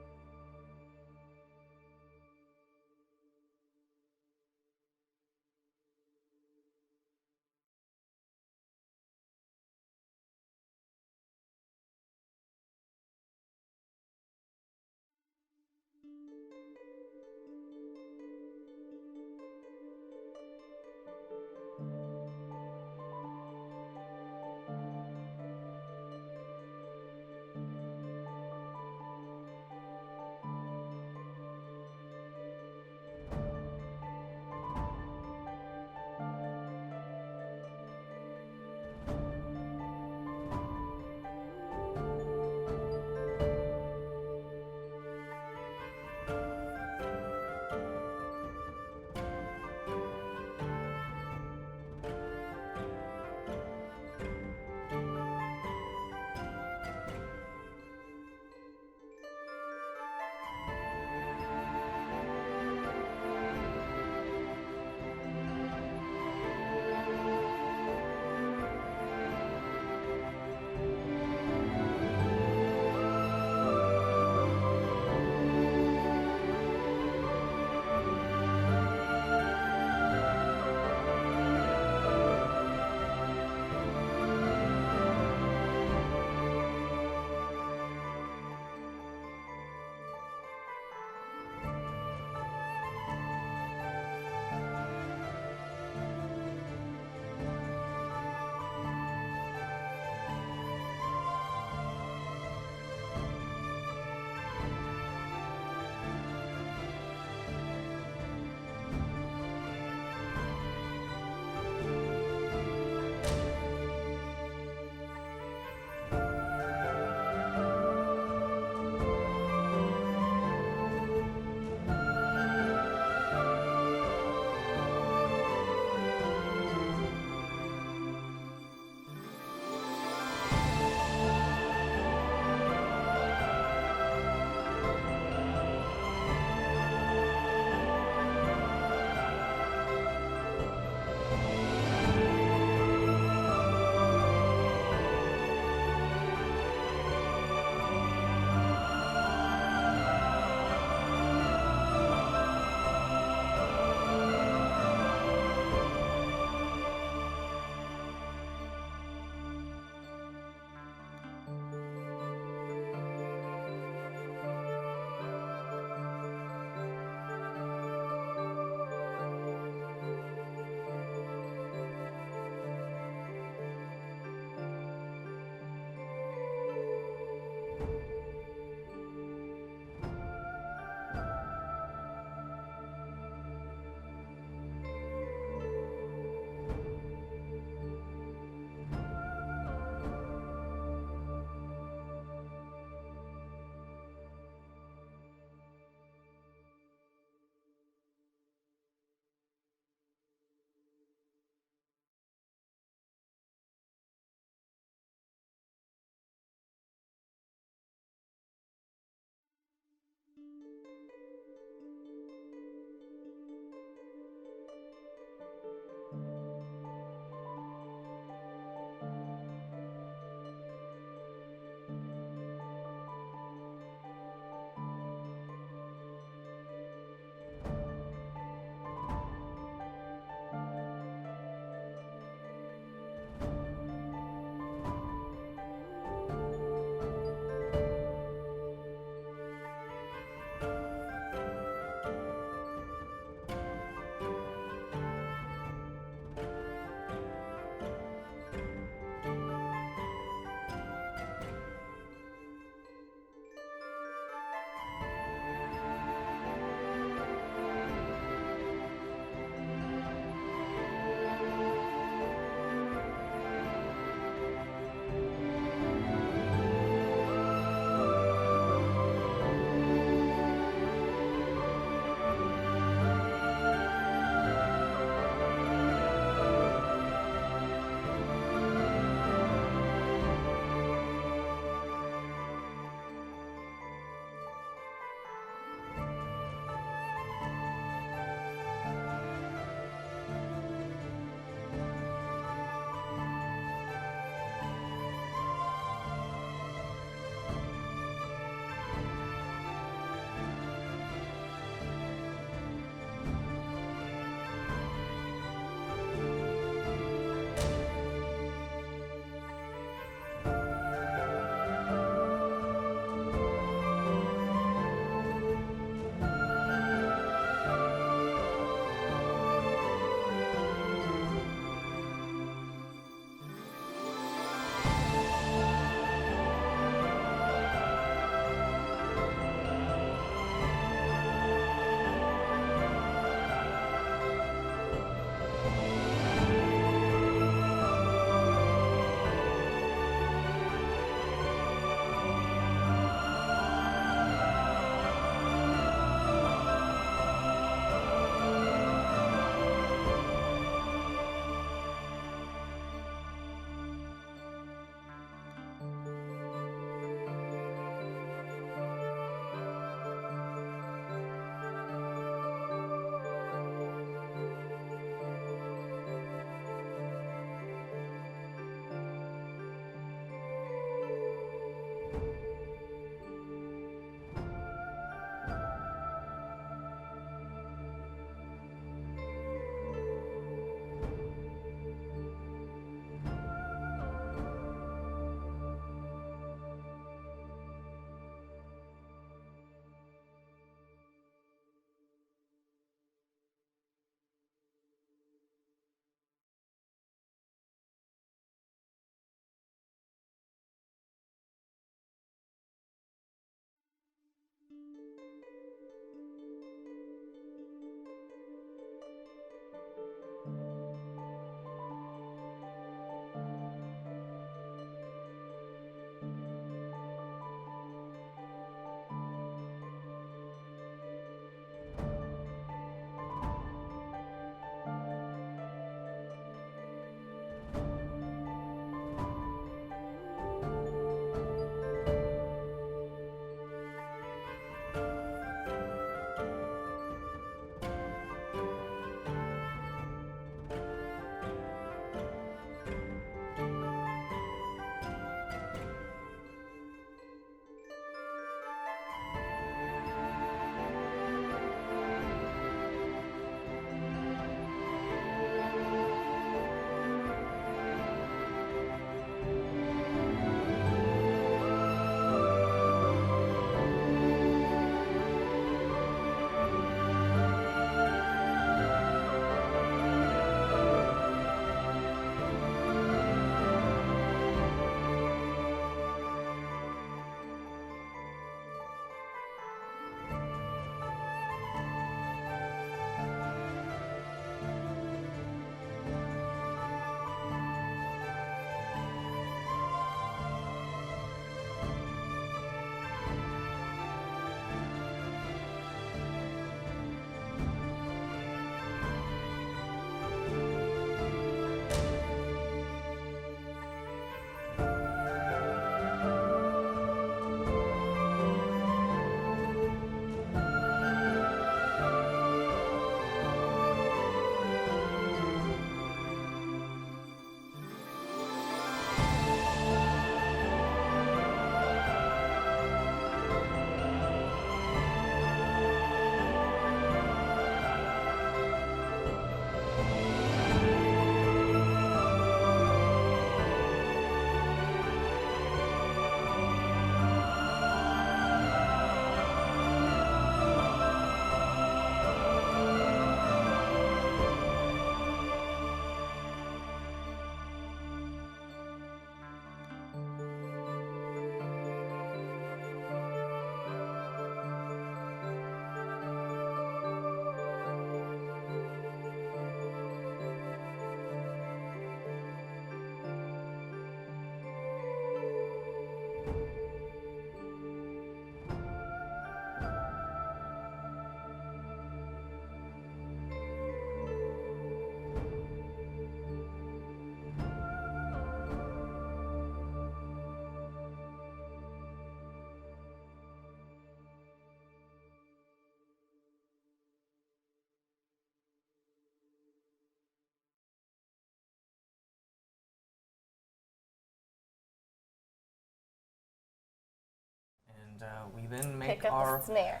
we then Pick up a snare.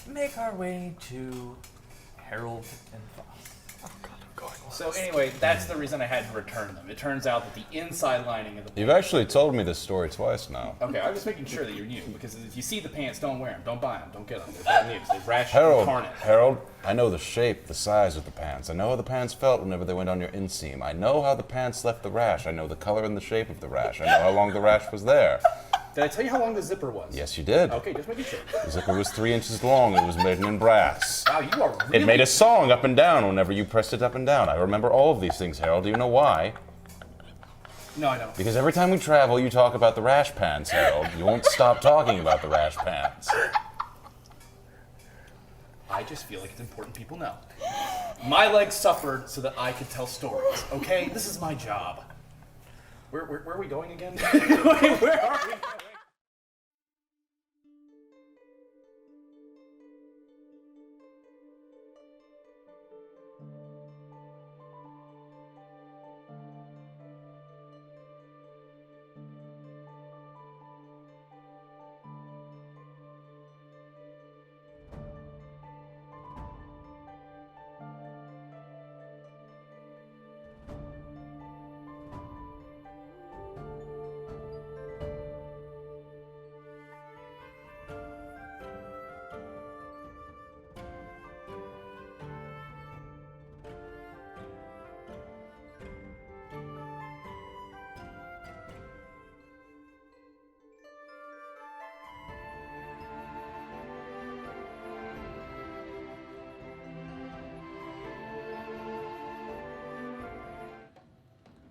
make our way to Harold and Foss. So anyway, that's the reason I had to return them. It turns out that the inside lining of the You've actually told me this story twice now. Okay, I'm just making sure that you're new, because if you see the pants, don't wear them, don't buy them, don't get them. They're bad news. They rash incarnate. Harold, I know the shape, the size of the pants. I know how the pants felt whenever they went on your inseam. I know how the pants left the rash. I know the color and the shape of the rash. I know how long the rash was there. Did I tell you how long the zipper was? Yes, you did. Okay, just making sure. The zipper was 3 inches long. It was made in brass. Wow, you are really... It made a song up and down whenever you pressed it up and down. I remember all of these things, Harold. Do you know why? No, I don't. Because every time we travel, you talk about the rash pants, Harold. You won't stop talking about the rash pants. I just feel like it's important people know. My legs suffered so that I could tell stories, okay? This is my job. Where are we going again? Wait, where are we going?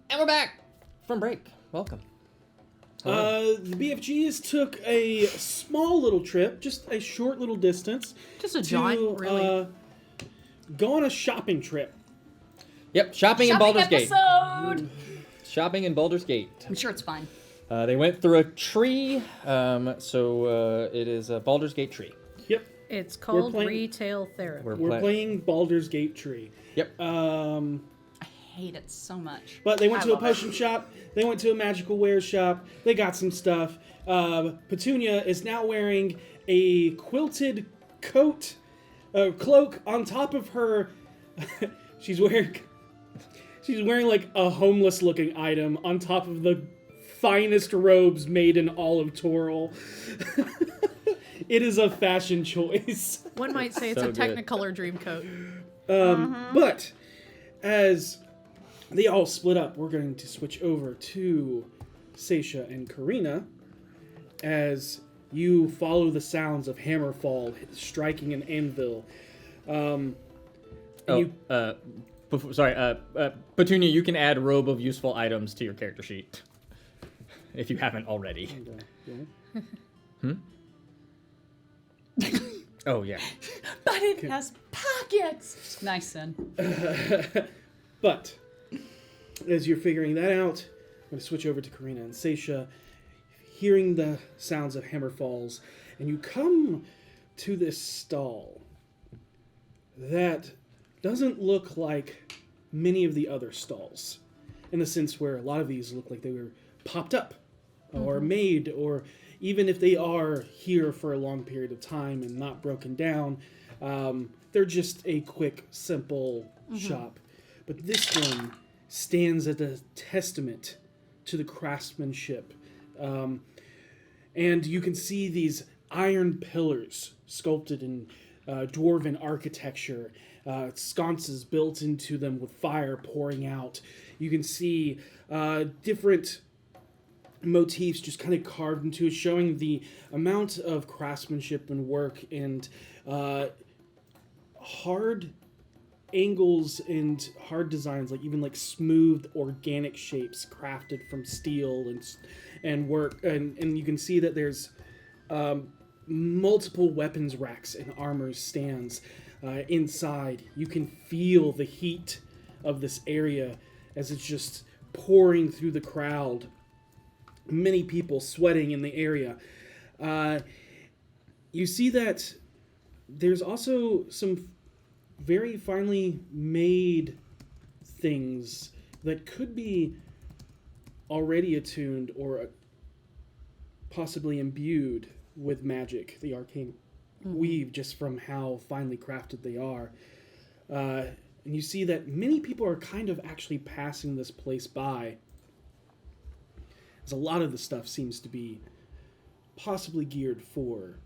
And we're back from break. Welcome. The BFGs took a small little trip, just a short little distance. Just a jaunt, really. Go on a shopping trip. Yep, shopping in Baldur's Gate. episode! Shopping in Baldur's Gate. I'm sure it's fine. They went through a tree, so it is a Baldur's Gate tree. Yep. It's called retail therapy. We're playing Baldur's Gate tree. Yep. I hate it so much. But they went I to a love it. potion shop. They went to a magical wares shop. They got some stuff. Petunia is now wearing a quilted cloak on top of her. she's wearing like a homeless-looking item on top of the finest robes made in all of Toril. It is a fashion choice. One might say it's So a good. Technicolor dream coat. But as they all split up, we're going to switch over to Seisha and Karina as you follow the sounds of Hammerfall striking an anvil. Petunia, you can add robe of useful items to your character sheet. If you haven't already. Oh, yeah. But it has pockets! Nice, son. But as you're figuring that out, I'm going to switch over to Karina and Seisha, hearing the sounds of Hammerfalls, and you come to this stall that doesn't look like many of the other stalls, in the sense where a lot of these look like they were popped up or made, or even if they are here for a long period of time and not broken down, they're just a quick, simple shop. But this one stands as a testament to the craftsmanship. And you can see these iron pillars sculpted in dwarven architecture, sconces built into them with fire pouring out. You can see different motifs just kind of carved into it, showing the amount of craftsmanship and work and hard angles and hard designs, like even like smooth organic shapes crafted from steel and work, and you can see that there's multiple weapons racks and armor stands inside. You can feel the heat of this area as it's just pouring through the crowd. Many people sweating in the area. You see that there's also some very finely made things that could be already attuned or possibly imbued with magic, the arcane weave, just from how finely crafted they are. And you see that many people are kind of actually passing this place by, as a lot of the stuff seems to be possibly geared for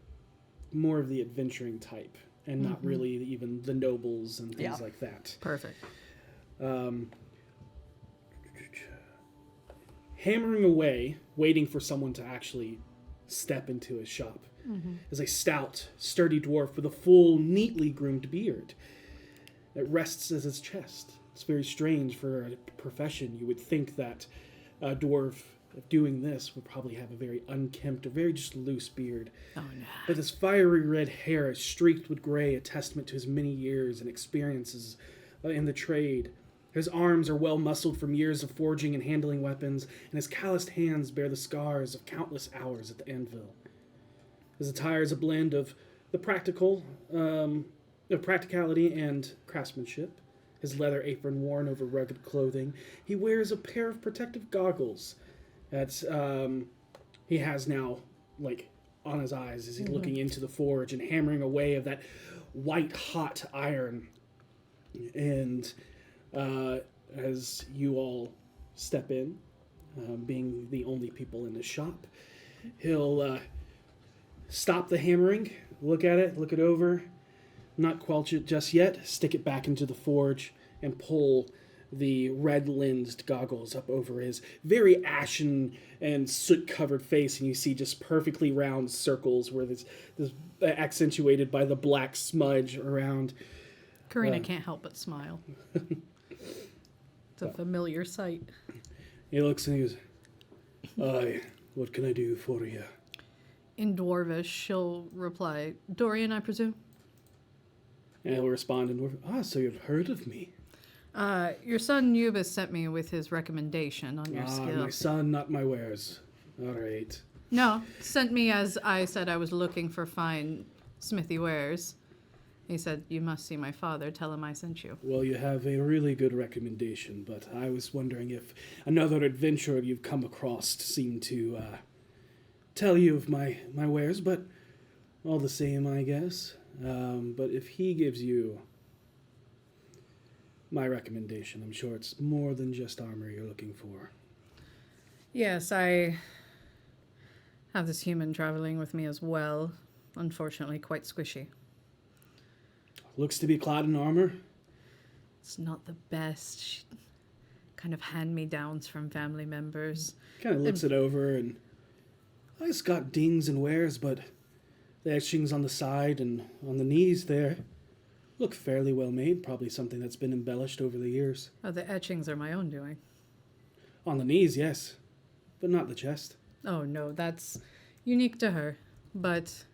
more of the adventuring type, and not really even the nobles and things like that. Perfect. Hammering away, waiting for someone to actually step into his shop, is a stout, sturdy dwarf with a full, neatly groomed beard that rests as his chest. It's very strange for a profession. You would think that a dwarf doing this would probably have a very unkempt or very just loose beard. Oh, no. But his fiery red hair is streaked with gray, a testament to his many years and experiences in the trade. His arms are well muscled from years of forging and handling weapons, and his calloused hands bear the scars of countless hours at the anvil. His attire is a blend of the practicality and craftsmanship. His leather apron worn over rugged clothing. He wears a pair of protective goggles that he has now, like, on his eyes as he's looking into the forge and hammering away of that white-hot iron. And as you all step in, being the only people in the shop, he'll stop the hammering, look at it over, not squelch it just yet, stick it back into the forge, and pull the red-lensed goggles up over his very ashen and soot-covered face, and you see just perfectly round circles where this accentuated by the black smudge around. Karina can't help but smile. It's a familiar sight. He looks and he goes, "Aye, what can I do for you?" In Dwarvish, she'll reply, "Dorian, I presume?" And he'll respond in Dwarvish, "Ah, so you've heard of me." Your son Nubis sent me with his recommendation on your skill. My son, not my wares. All right. No, sent me as I said I was looking for fine smithy wares. He said, "You must see my father. Tell him I sent you." Well, you have a really good recommendation, but I was wondering if another adventurer you've come across seemed to tell you of my wares, but all the same, I guess. But if he gives you my recommendation, I'm sure it's more than just armor you're looking for. Yes, I have this human traveling with me as well. Unfortunately, quite squishy. Looks to be clad in armor. It's not the best. She kind of hand-me-downs from family members. Kind of looks it over and, it's got dings and wears, but the etchings on the side and on the knees there look fairly well made. Probably something that's been embellished over the years. Oh, the etchings are my own doing. On the knees, yes, but not the chest. Oh, no, that's unique to her. But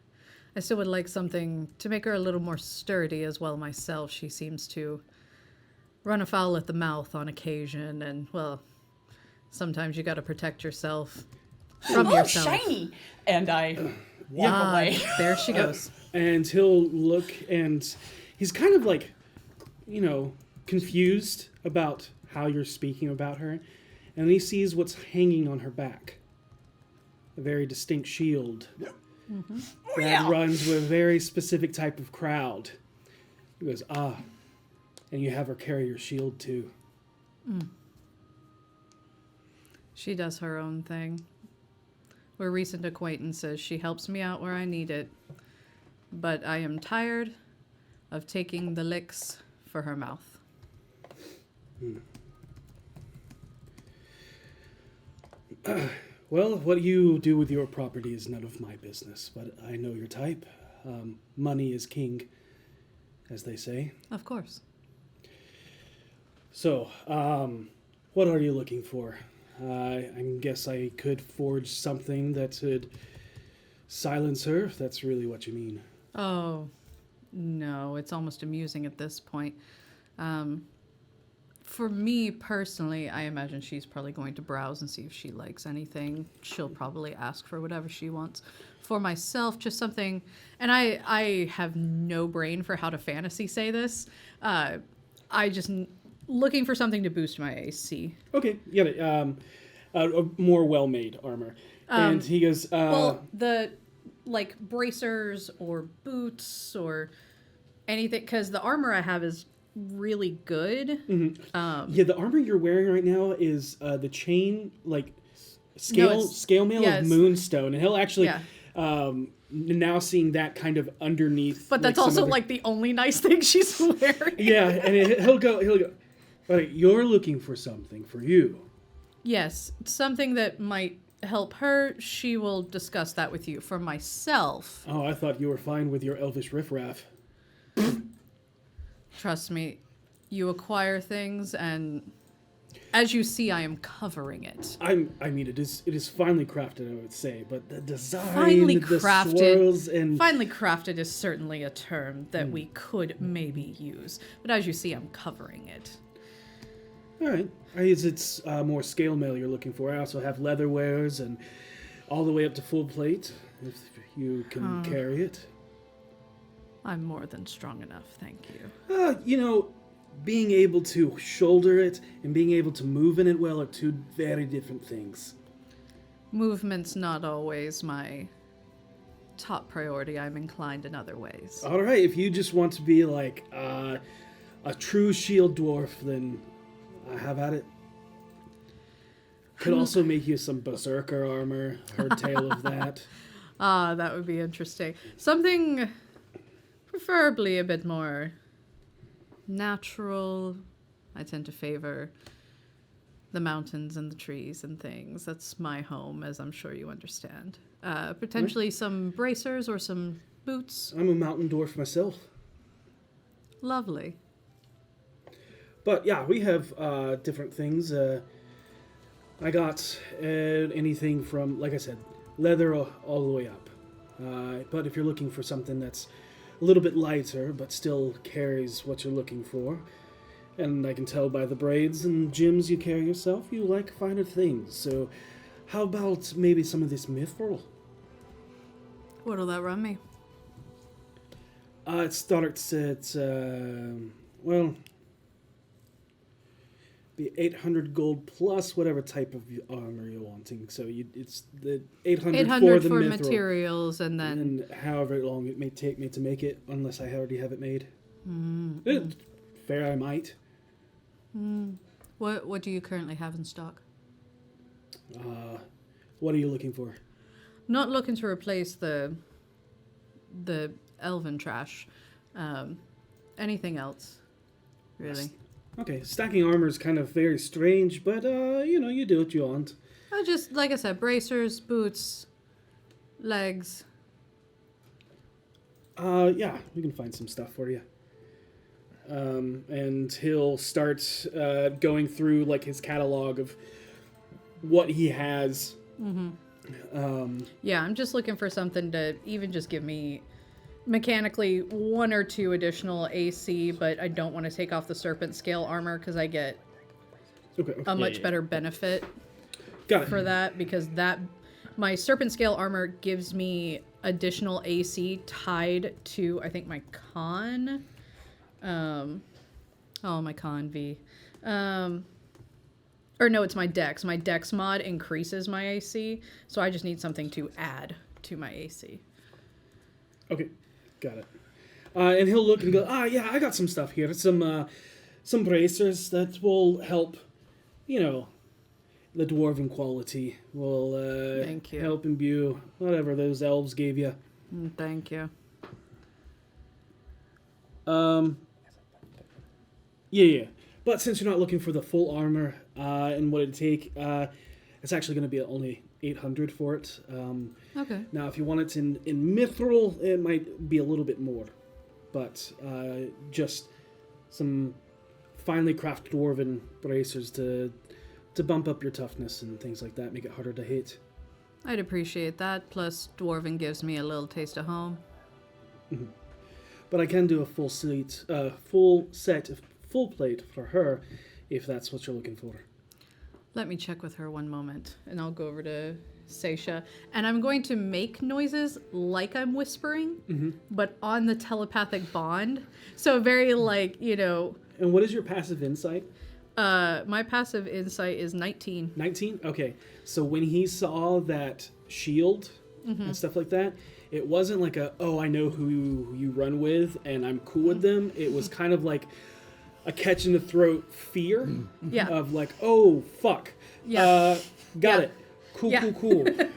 I still would like something to make her a little more sturdy as well myself. She seems to run afoul at the mouth on occasion, and, well, sometimes you gotta protect yourself from yourself. Shiny! And I walk away. There she goes. And he'll look, and he's kind of like, confused about how you're speaking about her. And he sees what's hanging on her back. A very distinct shield. That runs with a very specific type of crowd. He goes, "Ah, and you have her carry your shield too." She does her own thing. We're recent acquaintances. She helps me out where I need it. But I am tired of taking the licks for her mouth. Well, what you do with your property is none of my business, but I know your type. Money is king, as they say. Of course. So, what are you looking for? I guess I could forge something that would silence her, if that's really what you mean. Oh, no, it's almost amusing at this point. For me personally, I imagine she's probably going to browse and see if she likes anything. She'll probably ask for whatever she wants. For myself, just something, and I have no brain for how to fantasy say this. I just looking for something to boost my AC. Okay, yeah, a more well-made armor. And he goes, well, the like bracers or boots or anything, because the armor I have is really good. Yeah, the armor you're wearing right now is the chain, like scale mail of Moonstone, and he'll actually now seeing that kind of underneath. But that's also like the only nice thing she's wearing. Yeah, and he'll go. All right, you're looking for something for you. Yes, something that might help her. She will discuss that with you. For myself, Oh, I thought you were fine with your elvish riffraff. trust me, you acquire things, and as you see, I am covering it. I mean, it is finely crafted, I would say, but the design, Finely the crafted. swirls, and Finely crafted is certainly a term that we could maybe use, but as you see, I'm covering it. all right. It's more scale mail you're looking for. I also have leather wares and all the way up to full plate, if you can carry it. I'm more than strong enough, thank you. You know, being able to shoulder it and being able to move in it well are two very different things. Movement's not always my top priority. I'm inclined in other ways. All right, if you just want to be like a true shield dwarf, then have at it. Could also make you some berserker armor. Heard tale of that. That would be interesting. Something preferably a bit more natural. I tend to favor the mountains and the trees and things. That's my home, as I'm sure you understand. Potentially some bracers or some boots. I'm a mountain dwarf myself. Lovely. But yeah, we have different things. I got anything from, like I said, leather all the way up. But if you're looking for something that's a little bit lighter, but still carries what you're looking for, and I can tell by the braids and gems you carry yourself, you like finer things. So how about maybe some of this mithril? What'll that run me? It starts at, well, be 800 gold plus whatever type of armor you're wanting. So it's the 800 for the mithril, materials, and then... And however long it may take me to make it, unless I already have it made. Fair, I might. What do you currently have in stock? What are you looking for? Not looking to replace the elven trash. Anything else, really. Okay, stacking armor is kind of very strange, but, you do what you want. Just, like I said, bracers, boots, legs. Yeah, we can find some stuff for you. And he'll start going through, like, his catalog of what he has. Yeah, I'm just looking for something to even just give me mechanically 1 or 2 additional AC, but I don't want to take off the serpent scale armor because I get a much better benefit for that, because my serpent scale armor gives me additional AC tied to, I think, my con. My con V. Or no, it's my dex. My dex mod increases my AC, so I just need something to add to my AC. Okay, got it. And he'll look and go, yeah, I got some stuff here. Some bracers that will help, the dwarven quality. Will Thank you. Help imbue whatever those elves gave you. Thank you. Yeah. But since you're not looking for the full armor and what it'd take, it's actually going to be only 800 for it. Okay. Now, if you want it in mithril, it might be a little bit more. But just some finely crafted dwarven bracers to bump up your toughness and things like that, make it harder to hit. I'd appreciate that. Plus, dwarven gives me a little taste of home. Mm-hmm. But I can do a full set of full plate for her, if that's what you're looking for. Let me check with her one moment, and I'll go over to Seisha, and I'm going to make noises like I'm whispering, but on the telepathic bond. So very And what is your passive insight? My passive insight is 19. 19? Okay. So when he saw that shield and stuff like that, it wasn't like I know who you run with and I'm cool with them. It was kind of like a catch in the throat fear of like, oh, fuck. Yeah. Got it. Cool. But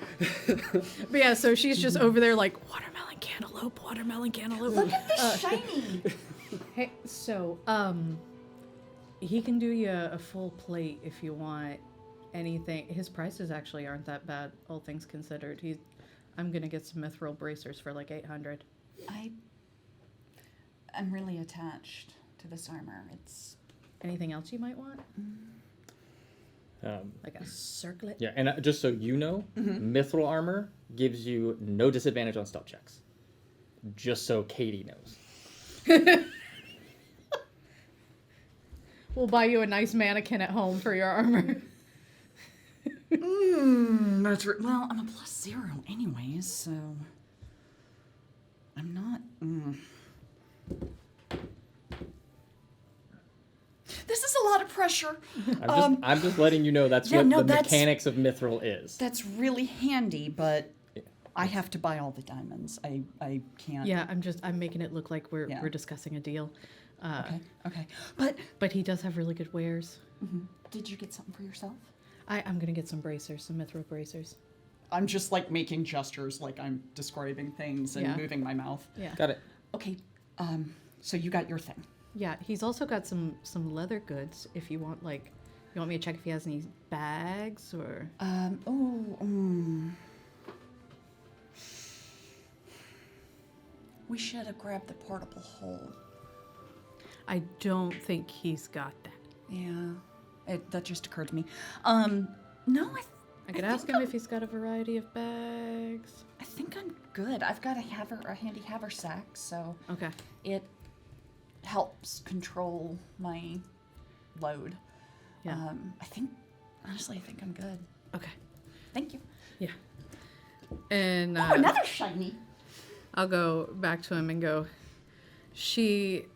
yeah, so she's just over there like, watermelon cantaloupe. Look at this shiny. Hey, so, he can do you a full plate if you want anything. His prices actually aren't that bad, all things considered. I'm gonna get some mithril bracers for like 800. I'm really attached to this armor. It's anything else you might want? Like a circlet? Yeah, and just so you know, mithril armor gives you no disadvantage on stealth checks. Just so Katie knows. We'll buy you a nice mannequin at home for your armor. well, I'm a +0 anyways, so I'm not. This is a lot of pressure. I'm just letting you know that's what the mechanics of mithril is. That's really handy, but I have to buy all the diamonds. I can't. Yeah, I'm making it look like we're discussing a deal. Okay. But he does have really good wares. Did you get something for yourself? I'm gonna get some bracers, some mithril bracers. I'm just like making gestures, like I'm describing things and moving my mouth. Yeah. Got it. Okay. So you got your thing. Yeah, he's also got some leather goods. If you want, like, you want me to check if he has any bags or. We should have grabbed the portable hole. I don't think he's got that. Yeah, that just occurred to me. No, I could ask him if he's got a variety of bags. I think I'm good. I've got a handy haversack, so okay, it helps control my load. Yeah. Honestly, I think I'm good. Okay. Thank you. Yeah. And another shiny. I'll go back to him and go, she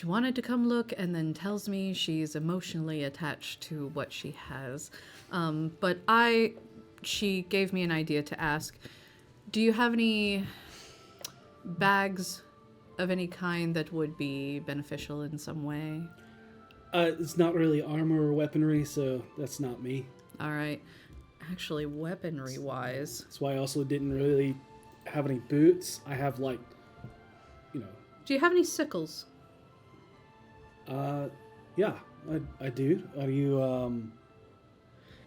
wanted to come look and then tells me she's emotionally attached to what she has. But she gave me an idea to ask, do you have any bags of any kind that would be beneficial in some way? It's not really armor or weaponry, so that's not me. All right. Actually, weaponry-wise... That's why I also didn't really have any boots. I have, like, Do you have any sickles? Yeah, I do. Are you,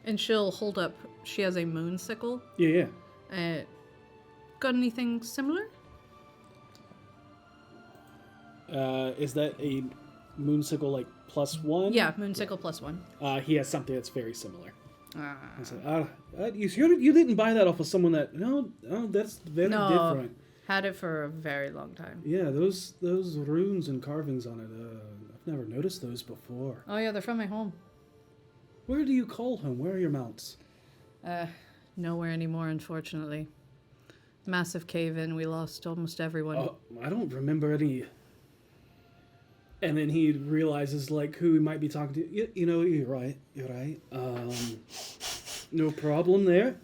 And she'll hold up... She has a moon sickle. Yeah. Got anything similar? Is that a moonsicle like +1? Yeah, moonsicle +1. He has something that's very similar. I said, you sure you didn't buy that off of someone that? No, that's very different. Had it for a very long time. Yeah, those runes and carvings on it. I've never noticed those before. Oh yeah, they're from my home. Where do you call home? Where are your mounts? Nowhere anymore, unfortunately. Massive cave-in. We lost almost everyone. Oh, I don't remember any. And then he realizes, like, who he might be talking to. You know, you're right. No problem there.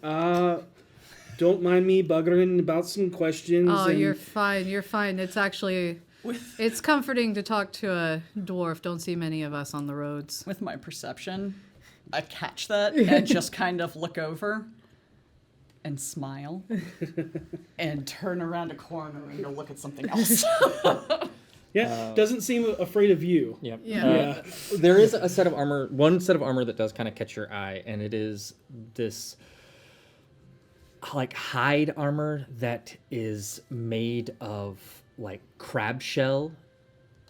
Don't mind me buggering about some questions. Oh, you're fine. It's actually... It's comforting to talk to a dwarf. Don't see many of us on the roads. With my perception, I catch that and just kind of look over and smile and turn around a corner and go look at something else. Yeah, doesn't seem afraid of you. Yep. Yeah. There is one set of armor that does kind of catch your eye, and it is this like hide armor that is made of like crab shell,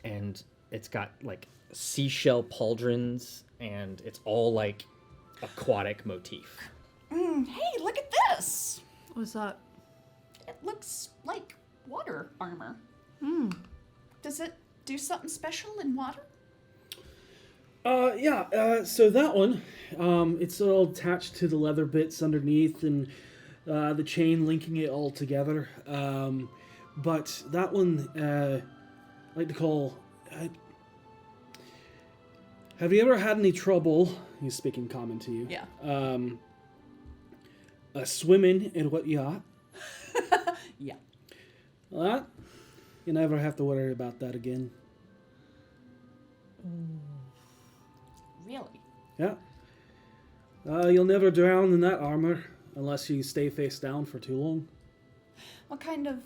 and it's got like seashell pauldrons, and it's all like aquatic motif. Hey, look at this! What's that? It looks like water armor. Does it do something special in water? So that one, it's all attached to the leather bits underneath and the chain linking it all together. But that one, I like to call... have you ever had any trouble, he's speaking common to you, Yeah. swimming in what yacht? Yeah. Well, you never have to worry about that again. Really? Yeah. You'll never drown in that armor unless you stay face down for too long. What kind of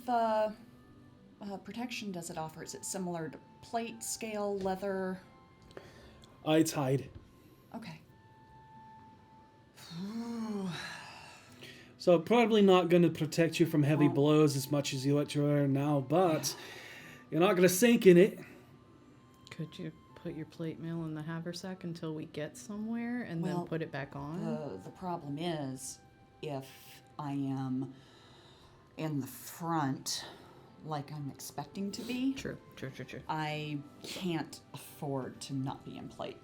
protection does it offer? Is it similar to plate, scale, leather? It's hide. Okay. So probably not going to protect you from heavy blows as much as what you're wearing now, but you're not going to sink in it. Could you put your plate mail in the haversack until we get somewhere and then put it back on? The problem is, if I am in the front, like I'm expecting to be, True. I can't afford to not be in plate.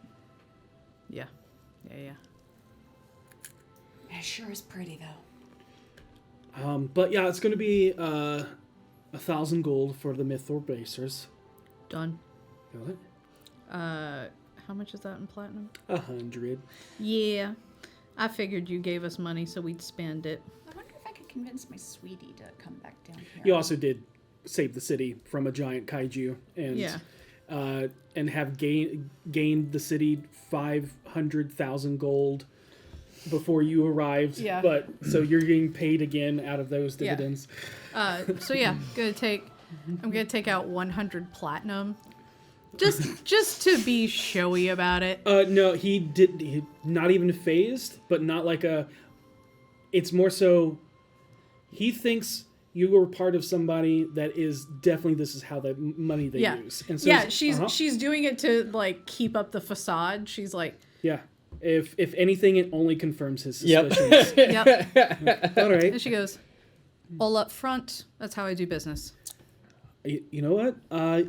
Yeah. It sure is pretty, though. But yeah, it's going to be 1,000 gold for the Mythor bracers. Done. Got it? How much is that in platinum? 100. Yeah. I figured you gave us money so we'd spend it. I wonder if I could convince my sweetie to come back down here. You also did save the city from a giant kaiju and have gained the city 500,000 gold before you arrived. Yeah. But so you're getting paid again out of those dividends. So yeah, I'm gonna take out 100 platinum. Just to be showy about it. No, he not even phased, but not like it's more so he thinks you were part of somebody that is definitely this is how the money they use. And so she's doing it to like keep up the facade. She's like, yeah. If anything, it only confirms his suspicions. yep. All right. And she goes, all up front. That's how I do business. You know what?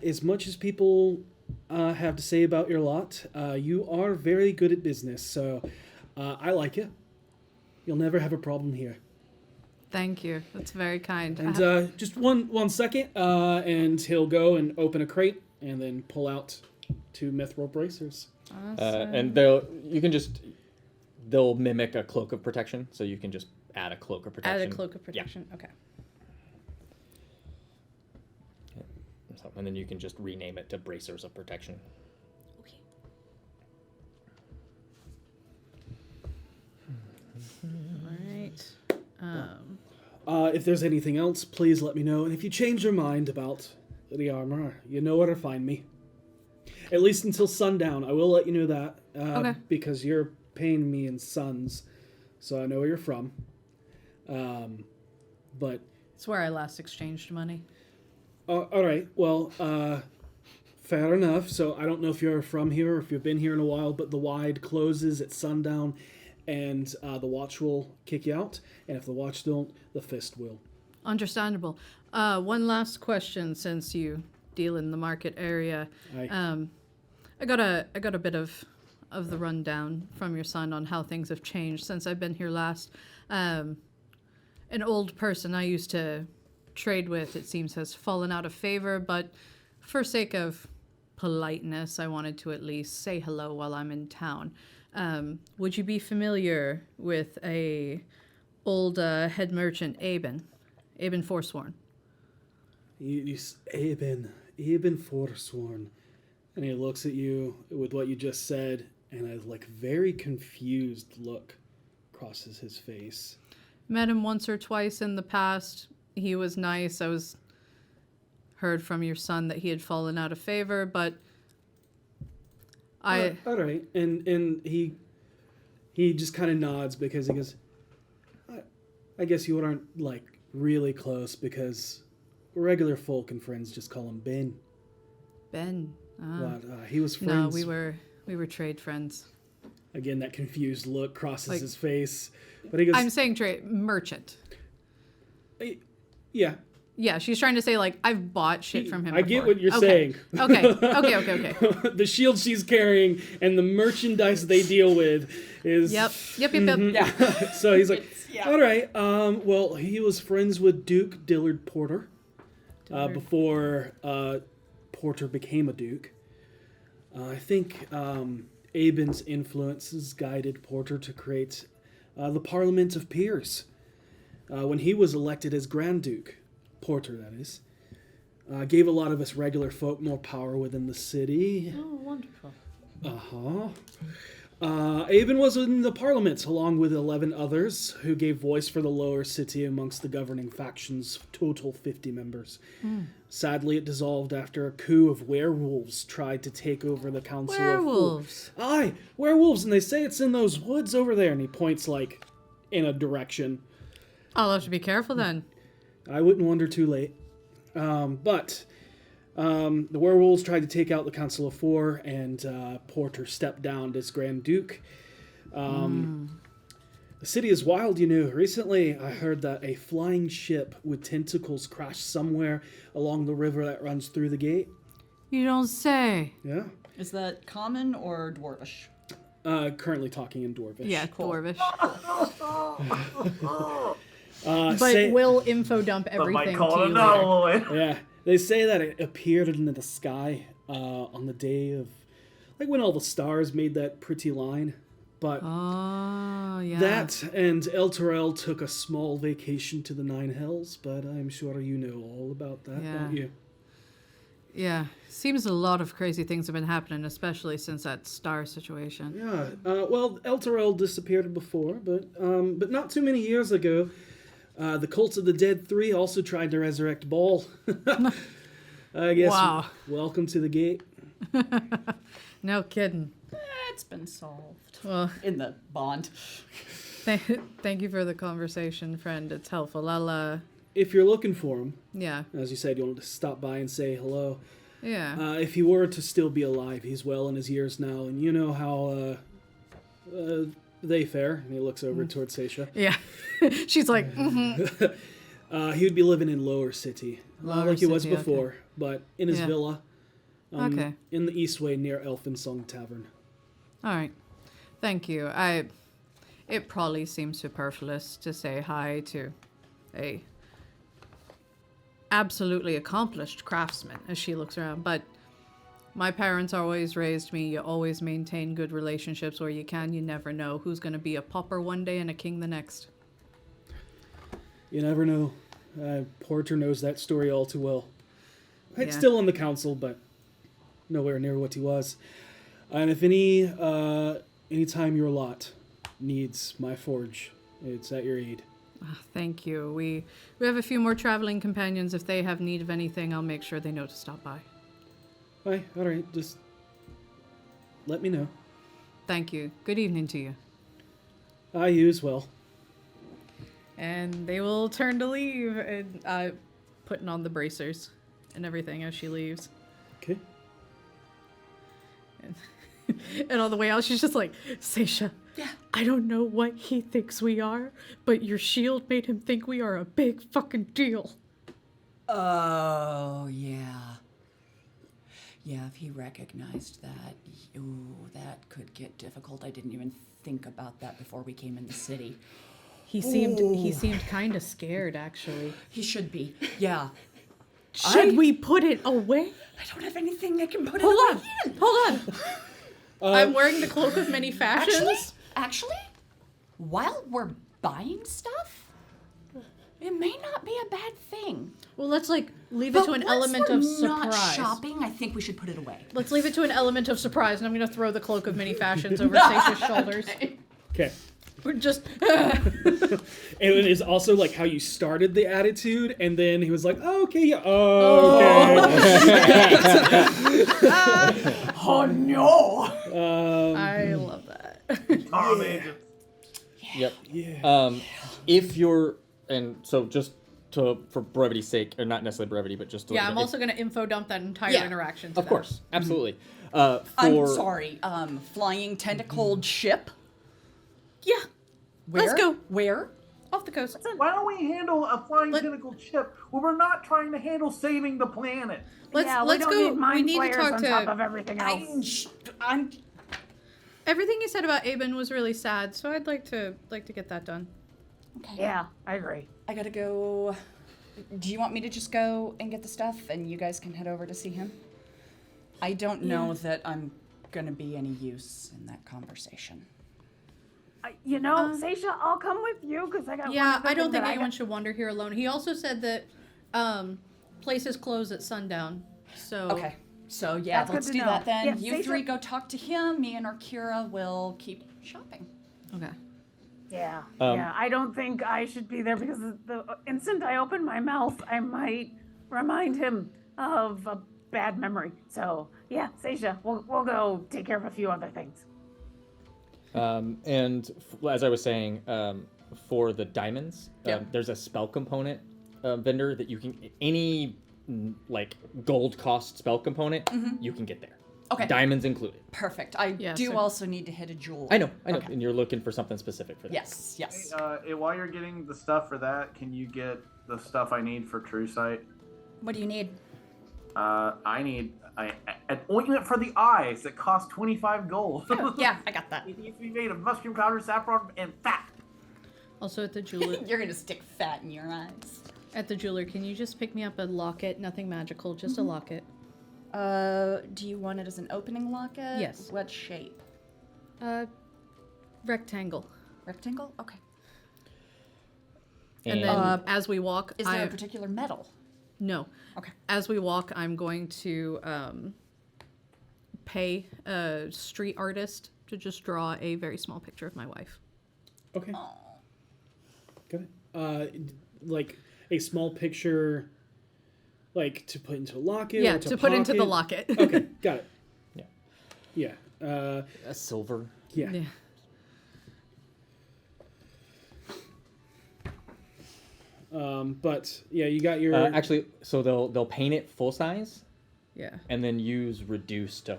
As much as people have to say about your lot, you are very good at business. So I like you. You'll never have a problem here. Thank you. That's very kind. And just one second, and he'll go and open a crate and then pull out 2 mithril bracers. Awesome. And they'll mimic a cloak of protection, so you can just add a cloak of protection. Add a cloak of protection. Yeah. Okay. So, and then you can just rename it to bracers of protection. All right. If there's anything else, please let me know. And if you change your mind about the armor, you know where to find me. At least until sundown. I will let you know that. Okay. Because you're paying me in suns, so I know where you're from. But it's where I last exchanged money. all right. Well, fair enough. So I don't know if you're from here or if you've been here in a while, but the Wide closes at sundown, and the Watch will kick you out. And if the Watch don't, the Fist will. Understandable. One last question, since you deal in the market area. I got a bit of the rundown from your son on how things have changed since I've been here last. An old person I used to trade with, it seems, has fallen out of favor, but for sake of politeness, I wanted to at least say hello while I'm in town. Would you be familiar with a old head merchant, Aben Forsworn? Aben Forsworn. And he looks at you with what you just said, and a very confused look crosses his face. Met him once or twice in the past. He was nice. I was heard from your son that he had fallen out of favor, but all right. And he just kind of nods because he goes, I guess you aren't really close because regular folk and friends just call him Ben. Ben. But he was friends. No, we were trade friends. Again, that confused look crosses his face. But he goes, I'm saying merchant. Yeah. Yeah, she's trying to say I've bought shit from him. I get what you're saying. Okay. The shield she's carrying and the merchandise they deal with is. Yep. Mm-hmm. Yeah. So he's like, all right. Well, he was friends with Duke Dillard Porter before Porter became a duke. I think Aben's influences guided Porter to create the Parliament of Peers. when he was elected as Grand Duke, Porter that is, gave a lot of us regular folk more power within the city. Oh, wonderful. Aben was in the parliament along with 11 others who gave voice for the lower city amongst the governing factions, total 50 members. Sadly, it dissolved after a coup of werewolves tried to take over the council Werewolves. of... Aye, werewolves, and they say it's in those woods over there, and he points, like, in a direction. I'll have to be careful then. I wouldn't wonder too late. The werewolves tried to take out the Council of Four, and Porter stepped down as Grand Duke. The city is wild, you know. Recently, I heard that a flying ship with tentacles crashed somewhere along the river that runs through the gate. You don't say. Yeah. Is that common or dwarvish? Currently talking in Dwarvish. Yeah, Dwarvish. But we'll info dump everything to you later. Yeah, they say that it appeared into the sky on the day of, like when all the stars made that pretty line. But that and El Terrell took a small vacation to the Nine Hells, but I'm sure you know all about that, don't you? Yeah, seems a lot of crazy things have been happening, especially since that star situation. Yeah, well, El Terrell disappeared before, but not too many years ago, the Cult of the Dead 3 also tried to resurrect Ball. I guess. Wow. Welcome to the gate. No kidding. It's been solved. Well, in the bond. Thank you for the conversation, friend. It's helpful. I'll, If you're looking for him, yeah. As you said, you wanted to stop by and say hello. Yeah. If he were to still be alive, he's well in his years now, and you know how they fare. And he looks over towards Seisha. Yeah. She's like, mm-hmm. He would be living in Lower City, like he was City, before, okay. but in his villa. Okay. In the Eastway near Elfinsong Tavern. All right. Thank you. It probably seems superfluous to say hi to a absolutely accomplished craftsman as she looks around, but my parents always raised me, you always maintain good relationships where you can. You never know who's going to be a pauper one day and a king the next. You never know. Porter knows that story all too well. He's Yeah. still on the council, but nowhere near what he was. And if any time your lot needs my forge, it's at your aid. Thank you. We have a few more traveling companions. If they have need of anything, I'll make sure they know to stop by. All right. Just let me know. Thank you. Good evening to you. You as well. And they will turn to leave, and putting on the bracers and everything as she leaves. Okay. And on the way out, she's just like, Seisha, I don't know what he thinks we are, but your shield made him think we are a big fucking deal. Oh, yeah. Yeah, if he recognized that, that could get difficult. I didn't even think about that before we came in the city. He seemed kind of scared, actually. He should be. Yeah. Should we put it away? I don't have anything I can put Hold it on. away. Hold on. I'm wearing the cloak of many fashions. Actually, while we're buying stuff, it may not be a bad thing. Well, let's leave it to an element of surprise. Not shopping, I think we should put it away. Let's leave it to an element of surprise, and I'm going to throw the cloak of many fashions over Seisha's shoulders. Okay. We're just. And it is also like how you started the attitude, and then he was like, "Oh, okay, yeah, okay." Oh no! I love that. Yep. Yeah. If you're, and so just for brevity's sake, or not necessarily brevity, but just Yeah, I'm also going to info dump that entire interaction to Of them. course, absolutely. I'm sorry. Flying tentacled ship. Yeah. Where? Let's go. Where? Off the coast. Why don't we handle a flying tentacled ship when we're not trying to handle saving the planet? Let's we don't go. Need mind We need to flayers talk on to. top of everything else. Everything you said about Aben was really sad, so I'd like to get that done. Okay. Yeah, I agree. I gotta go. Do you want me to just go and get the stuff, and you guys can head over to see him? I don't know that I'm gonna be any use in that conversation. Seisha, I'll come with you because I got. Yeah, one other I don't thing think that anyone should wander here alone. He also said that places close at sundown. So Okay. So yeah, That's let's good to do know. that then. Yeah, You Seisha- three go talk to him. Me and Arkira will keep shopping. Okay. Yeah, Um, yeah. I don't think I should be there because the instant I open my mouth, I might remind him of a bad memory. So yeah, Seisha, we'll go take care of a few other things. As I was saying, for the diamonds, Yep. there's a spell component vendor that you can like gold cost spell component you can get there. Okay. Diamonds included. Perfect. I do also need to hit a jewel. I know, Okay. and you're looking for something specific for that. Yes, yes. Hey, while you're getting the stuff for that, can you get the stuff I need for True Sight? What do you need? I need an ointment for the eyes that costs 25 gold. Yeah, I got that. It needs to be made of mushroom powder, saffron, and fat. Also at the jeweler. You're gonna stick fat in your eyes. At the jeweler, can you just pick me up a locket? Nothing magical, just a locket. Do you want it as an opening locket? Yes. What shape? Rectangle. Rectangle? Okay. And then as we walk, Is there a particular metal? No. Okay. As we walk, I'm going to pay a street artist to just draw a very small picture of my wife. Okay. Got it. Like a small picture, like to put into a locket. Yeah, or to put into the pocket? locket. Okay, got it. Yeah. Yeah. A silver. Yeah. But yeah, you got your actually. So they'll paint it full size. Yeah. And then use reduce to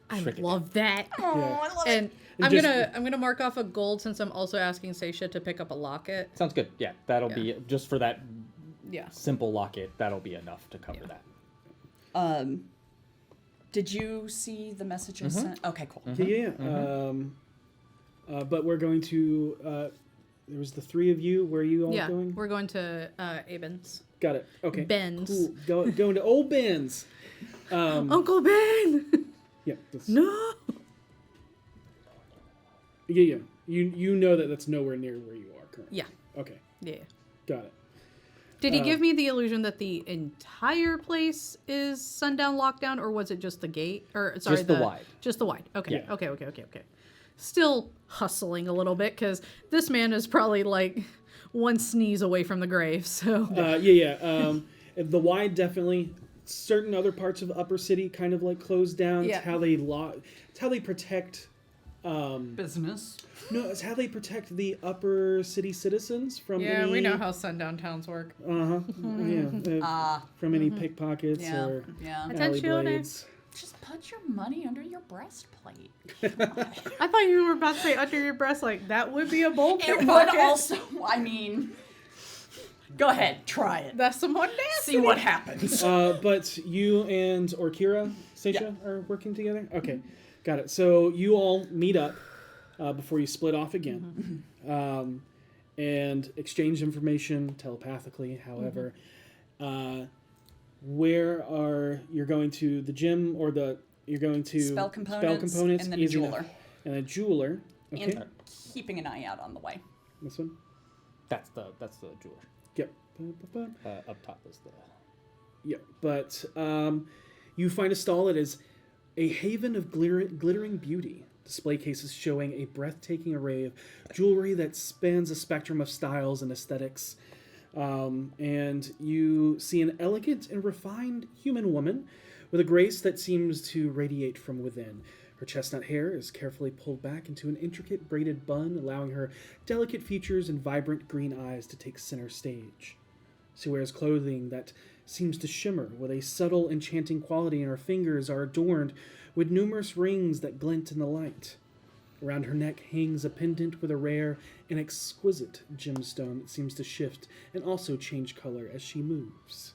I shrink it. love that. Oh, I love and it. I'm Just- gonna mark off a gold since I'm also asking Seisha to pick up a locket. Sounds good. Yeah, that'll Yeah. be just for that Yeah. simple locket. That'll be enough to cover that. Did you see the messages sent? Okay, cool. Yeah. But we're going to. There was the three of you. Where are you all Yeah, going? we're going to Aben's. Got it. Okay. Ben's. Cool. Going to old Ben's. Uncle Ben. Yeah. No. Yeah. You know that that's nowhere near where you are currently. Yeah. Okay. Yeah. Got it. Did he give me the illusion that the entire place is sundown lockdown, or was it just the gate? Or sorry, Just the wide. Just the wide. Okay. Yeah. Okay. Still hustling a little bit because this man is probably like one sneeze away from the grave. So. The wide definitely. Certain other parts of Upper City kind of like closed down. Yeah. It's how they It's how they protect. Business. No, it's how they protect the Upper City citizens from. Yeah, any, we know how sundown towns work. From any pickpockets Yeah, or yeah. alley Attention. blades. Just put your money under your breastplate. I thought you were about to say under your breast, like that would be a bold It would pickpocket. also, I mean, go ahead, try it. That's some more nasty. See what happens. But you and Orkira, Seisha, are working together? Okay, got it. So you all meet up before you split off again and exchange information telepathically, however. You're going to the gym or you're going to Spell components and then a easy jeweler. enough. And a jeweler. Okay. And keeping an eye out on the way. This one? That's the jeweler. Yep. Up top is the. Yeah, but you find a stall that is a haven of glittering beauty. Display cases showing a breathtaking array of jewelry that spans a spectrum of styles and aesthetics. And you see an elegant and refined human woman with a grace that seems to radiate from within. Her chestnut hair is carefully pulled back into an intricate braided bun, allowing her delicate features and vibrant green eyes to take center stage. She wears clothing that seems to shimmer with a subtle, enchanting quality, and her fingers are adorned with numerous rings that glint in the light. Around her neck hangs a pendant with a rare and exquisite gemstone that seems to shift and also change color as she moves.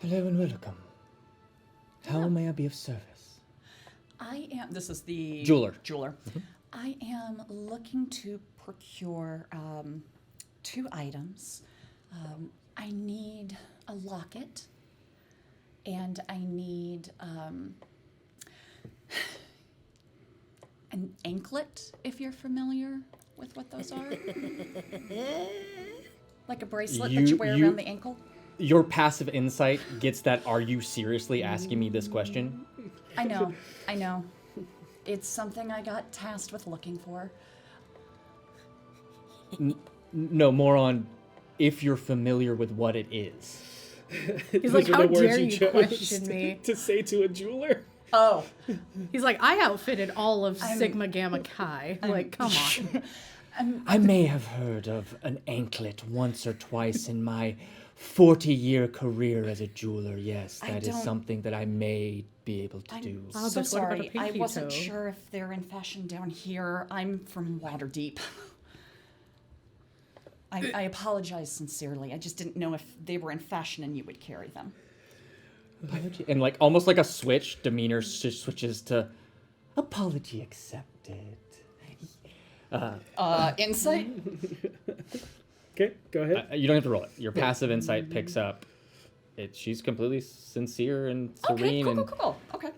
Hello and welcome. How may I be of service? This is the Jeweler. I am looking to procure 2 items. I need a locket, and I need an anklet, if you're familiar with what those are. Like a bracelet that you wear around the ankle. Your passive insight gets that. Are you seriously asking me this question? I know. It's something I got tasked with looking for. No, more on if you're familiar with what it is. He's like, how dare you question me? To say to a jeweler? Oh. He's like, I outfitted all of Sigma Gamma Chi. Like, come on. I may have heard of an anklet once or twice in my 40-year career as a jeweler. Yes, that is something that I may be able to do. I'm so sorry. I wasn't sure if they're in fashion down here. I'm from Waterdeep. I apologize sincerely. I just didn't know if they were in fashion and you would carry them. And like almost like a switch, demeanor switches to apology accepted. Insight? Okay, go ahead. You don't have to roll it. Your passive insight picks up. She's completely sincere and serene. Cool. Okay.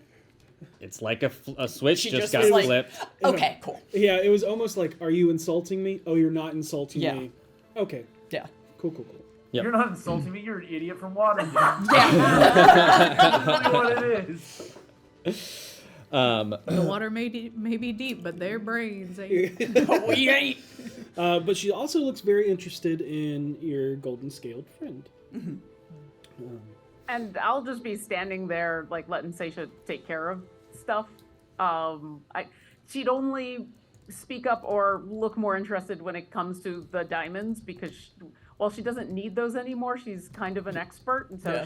It's like a switch She just just got was flipped. Okay, cool. Yeah, it was almost like, are you insulting me? Oh, you're not insulting me. Okay. Yeah. Cool. You're not insulting me. You're an idiot from Waterdeep. Yeah. That's what it is. The water may be deep, but their brains ain't. We ain't. But she also looks very interested in your golden scaled friend. Mm-hmm. And I'll just be standing there, like letting Seisha take care of stuff. She'd only speak up or look more interested when it comes to the diamonds because while she doesn't need those anymore, she's kind of an expert, and so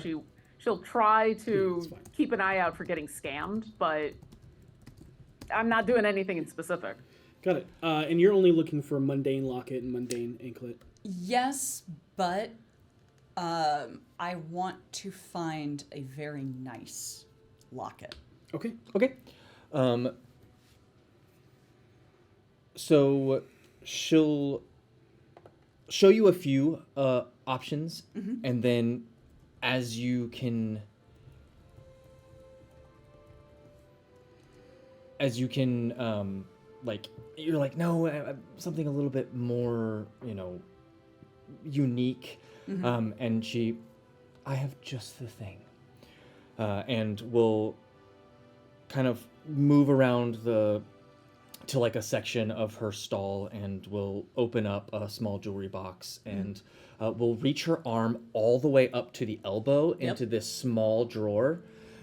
she'll try to keep an eye out for getting scammed. But I'm not doing anything in specific. Got it. And you're only looking for mundane locket and mundane anklet. Yes, but I want to find a very nice locket. Okay. So she'll show you a few options, and then as you can like you're like, no, something a little bit more, unique. And I have just the thing, and we'll kind of move around to like a section of her stall, and we'll open up a small jewelry box, and we'll reach her arm all the way up to the elbow into this small drawer,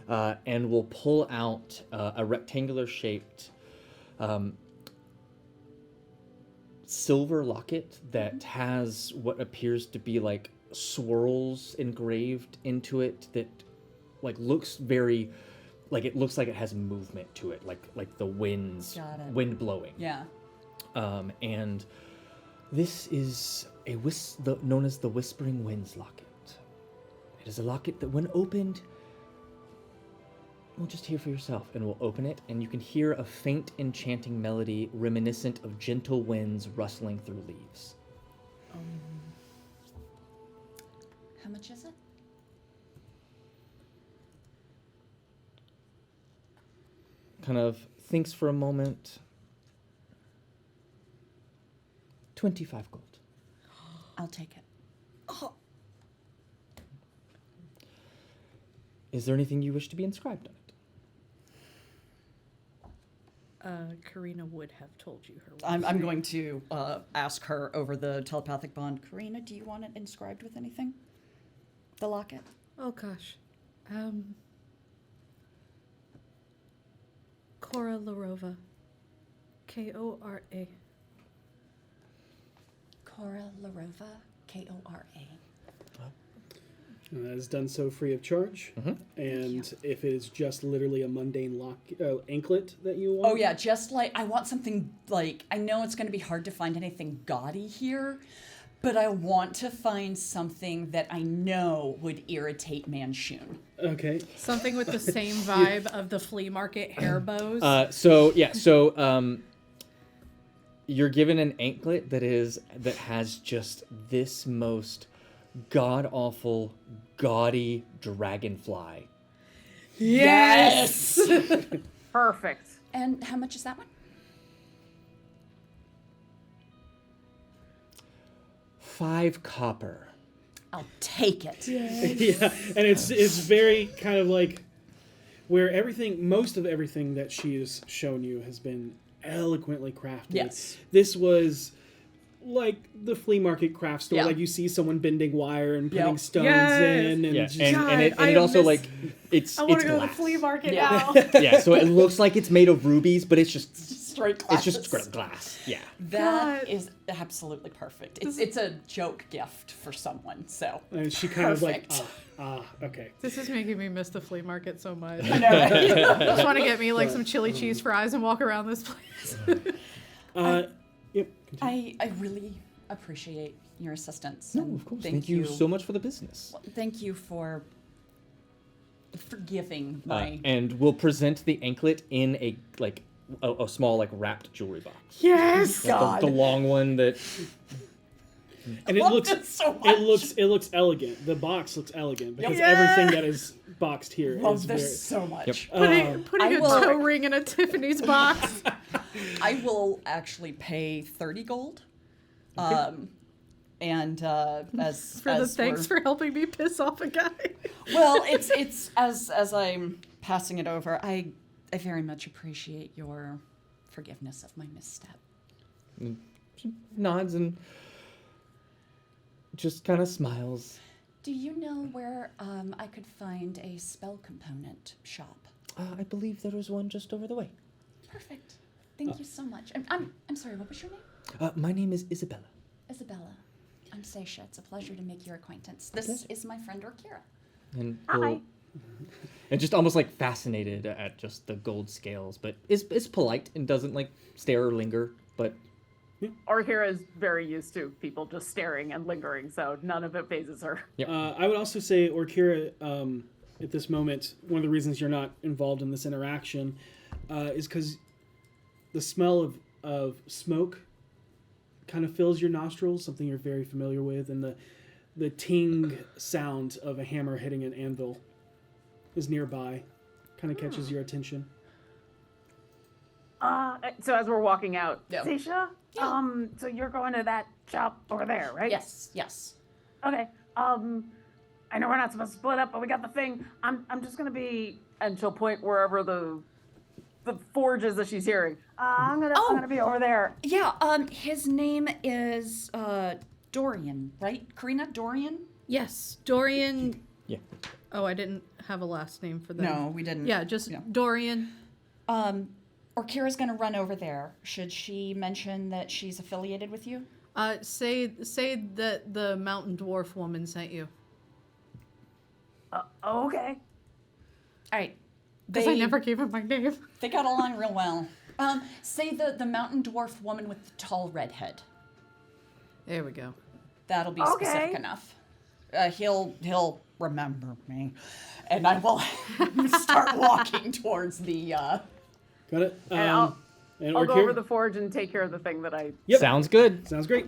and we'll pull out a rectangular shaped silver locket that has what appears to be like swirls engraved into it that like looks very like it looks like it has movement to it, like the wind blowing. Yeah. And this is known as the Whispering Winds locket. It is a locket that, when opened, well, just hear for yourself. And we'll open it, and you can hear a faint enchanting melody reminiscent of gentle winds rustling through leaves. How much is it? Kind of thinks for a moment. 25 gold. I'll take it. Oh. Is there anything you wish to be inscribed on it? Karina would have told you her. I'm going to ask her over the telepathic bond. Karina, do you want it inscribed with anything? The locket? Oh gosh. Cora Larova. K-O-R-A. Cora Larova, K-O-R-A. Has done so free of charge. And if it is just literally a mundane anklet that you want. Oh yeah, just like I want something like, I know it's going to be hard to find anything gaudy here, but I want to find something that I know would irritate Manshun. Okay. Something with the same vibe of the flea market hair bows. You're given an anklet that has just this most god-awful, gaudy dragonfly. Yes! Perfect. And how much is that one? 5 copper. I'll take it. Yeah, and it's very kind of like where most of everything that she has shown you has been eloquently crafted. Yes. This was like the flea market craft store, Yeah. like you see someone bending wire and putting Yep. stones Yes. in, and Yeah, just, and it also like it's I want it's to go to the glass. flea market Yeah. now. Yeah, so it looks like it's made of rubies, but it's just Straight glass. it's just glass. Yeah. That is absolutely perfect. It's a joke gift for someone. So and she kind of like, perfect. okay. This is making me miss the flea market so much. I know, right? I just want to get me like some chili cheese fries and walk around this place. Yep. I really appreciate your assistance. No, and of course. Thank you so much for the business. Well, thank you for forgiving my. And we'll present the anklet in a small like wrapped jewelry box. Yes, Like the long one that. And it loved looks it so much. it looks elegant. The box looks elegant because Yep. everything that is boxed here Love is this very. so much. Yep. Putting I a will- toe ring in a Tiffany's box. I will actually pay 30 gold. And as For the as thanks we're- for helping me piss off a guy. Well, it's as I'm passing it over, I very much appreciate your forgiveness of my misstep. She nods and just kind of smiles. Do you know where I could find a spell component shop? I believe there is one just over the way. Perfect. Thank you so much. I'm sorry. What was your name? My name is Isabella. Isabella. I'm Seisha. It's a pleasure to make your acquaintance. This is my friend Orkira. And Hi. and just almost like fascinated at just the gold scales, but is polite and doesn't like stare or linger, but Orkira is very used to people just staring and lingering, so none of it phases her. I would also say, Orkira, at this moment, one of the reasons you're not involved in this interaction is because the smell of smoke kind of fills your nostrils, something you're very familiar with, and the ting sound of a hammer hitting an anvil is nearby, kind of catches your attention. So as we're walking out, Yeah. Seisha, so you're going to that shop over there, right? Yes. Yes. Okay. I know we're not supposed to split up, but we got the thing. I'm just gonna be, and she'll point wherever the forge is that she's hearing. I'm gonna be over there. Yeah. His name is Dorian, right? Karina Dorian. Yes, Dorian. Yeah. Oh, I didn't have a last name for them. No, we didn't. Yeah, just Dorian. Orkira's gonna run over there. Should she mention that she's affiliated with you? Say that the mountain dwarf woman sent you. Okay. All right. Because I never gave him my name. They got along real well. Say the mountain dwarf woman with the tall red head. There we go. That'll be specific Okay. enough. He'll remember me, and I will start walking towards the. Got it? And I'll go Orkira? over the forge and take care of the thing that I. Yep. Sounds good. Sounds great.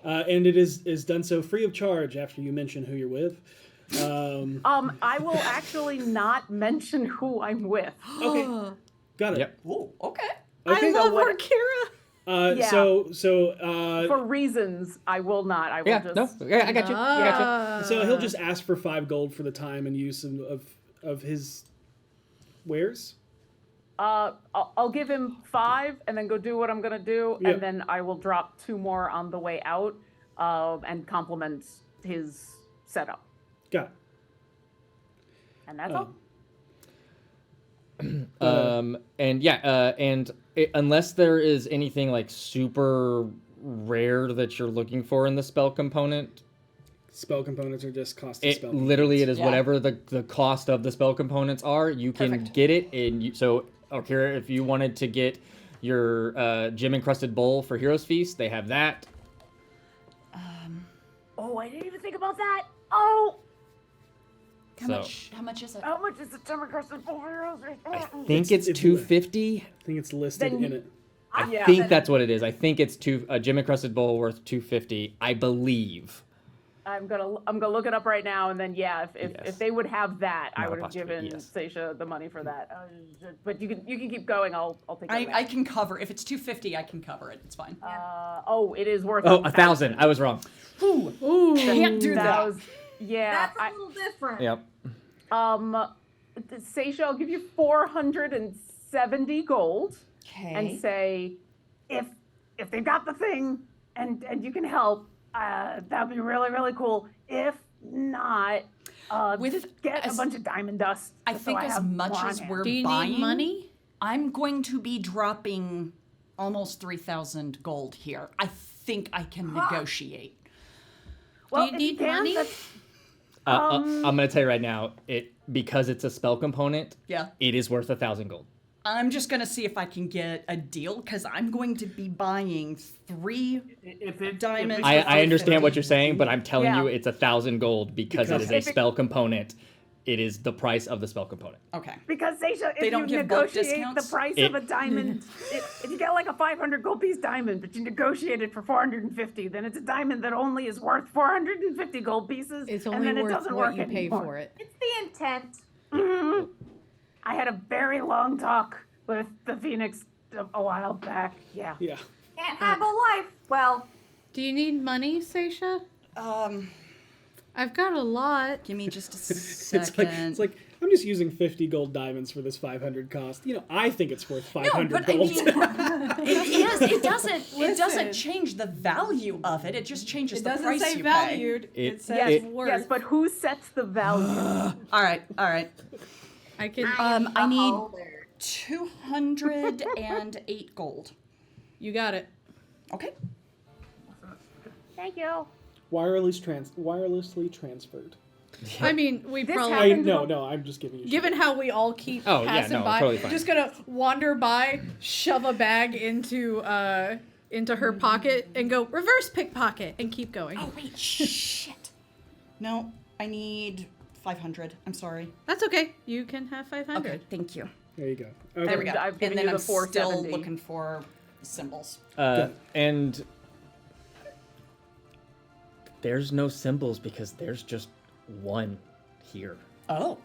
And it is done so free of charge after you mention who you're with. I will actually not mention who I'm with. Okay. Got it. Yep. Ooh, okay. Okay. I love what- Orkira. Yeah. So For reasons, I will not. I will Yeah, just. no, yeah, I got you. I got so he'll just ask for 5 gold for the time and use of his wares. I'll give him 5 and then go do what I'm gonna do, Yep. and then I will drop 2 more on the way out, and compliment his setup. Got it. And that's all. And yeah, unless there is anything like super rare that you're looking for in the spell component, Spell components are just cost of it spell. literally it is Yeah. whatever the cost of the spell components are. You can Perfect. get it, and so Orkira, if you wanted to get your gem encrusted bowl for Heroes Feast, they have that. Oh, I didn't even think about that. Oh, How much is it? how much is the Timber Crescent for heroes? I think it's 250. I think it's listed Then- in it. I Yeah. think that's what it is. I think it's a gem encrusted bowl worth 250. I believe. I'm gonna look it up right now, and then if they would have that, I would have given Seisha the money for that. But you can keep going. I'll take it. I can cover if it's 250. I can cover it. It's fine. It is worth. Oh, 1,000. I was wrong. Ooh, can't do that. Yeah, that's a little different. Yep. Seisha, I'll give you 470 gold, okay, and say if they've got the thing and you can help. That'd be really, really cool. If not, get a bunch of diamond dust. I think as much as we're buying money, I'm going to be dropping almost 3,000 gold here. I think I can negotiate. Well, do you need money? I'm gonna tell you right now, because it's a spell component. Yeah. It is worth 1,000 gold. I'm just gonna see if I can get a deal because I'm going to be buying 3 diamonds. I understand what you're saying, but I'm telling Yeah. you, it's 1,000 gold because it is a spell component. It is the price of the spell component. Okay. Because Seisha, They if don't you give bulk negotiate the discounts? price of a diamond, if you get like a 500 gold piece diamond, but you negotiate it for 450, then it's a diamond that only is worth 450 gold pieces. It's and only then it worth doesn't what work you pay anymore. for it. It's the intent. I had a very long talk with the Phoenix a while back. Yeah. Yeah. Can't have a life. Well, do you need money, Seisha? I've got a lot. Give me just a second. It's like I'm just using 50 gold diamonds for this 500 cost. I think it's worth 500 but gold. I mean, it is. It doesn't change the value of it. It just changes the price say you valued. pay. It says worth. Yes, but who sets the value? All right. I can. I need 208 gold. You got it. Okay. Thank you. Wirelessly transferred. I mean, we This probably. happened- No, I'm just giving you. Given how we all keep Oh, yeah, passing no, by, totally fine. just gonna wander by, shove a bag into her pocket, and go reverse pickpocket, and keep going. Oh wait, shit. No, I need 500. I'm sorry. That's okay. You can have 500. Okay, thank you. There you go. There we go. I've given and then you the I'm still 470. looking for symbols. And there's no symbols because there's just one here. Oh.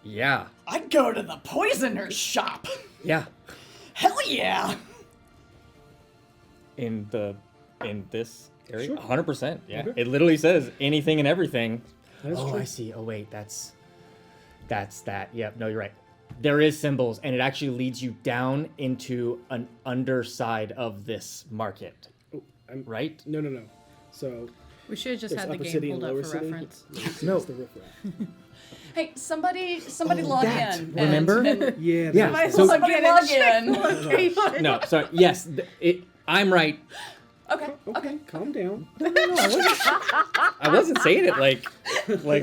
Yeah. I'd go to the poisoner's shop. Yeah. Hell yeah. In this area? Sure. 100%. Yeah. Okay. It literally says anything and everything. That's oh, true. I see. Oh, wait. That's that. Yep. No, you're right. There is symbols, and it actually leads you down into an underside of this market. Oh, right? No. So We should have just there's had the Upper game City pulled and up Lower for City. reference. No. It's the riffraff. Hey, somebody log that. in. Remember? And Yeah. somebody log in. No, sorry. Yes, I'm right. Okay. Calm down. I wasn't saying it like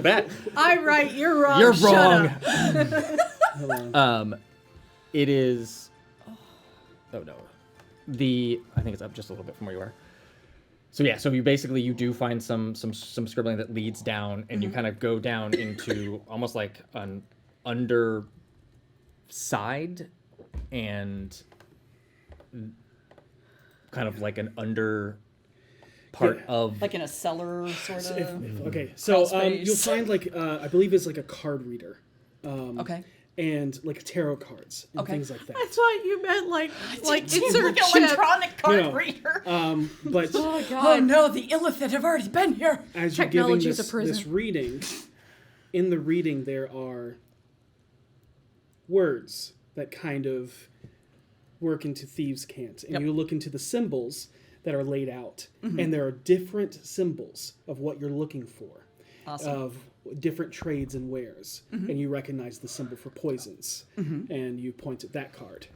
that. I'm right. You're wrong. You're Shut wrong. up. It is. Oh no. I think it's up just a little bit from where you are. So yeah, so you do find some scribbling that leads down, and you kind of go down into almost like an underside and kind of like an under part of like in a cellar sort of. Okay, so crawl you'll space. find I believe it's like a card reader. Okay. And like tarot cards and Okay. things like that. I thought you meant like It's insert chip. electronic card No. reader. But Oh Oh god. no, the illithid have already been here. as you're giving Technology's a this prison. reading, in the reading there are words that kind of work into thieves' cant, and you look into the symbols that are laid out, and there are different symbols of what you're looking for, of different trades and wares, and you recognize the symbol for poisons, and you point at that card.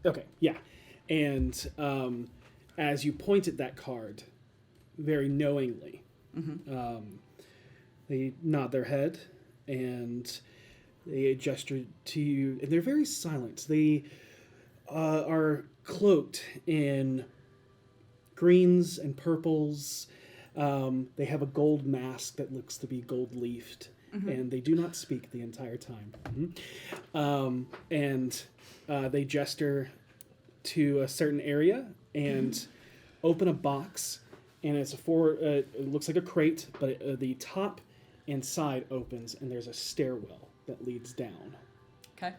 Okay, yeah, and as you point at that card, very knowingly, they nod their head and they gesture to you, and they're very silent. They are cloaked in greens and purples. They have a gold mask that looks to be gold leafed, and they do not speak the entire time. And they gesture to a certain area and open a box, and it's it looks like a crate, but the top and side opens, and there's a stairwell that leads down. Okay.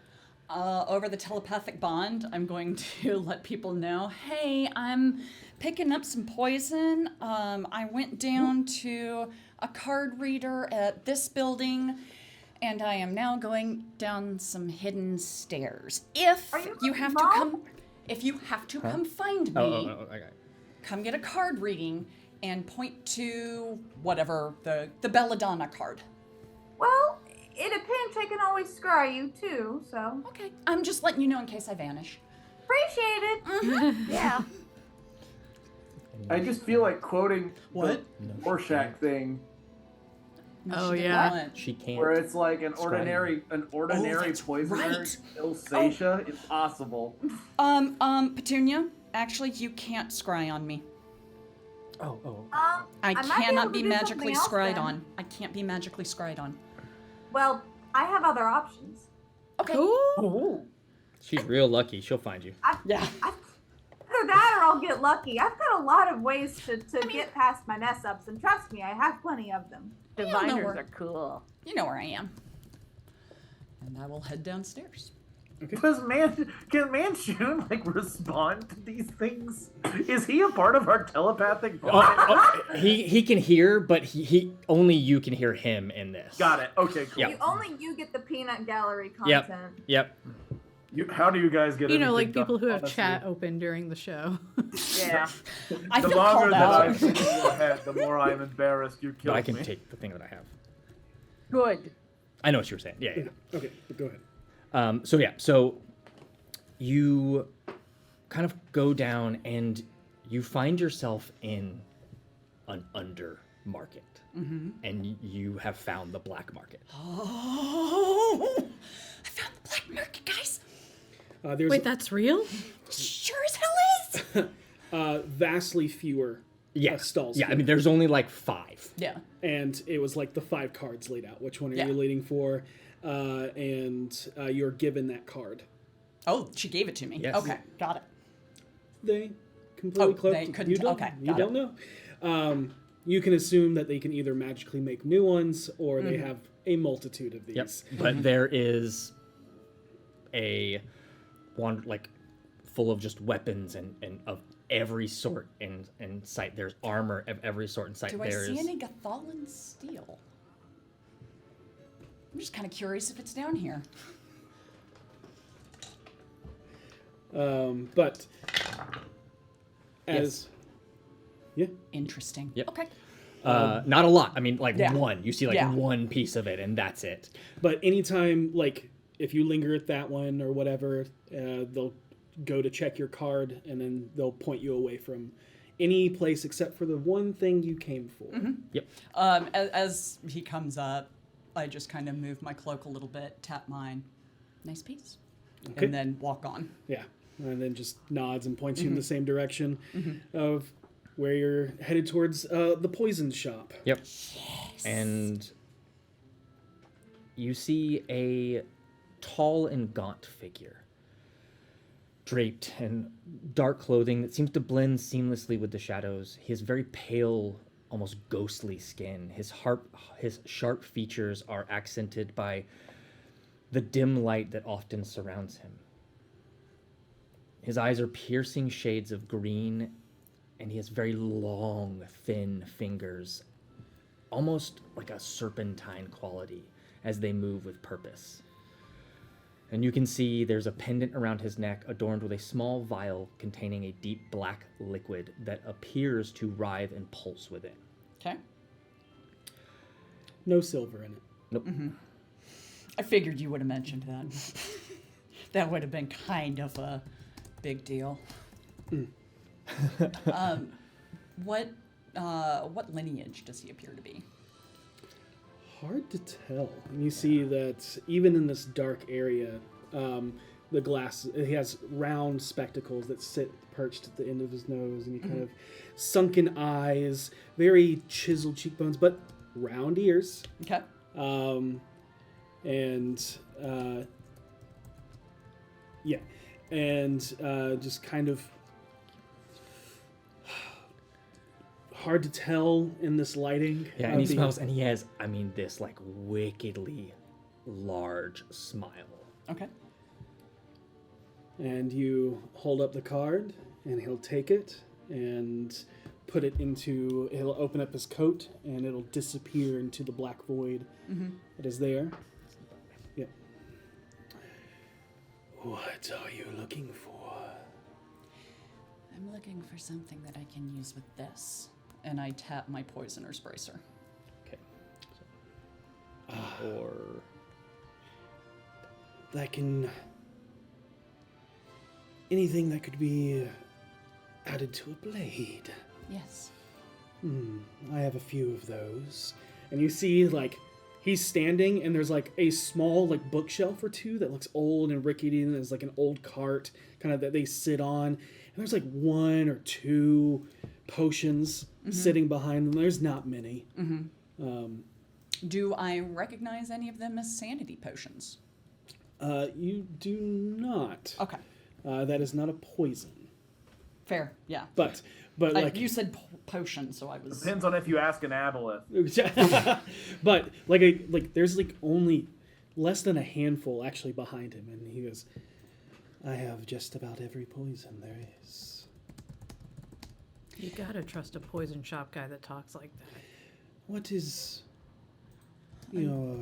Over the telepathic bond, I'm going to let people know, hey, I'm picking up some poison. I went down to a card reader at this building, and I am now going down some hidden stairs. If you have to come find me, Okay. come get a card reading and point to whatever, the Belladonna card. Well, it depends. I can always scry you too, so. Okay. I'm just letting you know in case I vanish. Appreciate it. Mm-hmm. Yeah. I just feel like quoting what the Rorschach thing. Oh yeah. She can't. Where it's like an scry ordinary poisoner kills Seisha. Impossible. Petunia, actually, you can't scry on me. Oh. I might be cannot able to be do magically something else scryed then. on. I can't be magically scryed on. Well, I have other options. Okay. Ooh. She's real lucky. She'll find you. Yeah. Either that or I'll get lucky. I've got a lot of ways to get past my mess ups, and trust me, I have plenty of them. Diviners are cool. You know where I am. And I will head downstairs. Can Manchun like respond to these things? Is he a part of our telepathic bond? He can hear, but he only you can hear him in this. Got it. Okay, cool. Yep. Only you get the peanut gallery Yep. content. Yep. How do you guys get? You know, like anything people done, who have honestly? chat open during the show. Yeah. I The feel longer called that out. I think in your head, the more I'm embarrassed you killed No, I can me. take the thing that I have. Good. I know what you were saying. Yeah. Okay, but go ahead. So you kind of go down and you find yourself in an under market. Mhm. And you have found the black market. Oh, I found the black market, guys. There's that's real? Sure as hell is. Vastly fewer stalls. Yeah, I here. mean, there's only like 5. Yeah. And it was like the 5 cards laid out. Which one are Yeah. you leading for? And you're given that card. Oh, she gave it to me. Yes. Okay, got it. They completely closed. they couldn't- You don't, okay, you got don't know. You can assume that they can either magically make new ones or they Mhm. have a multitude of these. Yep. But there is a one like full of just weapons and of every sort in sight. There's armor of every sort in sight. Do I There's see any Gathalan steel? I'm just kind of curious if it's down here. But as Interesting. Yep. Okay. Not a lot. I mean, like Yeah. one. You see like Yeah. one piece of it, and that's it. But anytime, like, if you linger at that one or whatever, they'll go to check your card, and then they'll point you away from any place except for the one thing you came for. Yep. As he comes up, I just kind of move my cloak a little bit, tap mine. Nice piece. Okay. And then walk on. Yeah, and then just nods and points you in Mhm. the same direction Mhm. of where you're headed towards the poison shop. Yep. And you see a tall and gaunt figure, draped in dark clothing that seems to blend seamlessly with the shadows. He has very pale, almost ghostly skin. His sharp features are accented by the dim light that often surrounds him. His eyes are piercing shades of green, and he has very long, thin fingers, almost like a serpentine quality as they move with purpose. And you can see there's a pendant around his neck adorned with a small vial containing a deep black liquid that appears to writhe and pulse within. Okay. No silver in it. Nope. I figured you would have mentioned that. That would have been kind of a big deal. What lineage does he appear to be? Hard to tell. And you see that even in this dark area, the glass, he has round spectacles that sit perched at the end of his nose, and you kind of sunken eyes, very chiseled cheekbones, but round ears. Okay. And just kind of hard to tell in this lighting. Yeah, and he smells, and he has, I mean, this like wickedly large smile. Okay. And you hold up the card, and he'll take it and put it into. He'll open up his coat, and it'll disappear into the black void that is there. Yep. What are you looking for? I'm looking for something that I can use with this. And I tap my poisoner's bracer. Okay. Or that can. Anything that could be added to a blade. Yes. I have a few of those. And you see, like, he's standing, and there's, like, a small, like, bookshelf or two that looks old and rickety, and there's, like, an old cart kind of that they sit on. And there's, like, 1 or 2 potions sitting behind them. There's not many. Do I recognize any of them as sanity potions? You do not. Okay. That is not a poison. Fair, yeah. But like you said potion, so I was. Depends on if you ask an aboleth. But there's like only less than a handful actually behind him, and he goes, "I have just about every poison there is." You gotta trust a poison shop guy that talks like that. What is your?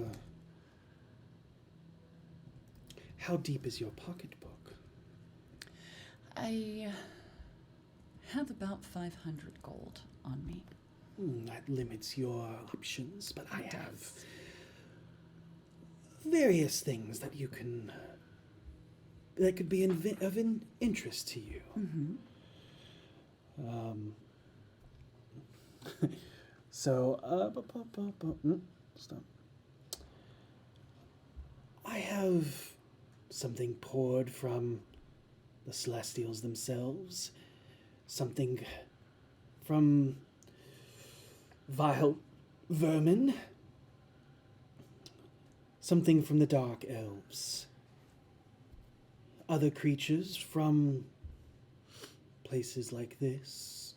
How deep is your pocketbook? I have about 500 gold on me. That limits your options, but I have various things that you can. That could be of interest to you. So, stop. I have something poured from the Celestials themselves, something from vile vermin, something from the Dark Elves, other creatures from places like this,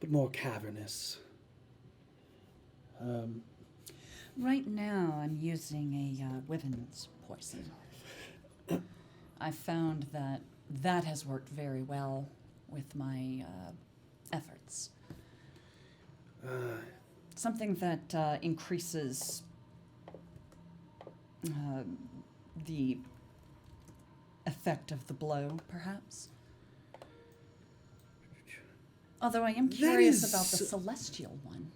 but more cavernous. Right now, I'm using a Wyvern's poison. I found that has worked very well with my efforts. Something that increases the effect of the blow, perhaps. Although I am curious about the celestial one.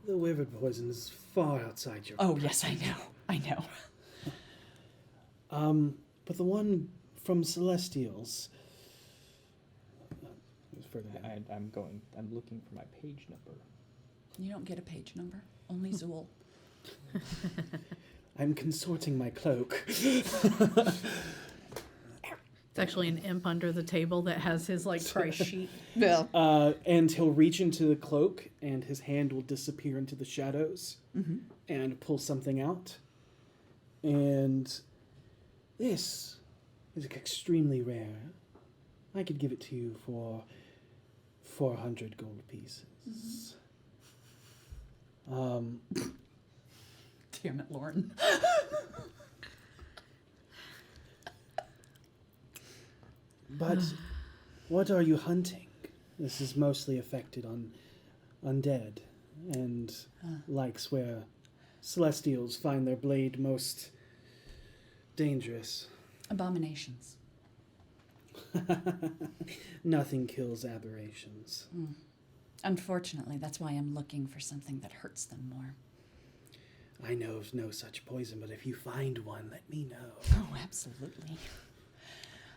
The Wyvern poison is far outside your. Oh yes, I know. I know. But the one from Celestials. I'm looking for my page number. You don't get a page number. Only Zool. I'm consorting my cloak. It's actually an imp under the table that has his like price sheet. Yeah. And he'll reach into the cloak, and his hand will disappear into the shadows, and pull something out. And this is extremely rare. I could give it to you for 400 gold pieces. Damn it, Lauren. But what are you hunting? This is mostly affected on undead and likes where Celestials find their blade most dangerous. Abominations. Nothing kills aberrations. Unfortunately, that's why I'm looking for something that hurts them more. I know of no such poison, but if you find one, let me know. Oh, absolutely.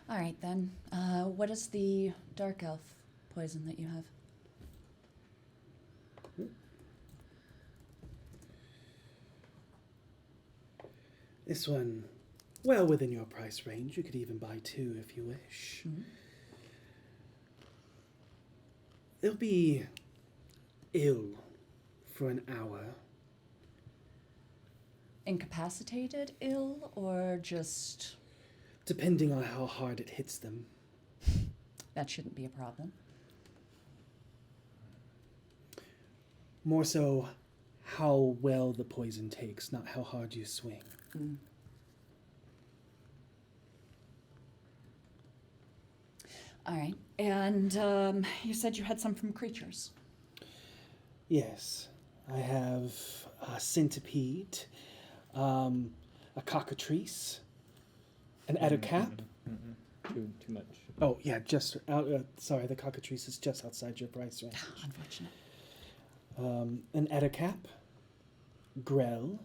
All right, then. What is the dark elf poison that you have? This one, well within your price range. You could even buy 2 if you wish. They'll be ill for an hour. Incapacitated, ill, or just... Depending on how hard it hits them. That shouldn't be a problem. More so how well the poison takes, not how hard you swing. Mm. All right. And you said you had some from creatures. Yes, I have a centipede, a cockatrice, an ettercap. Too much. Oh yeah, just sorry, the cockatrice is just outside your price range. Unfortunate. An ettercap, grell,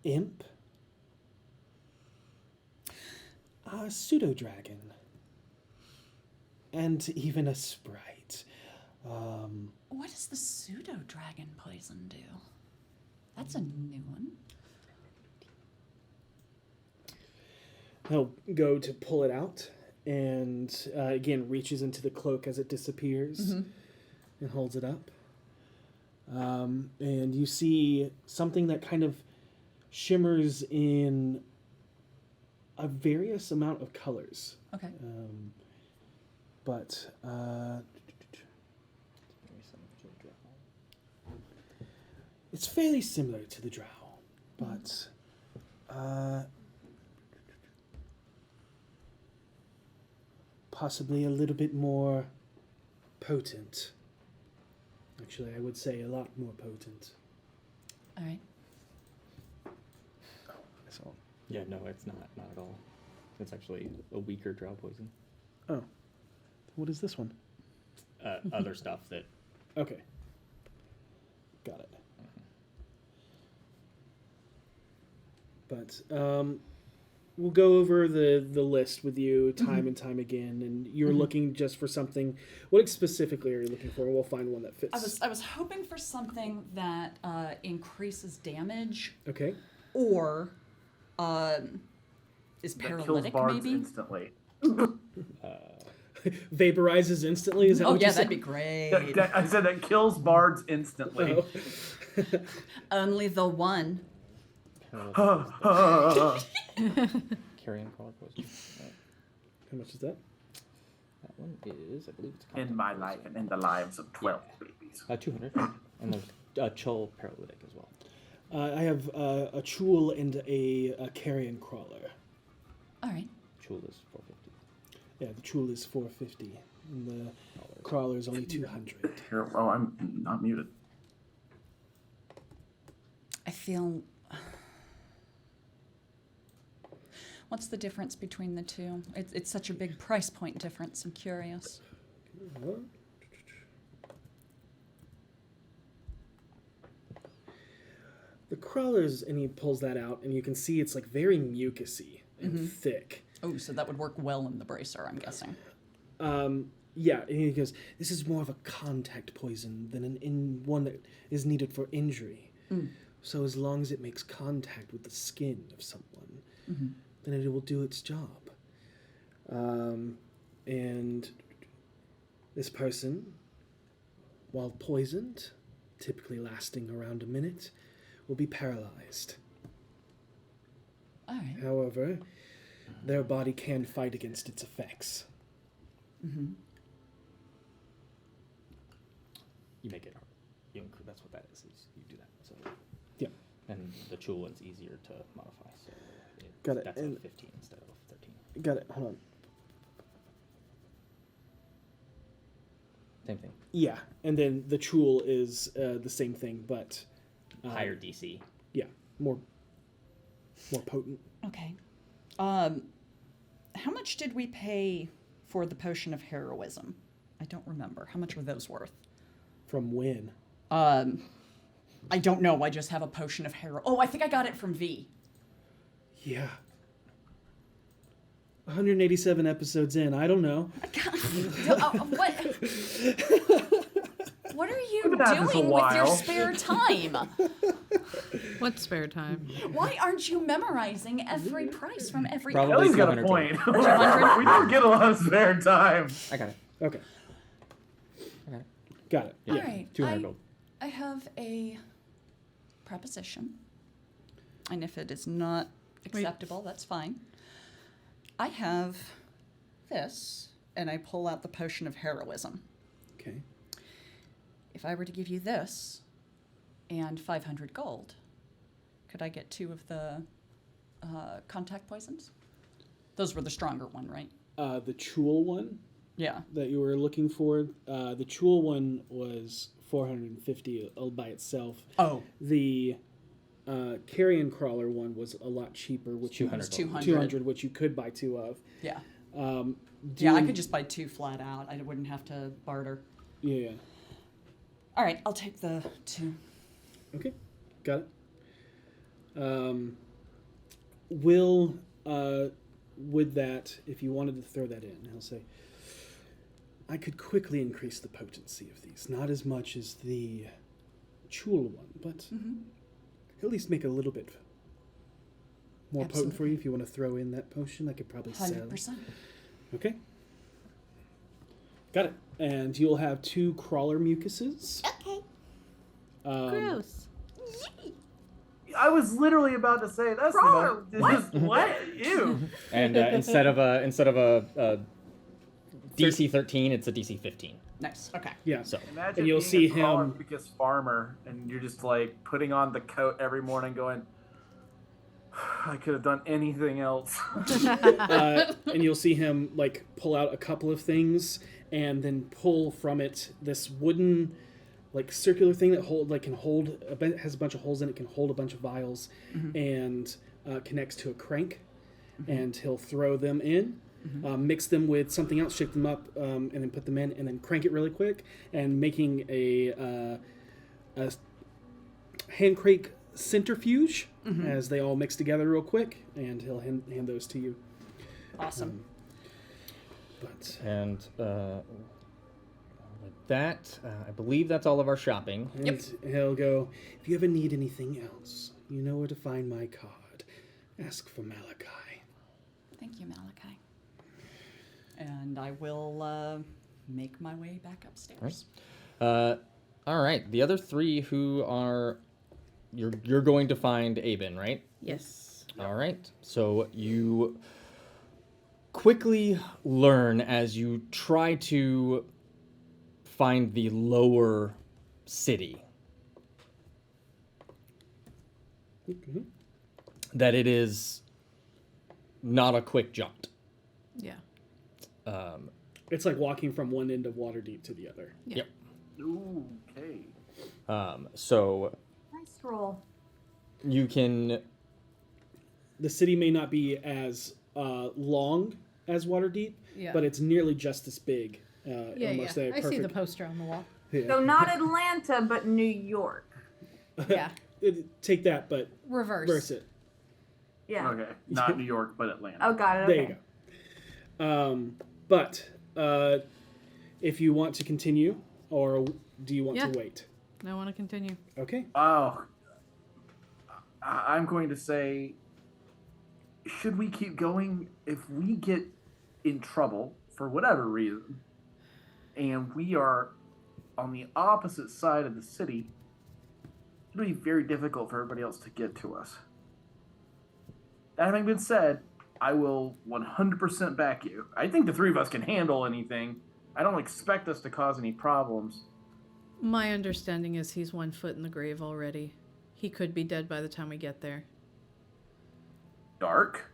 imp, a pseudo dragon, and even a sprite. What does the pseudo dragon poison do? That's a new one. He'll go to pull it out, and again reaches into the cloak as it disappears, and holds it up. And you see something that kind of shimmers in a various amount of colors. Okay. But it's fairly similar to the drow, but possibly a little bit more potent. Actually, I would say a lot more potent. All right. So, Yeah, no, it's not at all. It's actually a weaker drow poison. oh, what is this one? Other stuff that. Okay. Got it. But we'll go over the list with you time and time again, and you're looking just for something. What specifically are you looking for? We'll find one that fits. I was hoping for something that increases damage. Okay. Or is That kills paralytic bards maybe? instantly. Vaporizes instantly? Is that Oh what yeah, you said? that'd be great. I said that kills bards instantly. Oh. Only the one. Carrion crawler poison. How much is that? That one is, I believe it's In my life and in the lives of 12 babies. 200. And there's a Chol paralytic as well. I have a Chul and a carrion crawler. All right. Chul is 450. Yeah, the Chul is 450, and the crawler is only 200. Here, oh, I'm not muted. I feel. What's the difference between the two? It's such a big price point difference. I'm curious. The crawlers, and he pulls that out, and you can see it's like very mucusy and thick. Oh, so that would work well in the bracer, I'm guessing. Yeah, and he goes, this is more of a contact poison than one that is needed for injury. So as long as it makes contact with the skin of someone, then it will do its job. And this person, while poisoned, typically lasting around a minute, will be paralyzed. All right. However, their body can fight against its effects. You make it hard. That's what that is you do that. So. Yeah. And the Chul one's easier to modify. So Got it. That's And- a 15 instead of 13. Got it. Hold on. Same thing. Yeah, and then the Chul is the same thing, but Higher DC. Yeah, more potent. Okay. How much did we pay for the potion of heroism? I don't remember. How much were those worth? From when? I don't know. I just have a potion of hero. Oh, I think I got it from V. Yeah. 187 episodes in. I don't know. What? What are you We've been at this a doing with your while. spare time? What spare time? Why aren't you memorizing every price from every? Probably Ellie's got a 200 point. total. We don't get a lot of spare time. I got it. Okay. Okay. Got it. All right. 200 gold. I have a proposition, and if it is not acceptable, that's fine. I have this, and I pull out the potion of heroism. Okay. If I were to give you this, and 500 gold. Could I get 2 of the contact poisons? Those were the stronger one, right? The Chul one? Yeah. That you were looking for? The Chul one was 450 by itself. Oh. The Carrion Crawler one was a lot cheaper, which 200, which you could buy 2 of. Yeah. Yeah, I could just buy 2 flat out. I wouldn't have to barter. Yeah. All right, I'll take the 2. Okay, got it. With that, if you wanted to throw that in, he'll say, I could quickly increase the potency of these. Not as much as the Chul one, but at least make it a little bit more potent for you. If you want to throw in that potion, I could probably 100%. sell. Okay. Got it. And you'll have 2 crawler mucuses. Okay. Gross. I was literally about to say that's Crawler, what? Ew. And instead of a DC 13, it's a DC 15. Nice. Okay. Yeah. So Imagine and you'll being see a crawler him. Mucus farmer, and you're just like putting on the coat every morning, going, I could have done anything else. And you'll see him like pull out a couple of things, and then pull from it this wooden, like circular thing that has a bunch of holes in it, can hold a bunch of vials, and connects to a crank, and he'll throw them in. Mix them with something else, shake them up, and then put them in, and then crank it really quick, and making a hand crank centrifuge as they all mix together real quick, and he'll hand those to you. Awesome. And with that, I believe that's all of our shopping. And he'll go, if you ever need anything else, you know where to find my card. Ask for Malachi. Thank you, Malachi. And I will make my way back upstairs. All right. The other 3 who are... You're going to find Aben, right? Yes. All right. So you quickly learn as you try to find the lower city that it is not a quick jaunt. Yeah. It's like walking from one end of Waterdeep to the other. Yeah. Yep. Ooh, okay. So Nice roll. you can. The city may not be as long as Waterdeep, Yeah. but it's nearly just as big. Yeah, almost yeah. a I see the perfect- poster on the wall. Yeah. So not Atlanta, but New York. Yeah. Take that, but Reverse it. Yeah. Okay. Not New York, but Atlanta. Oh, got it. There Okay. you go. But if you want to continue, or do you want Yeah. to wait? I want to continue. Okay. Oh. I'm going to say, should we keep going? If we get in trouble for whatever reason, and we are on the opposite side of the city, it'll be very difficult for everybody else to get to us. That having been said, I will 100% back you. I think the 3 of us can handle anything. I don't expect us to cause any problems. My understanding is he's 1 foot in the grave already. He could be dead by the time we get there. Dark,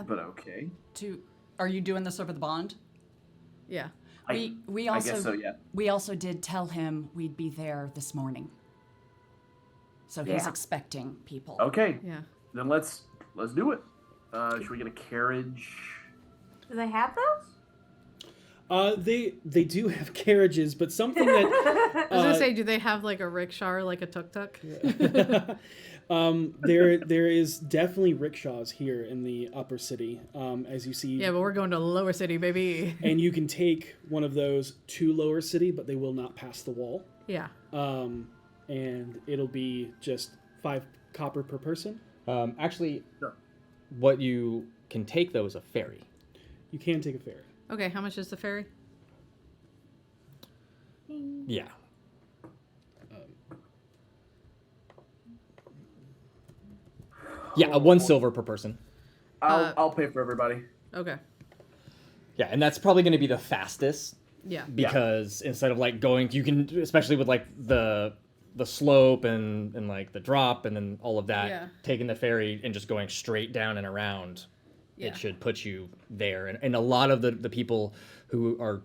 but okay. Are you doing this over the bond? Yeah. We I also guess so, yeah. We also did tell him we'd be there this morning. So he's Yeah. expecting people. Okay. Yeah. Then let's do it. Should we get a carriage? Do they have those? They do have carriages, but something that I was gonna say, do they have like a rickshaw or like a tuk-tuk? there is definitely rickshaws here in the upper city, as you see. Yeah, but we're going to lower city, baby. And you can take one of those to lower city, but they will not pass the wall. Yeah. And it'll be just 5 copper per person. Actually, Sure. what you can take though is a ferry. You can take a ferry. Okay, how much is the ferry? Yeah. Yeah, 1 silver per person. I'll pay for everybody. Okay. Yeah, and that's probably going to be the fastest. Yeah. Because instead of like going, you can, especially with like the the slope and like the drop and then all of that, Yeah. taking the ferry and just going straight down and around, Yeah. it should put you there. And a lot of the people who are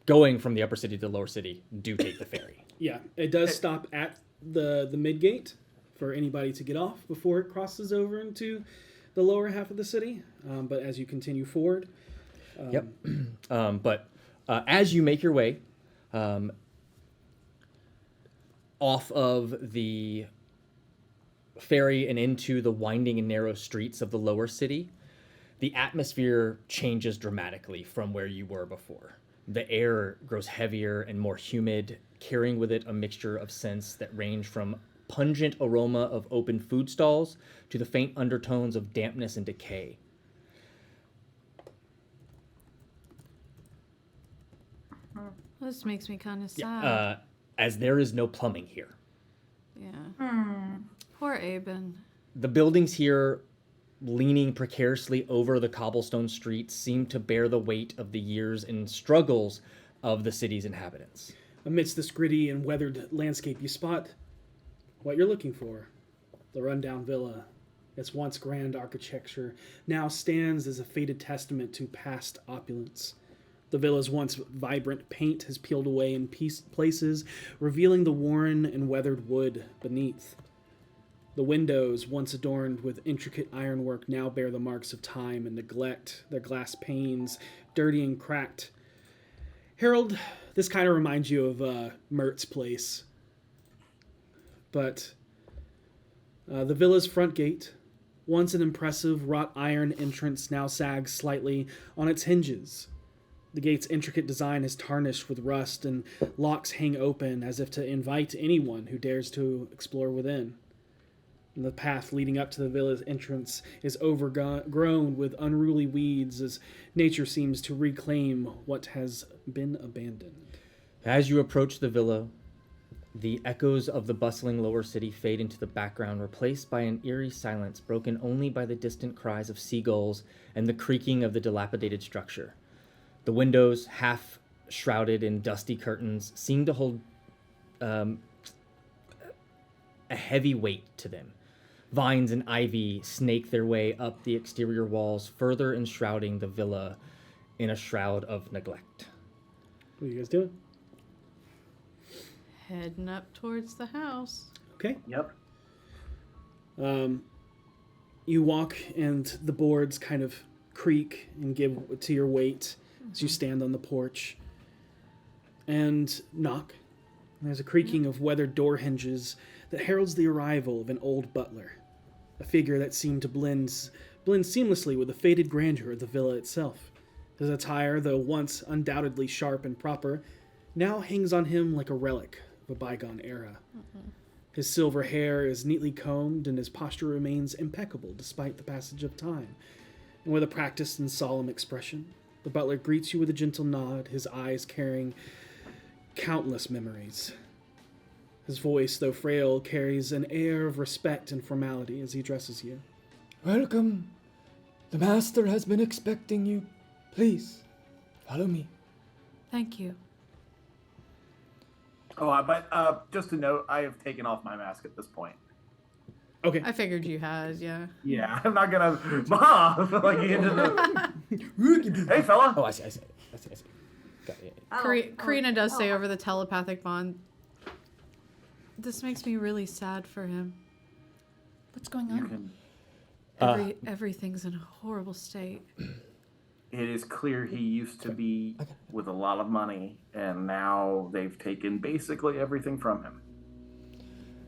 going from the upper city to the lower city do take the ferry. Yeah, it does stop at the mid gate for anybody to get off before it crosses over into the lower half of the city. But as you continue forward, Yep. But as you make your way off of the ferry and into the winding and narrow streets of the lower city, the atmosphere changes dramatically from where you were before. The air grows heavier and more humid, carrying with it a mixture of scents that range from pungent aroma of open food stalls to the faint undertones of dampness and decay. This makes me kind of sad. As there is no plumbing here. Yeah. Poor Aben. The buildings here, leaning precariously over the cobblestone streets, seem to bear the weight of the years and struggles of the city's inhabitants. Amidst this gritty and weathered landscape, you spot what you're looking for. The rundown villa. Its once grand architecture now stands as a faded testament to past opulence. The villa's once vibrant paint has peeled away in places, revealing the worn and weathered wood beneath. The windows, once adorned with intricate ironwork, now bear the marks of time and neglect, their glass panes dirty and cracked. Harold, this kind of reminds you of Mert's place. But the villa's front gate, once an impressive wrought iron entrance, now sags slightly on its hinges. The gate's intricate design is tarnished with rust, and locks hang open as if to invite anyone who dares to explore within. And the path leading up to the villa's entrance is overgrown with unruly weeds as nature seems to reclaim what has been abandoned. As you approach the villa, the echoes of the bustling lower city fade into the background, replaced by an eerie silence broken only by the distant cries of seagulls and the creaking of the dilapidated structure. The windows, half shrouded in dusty curtains, seem to hold a heavy weight to them. Vines and ivy snake their way up the exterior walls, further enshrouding the villa in a shroud of neglect. What are you guys doing? Heading up towards the house. Okay. Yep. You walk and the boards kind of creak and give to your weight as you stand on the porch and knock. There's a creaking of weathered door hinges that heralds the arrival of an old butler, a figure that seemed to blend seamlessly with the faded grandeur of the villa itself. His attire, though once undoubtedly sharp and proper, now hangs on him like a relic of a bygone era. His silver hair is neatly combed and his posture remains impeccable despite the passage of time. And with a practiced and solemn expression, the butler greets you with a gentle nod, his eyes carrying countless memories. His voice, though frail, carries an air of respect and formality as he addresses you. Welcome. The master has been expecting you. Please, follow me. Thank you. Oh, but just a note, I have taken off my mask at this point. Okay. I figured you had, yeah. Yeah, I'm not gonna like into the. Hey, fella. Oh, I see. Got it. Karina does say over the telepathic bond, this makes me really sad for him. What's going on? Everything's in a horrible state. It is clear he used to be with a lot of money, and now they've taken basically everything from him.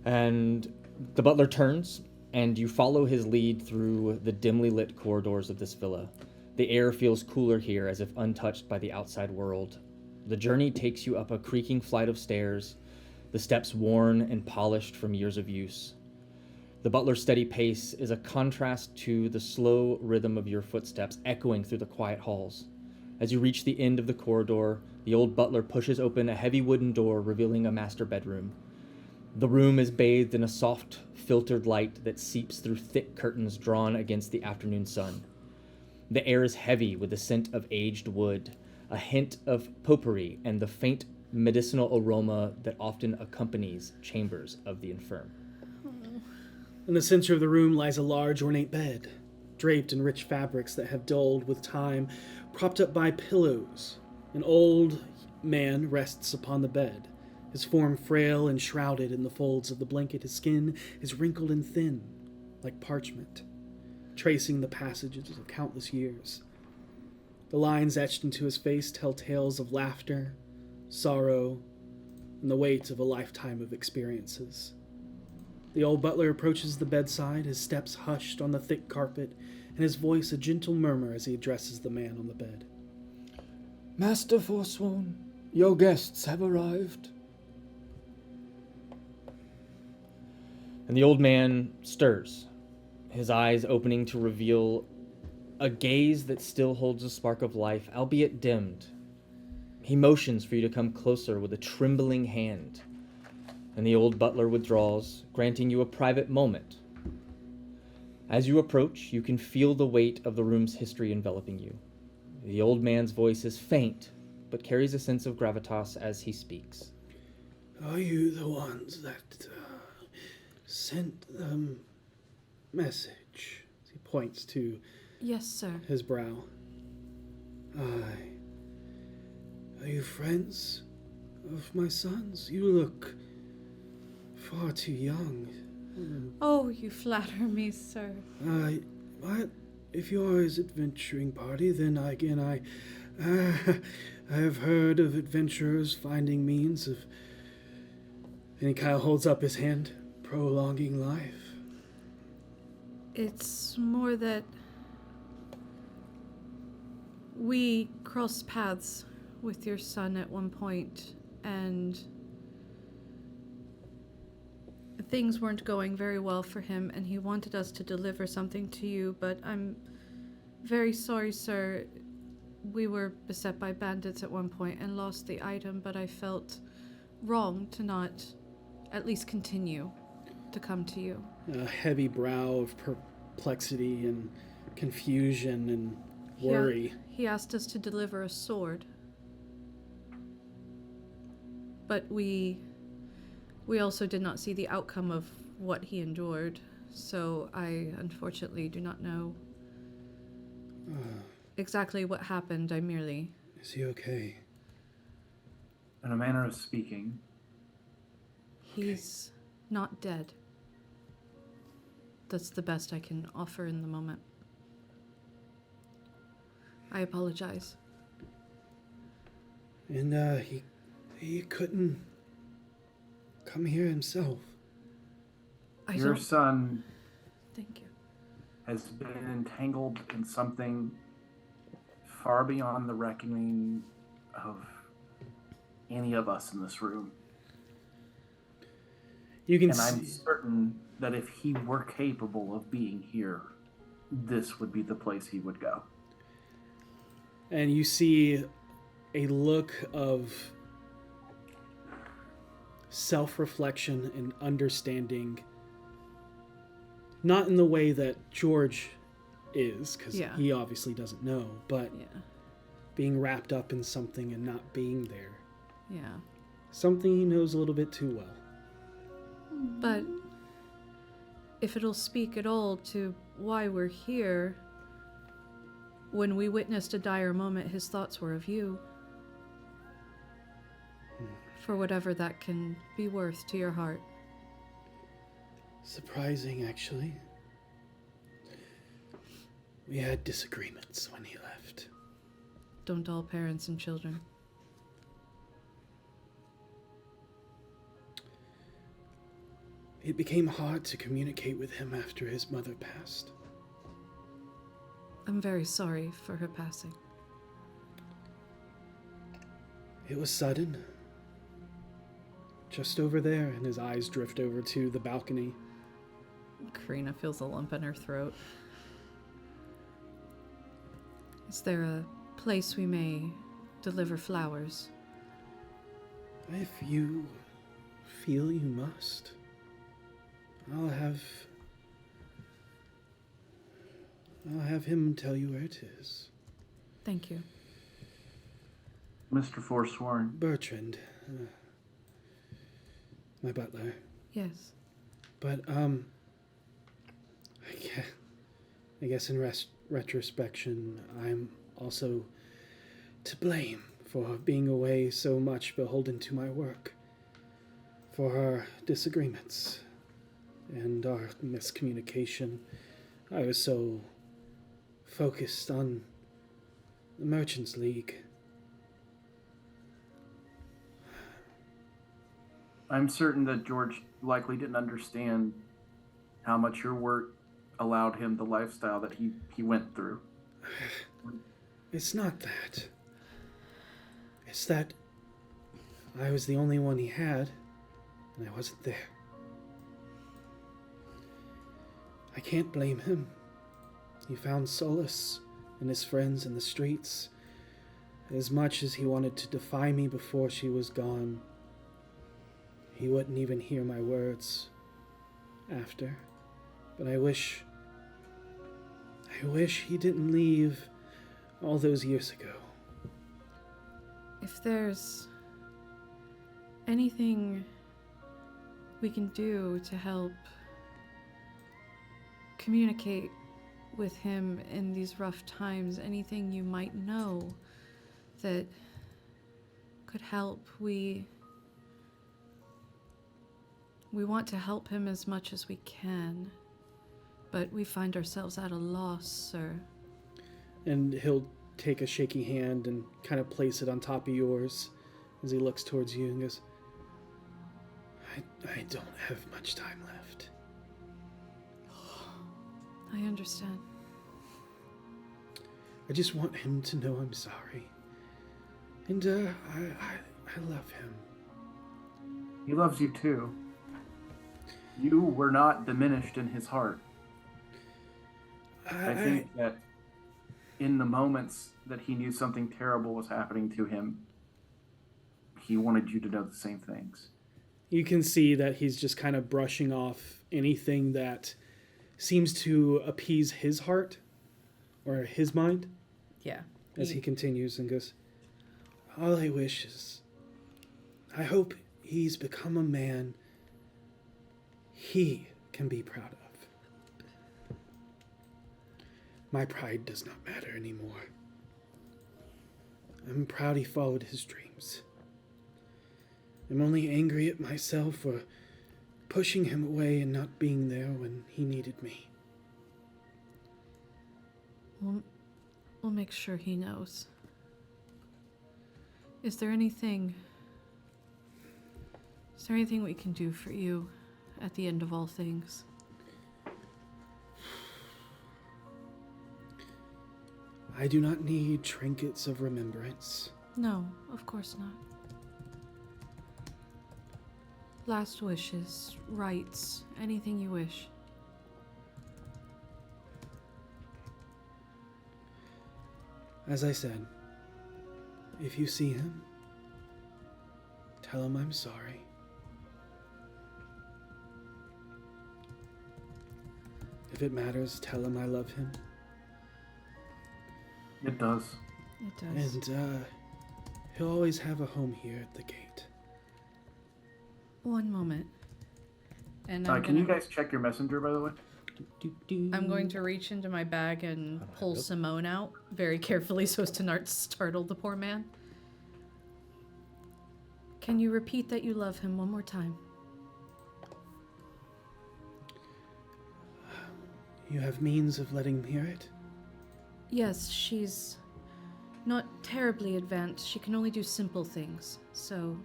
And the butler turns, and you follow his lead through the dimly lit corridors of this villa. The air feels cooler here, as if untouched by the outside world. The journey takes you up a creaking flight of stairs, the steps worn and polished from years of use. The butler's steady pace is a contrast to the slow rhythm of your footsteps echoing through the quiet halls. As you reach the end of the corridor, the old butler pushes open a heavy wooden door, revealing a master bedroom. The room is bathed in a soft, filtered light that seeps through thick curtains drawn against the afternoon sun. The air is heavy with the scent of aged wood, a hint of potpourri, and the faint medicinal aroma that often accompanies chambers of the infirm. In the center of the room lies a large ornate bed, draped in rich fabrics that have dulled with time, propped up by pillows. An old man rests upon the bed, his form frail and shrouded in the folds of the blanket. His skin is wrinkled and thin, like parchment, tracing the passages of countless years. The lines etched into his face tell tales of laughter, sorrow, and the weight of a lifetime of experiences. The old butler approaches the bedside, his steps hushed on the thick carpet, and his voice a gentle murmur as he addresses the man on the bed. Master Forsworn, your guests have arrived. And the old man stirs, his eyes opening to reveal a gaze that still holds a spark of life, albeit dimmed. He motions for you to come closer with a trembling hand, and the old butler withdraws, granting you a private moment. As you approach, you can feel the weight of the room's history enveloping you. The old man's voice is faint, but carries a sense of gravitas as he speaks. Are you the ones that sent the message? He points to Yes, sir. his brow. Aye. Are you friends of my son's? You look far too young. Oh, you flatter me, sir. If you're his adventuring party, then I have heard of adventurers finding means of, and he kind of holds up his hand, prolonging life. It's more that we crossed paths with your son at one point, and things weren't going very well for him, and he wanted us to deliver something to you, but I'm very sorry, sir. We were beset by bandits at one point and lost the item, but I felt wrong to not at least continue to come to you. A heavy brow of perplexity and confusion and worry. He asked us to deliver a sword. But we also did not see the outcome of what he endured, so I unfortunately do not know exactly what happened. I merely... Is he okay? In a manner of speaking. He's not dead. That's the best I can offer in the moment. I apologize. And he couldn't come here himself. Your son Thank you. has been entangled in something far beyond the reckoning of any of us in this room. I'm certain that if he were capable of being here, this would be the place he would go. And you see a look of self-reflection and understanding, not in the way that George is, because he obviously doesn't know, but being wrapped up in something and not being there. Yeah. Something he knows a little bit too well. But if it'll speak at all to why we're here, when we witnessed a dire moment, his thoughts were of you. For whatever that can be worth to your heart. Surprising, actually. We had disagreements when he left. Don't all parents and children? It became hard to communicate with him after his mother passed. I'm very sorry for her passing. It was sudden. Just over there, and his eyes drift over to the balcony. Karina feels a lump in her throat. Is there a place we may deliver flowers? If you feel you must, I'll have him tell you where it is. Thank you. Mr. Forsworn. Bertrand. My butler. Yes. But, I guess in retrospection, I'm also to blame for being away so much beholden to my work, for our disagreements and our miscommunication. I was so focused on the Merchants League. I'm certain that George likely didn't understand how much your work allowed him the lifestyle that he went through. It's not that. It's that I was the only one he had, and I wasn't there. I can't blame him. He found solace in his friends in the streets. As much as he wanted to defy me before she was gone, he wouldn't even hear my words after. But I wish he didn't leave all those years ago. If there's anything we can do to help communicate with him in these rough times, anything you might know that could help, we want to help him as much as we can, but we find ourselves at a loss, sir. And he'll take a shaky hand and kind of place it on top of yours as he looks towards you and goes, I don't have much time left. I understand. I just want him to know I'm sorry. And, I love him. He loves you too. You were not diminished in his heart. I think that in the moments that he knew something terrible was happening to him, he wanted you to know the same things. You can see that he's just kind of brushing off anything that seems to appease his heart or his mind. Yeah. As he continues and goes, all I wish is, I hope he's become a man he can be proud of. My pride does not matter anymore. I'm proud he followed his dreams. I'm only angry at myself for pushing him away and not being there when he needed me. We'll make sure he knows. Is there anything we can do for you at the end of all things? I do not need trinkets of remembrance. No, of course not. Last wishes, rights, anything you wish. As I said, if you see him, tell him I'm sorry. If it matters, tell him I love him. It does. It does. And he'll always have a home here at the gate. One moment. And can you guys check your messenger, by the way? I'm going to reach into my bag and pull Simone out very carefully so as to not startle the poor man. Can you repeat that you love him one more time? You have means of letting him hear it? Yes, she's not terribly advanced. She can only do simple things. So,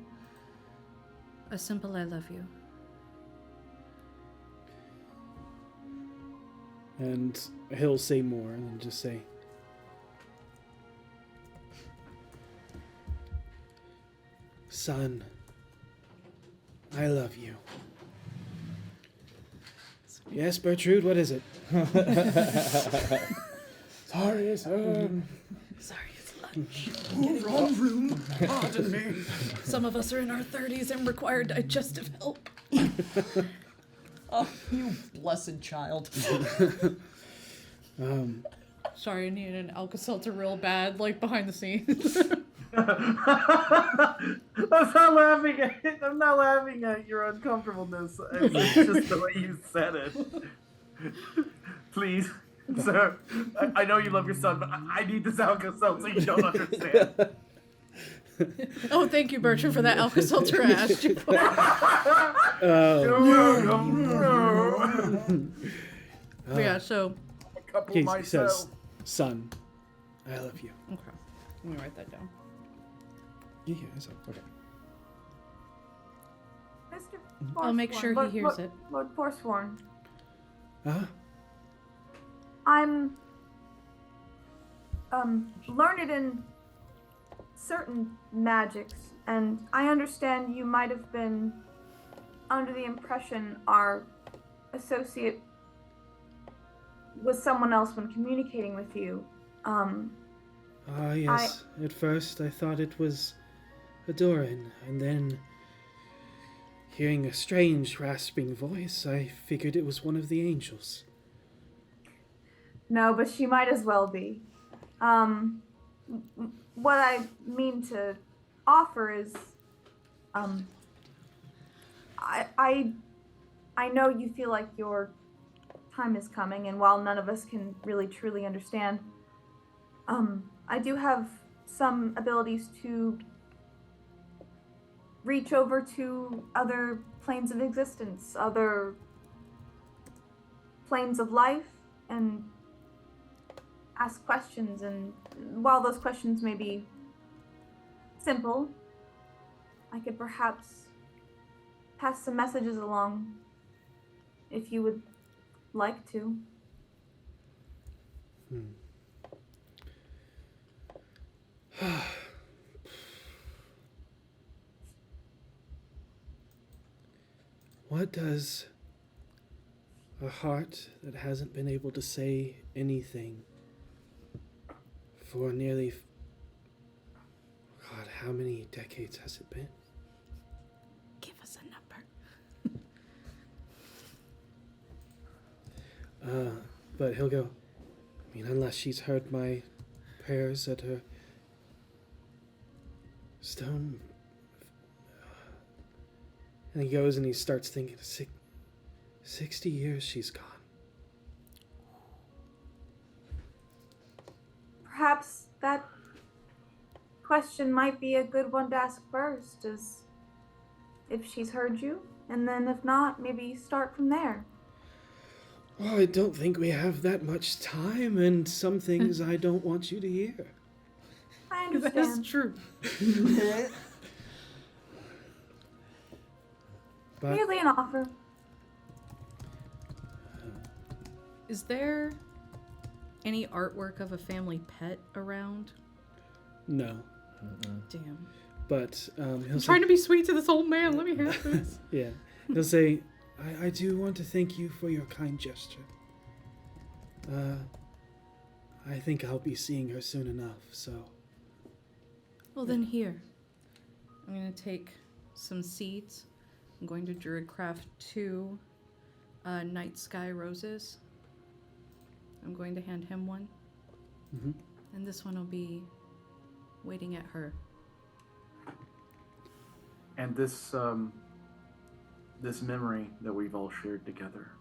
a simple I love you. And he'll say more and just say, son, I love you. Yes, Bertrude, what is it? Sorry, sir. Sorry, it's lunch. Ooh, wrong room. Pardon me. Some of us are in our 30s and require digestive help. Oh, you blessed child. Sorry, I needed an Alka-Seltzer real bad, like behind the scenes. I'm not laughing at it. I'm not laughing at your uncomfortableness. It's just the way you said it. Please, sir. I know you love your son, but I need this Alka-Seltzer so you don't understand. Oh, thank you, Bertram, for that Alka-Seltzer ash. You're welcome. Yeah, so... He says, son, I love you. Okay. Let me write that down. Yeah, so, okay. Mr. I'll make Forsworn, sure he Lord- hears Lord- it. Lord Forsworn, Uh-huh. I'm learned in certain magics, and I understand you might have been under the impression our associate was someone else when communicating with you. Yes. At first, I thought it was Adoran, and then, hearing a strange, rasping voice, I figured it was one of the angels. No, but she might as well be. What I mean to offer is, I know you feel like your time is coming, and while none of us can really truly understand, I do have some abilities to reach over to other planes of existence, other planes of life, and ask questions. And while those questions may be simple, I could perhaps pass some messages along if you would like to. What does a heart that hasn't been able to say anything for nearly, God, how many decades has it been? Give us a number. But he'll go, I mean, unless she's heard my prayers at her stone. And he goes and he starts thinking, 60 years she's gone. Perhaps that question might be a good one to ask first, is if she's heard you, and then if not, maybe start from there. Well, I don't think we have that much time, and some things I don't want you to hear. I understand. That's true. But Merely an offer. Is there any artwork of a family pet around? no. Damn. But he'll I'm say, trying to be sweet to this old man. Let me have this. yeah, he'll say, I do want to thank you for your kind gesture. I think I'll be seeing her soon enough, so. Well, then here. I'm going to take some seeds. I'm going to Druidcraft 2 Night Sky Roses. I'm going to hand him one. Mhm. And this one will be waiting at her. And this this memory that we've all shared together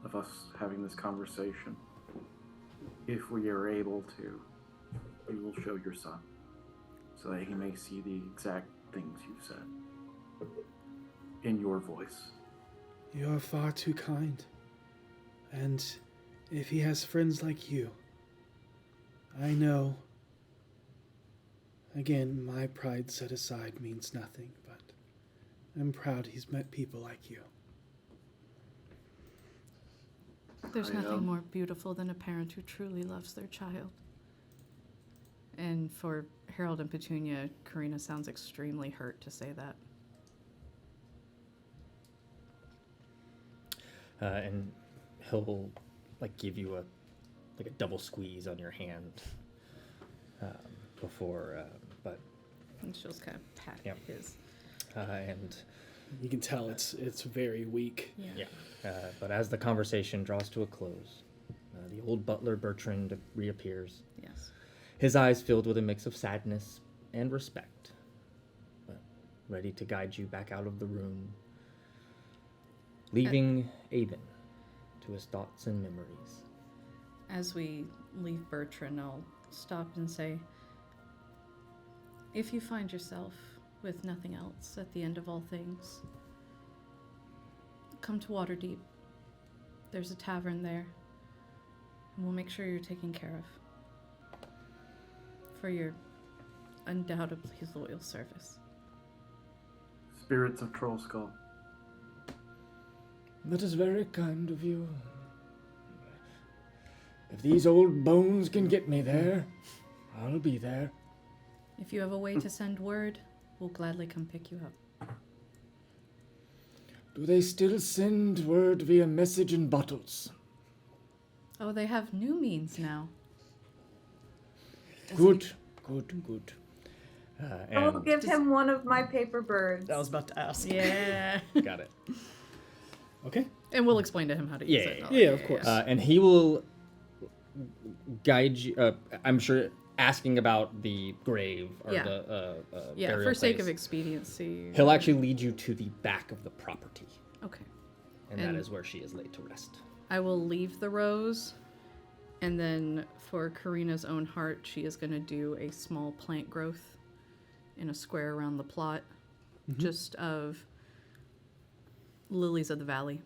of us having this conversation, if we are able to, we will show your son so that he may see the exact things you've said in your voice. You're far too kind. And if he has friends like you, I know, again, my pride set aside means nothing, but I'm proud he's met people like you. There's nothing more beautiful than a parent who truly loves their child. And for Harold and Petunia, Karina sounds extremely hurt to say that. And he'll give you a double squeeze on your hand before, but And she'll just kind of pat his. And you can tell it's very weak. Yeah. But as the conversation draws to a close, the old butler Bertrand reappears. Yes. His eyes filled with a mix of sadness and respect, but ready to guide you back out of the room, leaving Avon to his thoughts and memories. As we leave Bertrand, I'll stop and say, if you find yourself with nothing else at the end of all things, come to Waterdeep. There's a tavern there, and we'll make sure you're taken care of for your undoubtedly loyal service. Spirits of Troll Skull. That is very kind of you. If these old bones can get me there, I'll be there. If you have a way to send word, we'll gladly come pick you up. Do they still send word via message in bottles? Oh, they have new means now. Good. I will give him one of my paper birds. I was about to ask. Yeah. Got it. Okay. And we'll explain to him how to use it. Yeah, of course. And he will guide you, I'm sure, asking about the grave or Yeah. the Yeah, burial for sake place. of expediency. He'll actually lead you to the back of the property. Okay. And that is where she is laid to rest. I will leave the rose, and then for Karina's own heart, she is going to do a small plant growth in a square around the plot, just of lilies of the valley.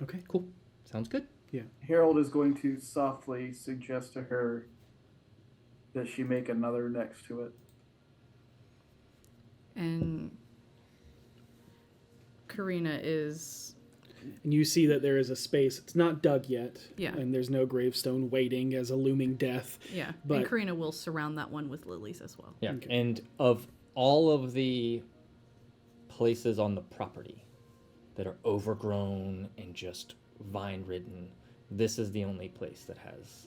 Okay. Cool. Sounds good. Yeah. Harold is going to softly suggest to her that she make another next to it. And Karina is... And you see that there is a space. It's not dug yet. Yeah. And there's no gravestone waiting as a looming death. Yeah, But and Karina will surround that one with lilies as well. Yeah. And of all of the places on the property that are overgrown and just vine ridden, this is the only place that has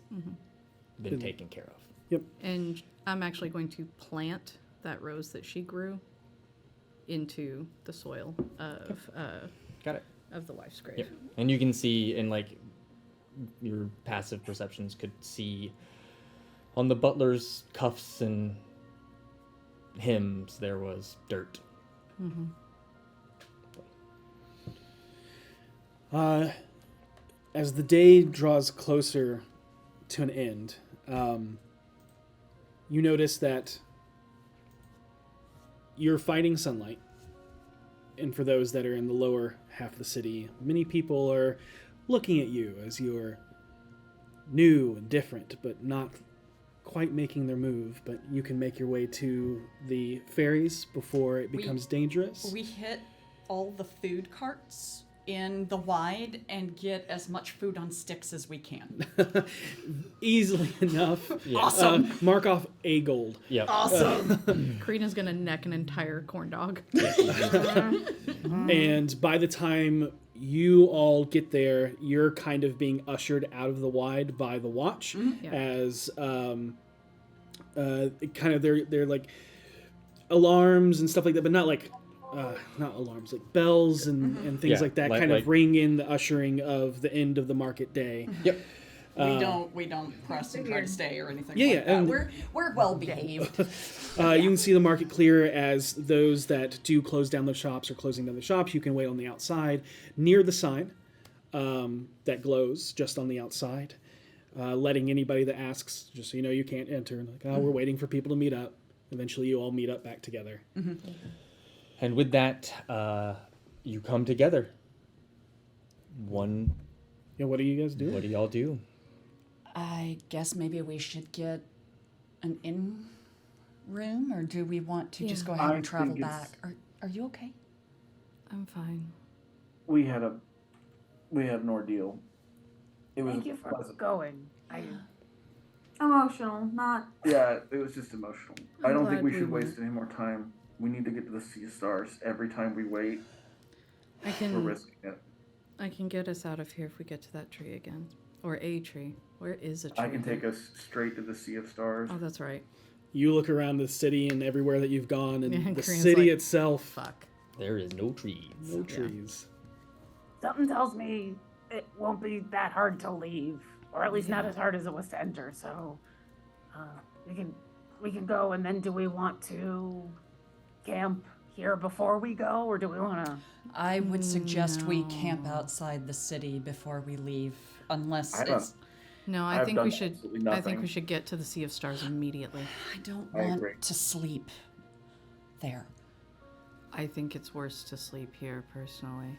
been taken care of. Yep. And I'm actually going to plant that rose that she grew into the soil of Got it. Of the wife's grave. Yep. And you can see, in like your passive perceptions could see on the butler's cuffs and hems there was dirt. Mm-hmm. As the day draws closer to an end, you notice that you're fighting sunlight. And for those that are in the lower half of the city, many people are looking at you as you're new and different, but not quite making their move. But you can make your way to the ferries before it becomes dangerous. We hit all the food carts in the wide and get as much food on sticks as we can. Easily enough. Yeah. Awesome. Mark off a gold. Yeah. Awesome. Karina's gonna neck an entire corn dog. And by the time you all get there, you're kind of being ushered out of the wide by the watch as kind of they're like alarms and stuff like that, but not like not alarms, like bells and things like that kind of ring in the ushering of the end of the market day. Yep. We don't press and try to stay or anything Yeah, like yeah, that. and- We're well behaved. You can see the market clear as those that do close down the shops are closing down the shops. You can wait on the outside near the sign that glows just on the outside, letting anybody that asks, just so you know, you can't enter. Like, we're waiting for people to meet up. Eventually, you all meet up back together. And with that, you come together. Yeah, what do you guys do? What do y'all do? I guess maybe we should get an inn room, or do we want to just go ahead and travel back? Are you okay? I'm fine. We had an ordeal. It was Thank you for pleasant. going. Emotional, not. Yeah, it was just emotional. I I'm don't think glad we we should went. waste any more time. We need to get to the Sea of Stars. Every time we wait, we're risking it. I can get us out of here if we get to that tree again. Or a tree. Where is a tree? I can take us straight to the Sea of Stars. Oh, that's right. You look around the city and everywhere that you've gone, and Yeah, the Korean's city like, itself. Fuck. There is no trees. No trees. Something tells me it won't be that hard to leave, or at least not as hard as it was to enter. So we can we can go, and then do we want to camp here before we go, or do we want to? I would suggest we camp outside the city before we leave, unless it's. No, I think we should. I think we should get to the Sea of Stars immediately. I don't want to sleep there. I think it's worse to sleep here, personally.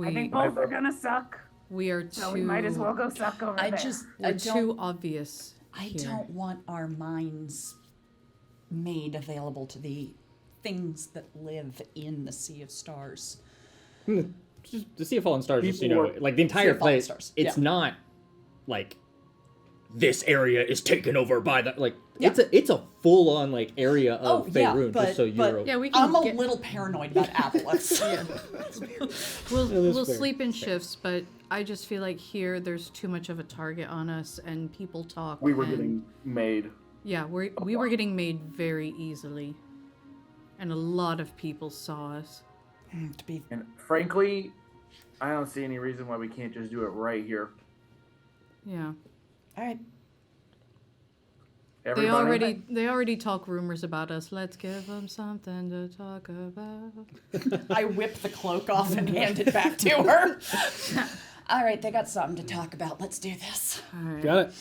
I think both are gonna suck. We are too. So we might as well go suck over there. We're too obvious. I here. don't want our minds made available to the things that live in the Sea of Stars. The Sea of Fallen Stars, just, you People know, were- like the entire Sea of Fallen place, Stars, it's yeah. not like this area is taken over by the, like, Yeah. it's a full-on, like, area of Faerun, but, just so you're... I'm a little paranoid about Aboleths. We'll sleep in shifts, but I just feel like here there's too much of a target on us, and people talk. We were and- getting made. Yeah, we were getting made very easily, and a lot of people saw us. And frankly, I don't see any reason why we can't just do it right here. Yeah. All right. Everybody? They already talk rumors about us. Let's give them something to talk about. I whip the cloak off and hand it back to her. All right, they got something to talk about. Let's do this. Got it.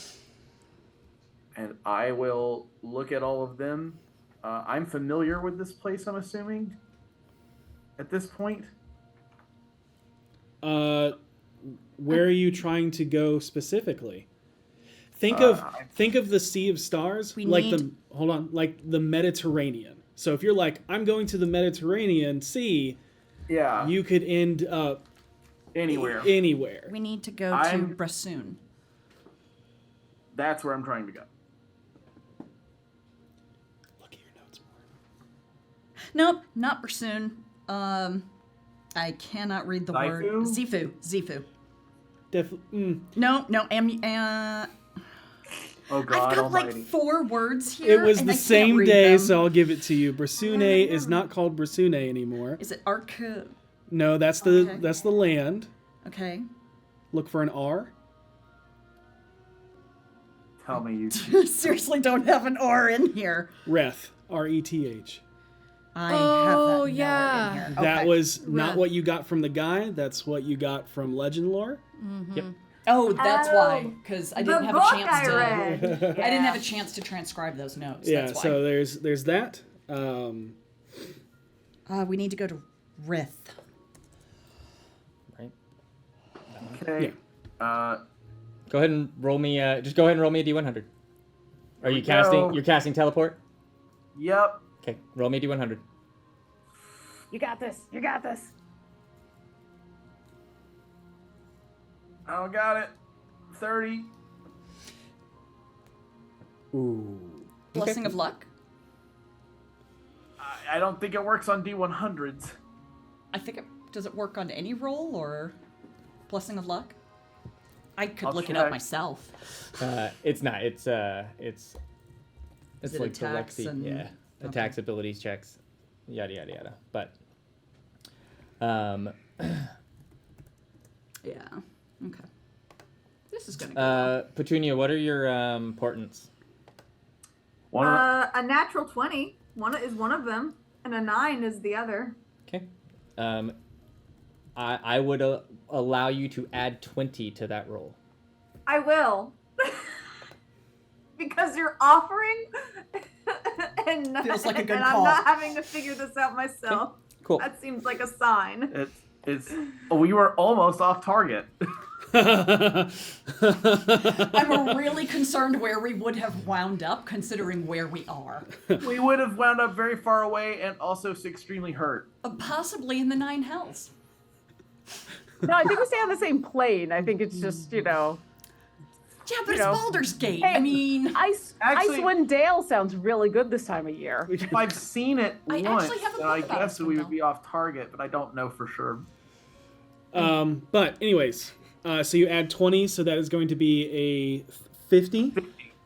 And I will look at all of them. I'm familiar with this place, I'm assuming, at this point. Where are you trying to go specifically? Think of the Sea of Stars like the Mediterranean. So if you're like, I'm going to the Mediterranean Sea, yeah, you could end up anywhere. Anywhere. We need to go to Brassoon. That's where I'm trying to go. Nope, not Brassoon. I cannot read the word. Zifu. Zifu. No. Oh God I've got Almighty. like 4 words here. It was and the I can't same read day, them. so I'll give it to you. Brasune is not called Brasune anymore. Is it Arku? No, that's the land. Okay. Look for an R. Tell me you seriously don't have an R in here. Reth. R-E-T-H. I have that nowhere in here. That Okay. was not what you got from the guy. That's what you got from Legend Lore. Yep. Oh, that's why. Because I didn't the have a book chance I to. read. I didn't Yeah. have a chance to transcribe those notes. Yeah. That's why. So there's that. We need to go to Rith. Right. Okay. Go ahead and roll me. Just go ahead and roll me a D100. Are you we casting? go. You're casting teleport. Yep. Okay. Roll me a D100. You got this. You got this. Oh, got it. 30. Ooh. Blessing of luck. I don't think it works on D100s. I think does it work on any roll or blessing of luck? I could I'll look it up check. myself. It's not. It's Is it like attacks the Lexi, and- yeah, okay. attacks, abilities, checks, yada yada yada. But Yeah. Okay. This is gonna go. Petunia, what are your portents? A natural 20 is one of them, and a 9 is the other. Okay. I would allow you to add 20 to that roll. I will. Because you're offering, and, Feels like a good and call. I'm not having to figure this out myself. Cool. That seems like a sign. We were almost off target. I'm really concerned where we would have wound up, considering where we are. We would have wound up very far away and also extremely hurt. Possibly in the 9 hells. No, I think we stay on the same plane. I think it's just, Yeah, but it's Baldur's Gate. Hey, I mean, Icewind Dale sounds really good this time of year. If I've seen it I once, actually have a then I book about guess Icewind we Dale. would be off target, but I don't know for sure. But anyways, so you add 20, so that is going to be a 50.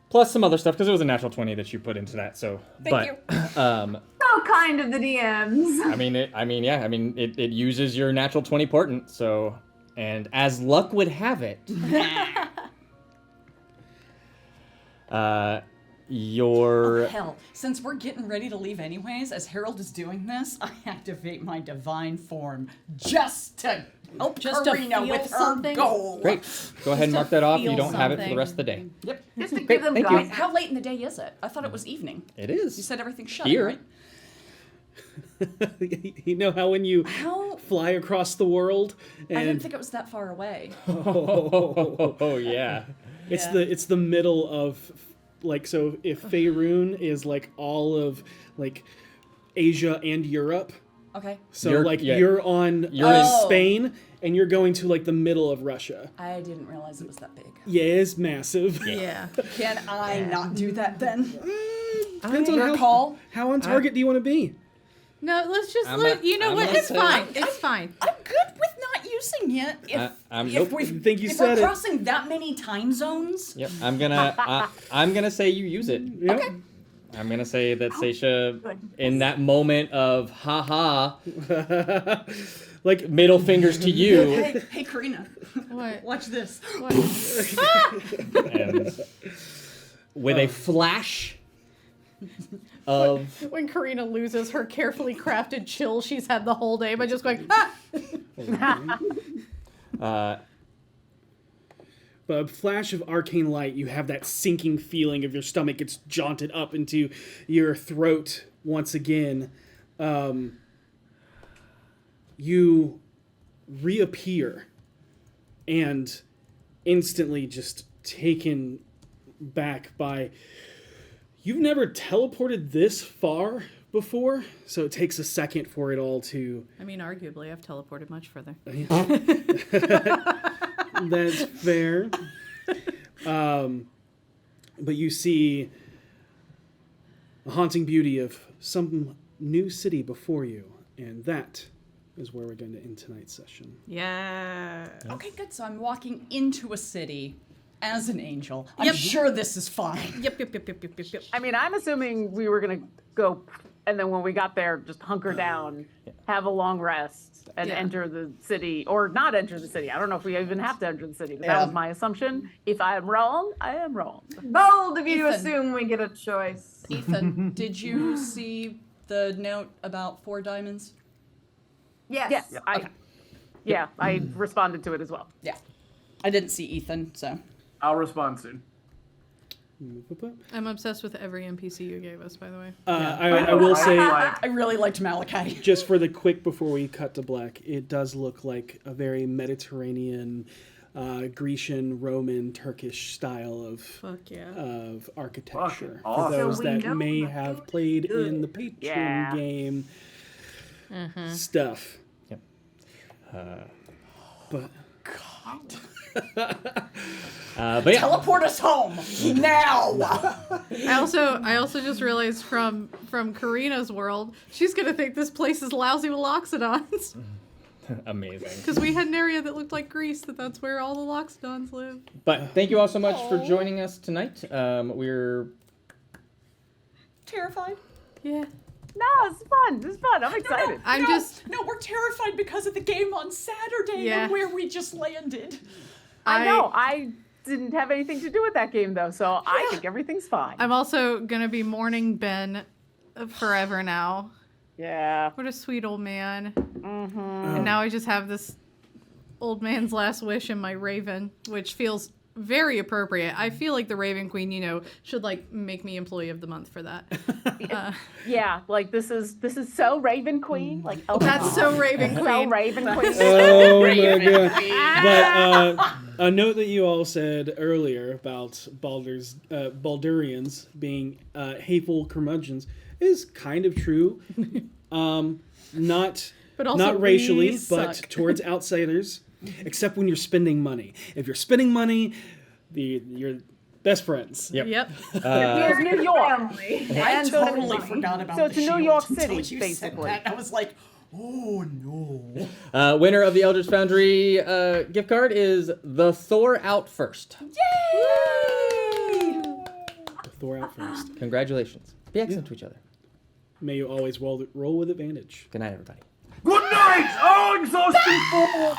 Plus some other stuff, because it was a natural 20 that you put into that. So, Thank you. So kind of the DMs. It uses your natural 20 portent. So, and as luck would have it, Your Oh, hell, since we're getting ready to leave anyways, as Harold is doing this, I activate my divine form just to help Just to Karina feel with something? her goal. Great. Go ahead and mark that off. You don't have it for the rest of the day. Yep. Just to Great, give them thank you. guidance. How late in the day is it? I thought it was evening. It is. You said everything's shut, Here. right? You know how when you fly across the world and I didn't think it was that far away. oh yeah. It's the middle of like, so if Faerun is like all of like Asia and Europe. Okay. So You're- like yeah. you're in Spain and you're going to like the middle of Russia. I didn't realize it was that big. Yeah, it's massive. Yeah. Can I not do that then? Depends on Your how, call. how on target do you want to be? No, let's just I'm let a- you know I'm what. gonna It's say- fine. It's fine. I'm good with not using it. If Nope. we think you if said we're it. crossing that many time zones. Yep. I'm gonna say you use it. Yep. Okay. I'm gonna say that Seisha, in that moment of haha, like middle fingers to you, Hey, Karina. What? Watch this. What? and with a flash of When Karina loses her carefully crafted chill she's had the whole day by just going, ah! But a flash of arcane light, you have that sinking feeling of your stomach gets jaunted up into your throat once again. You reappear and instantly just taken back by... You've never teleported this far before, so it takes a second for it all to... I mean, arguably, I've teleported much further. That's fair. But you see the haunting beauty of some new city before you, and that is where we're going to end tonight's session. Yeah. Okay, good. So I'm walking into a city as an angel. I'm Yep. sure this is fine. Yep. I mean, I'm assuming we were gonna go, and then when we got there, just hunker down, have a long rest, and enter the city, or not enter the city. I don't know if we even have to enter the city, but that was my assumption. If I am wrong, I am wrong. Bold of you to Ethan. assume we get a choice. Ethan, did you see the note about 4 diamonds? Yes. I responded to it as well. Yeah. I didn't see Ethan, so. I'll respond soon. I'm obsessed with every NPC you gave us, by the way. I will say, I really liked Malachi. just for the quick before we cut to black, it does look like a very Mediterranean, Grecian, Roman, Turkish style of of architecture. Fucking awesome. For those So we that know may about have played in the Patreon Yeah. game stuff. Yep. But but yeah. Teleport us home now. I also just realized from Karina's world, she's gonna think this place is lousy with loxodons. Amazing. Because we had an area that looked like Greece, that's where all the loxodons live. But thank you all so much for joining us tonight. We're Terrified. Yeah. No, it's fun. It's fun. I'm excited. No, we're terrified because of the game on Saturday Yeah. and where we just landed. I know. I didn't have anything to do with that game though, so I think everything's fine. I'm also gonna be mourning Ben forever now. Yeah. What a sweet old man. And now I just have this old man's last wish in my Raven, which feels very appropriate. I feel like the Raven Queen, should like make me Employee of the Month for that. Yeah, like this is so Raven Queen. Like That's so Raven Queen. So Raven Queen. oh my god! But a note that you all said earlier about Baldurians being hateful curmudgeons is kind of true. Not But also not racially, we but suck. towards outsiders. Except when you're spending money. If you're spending money, you're best friends. Yep. Here's New York. I totally forgot about So the it's New shield York until City, you said basically. that. I was like, oh no. winner of the Eldritch Foundry gift card is the Thor Out First. Yay! Thor out first. Congratulations. Be excellent to each other. May you always roll with advantage. Good night, everybody. Good night! Oh, exhausting fool!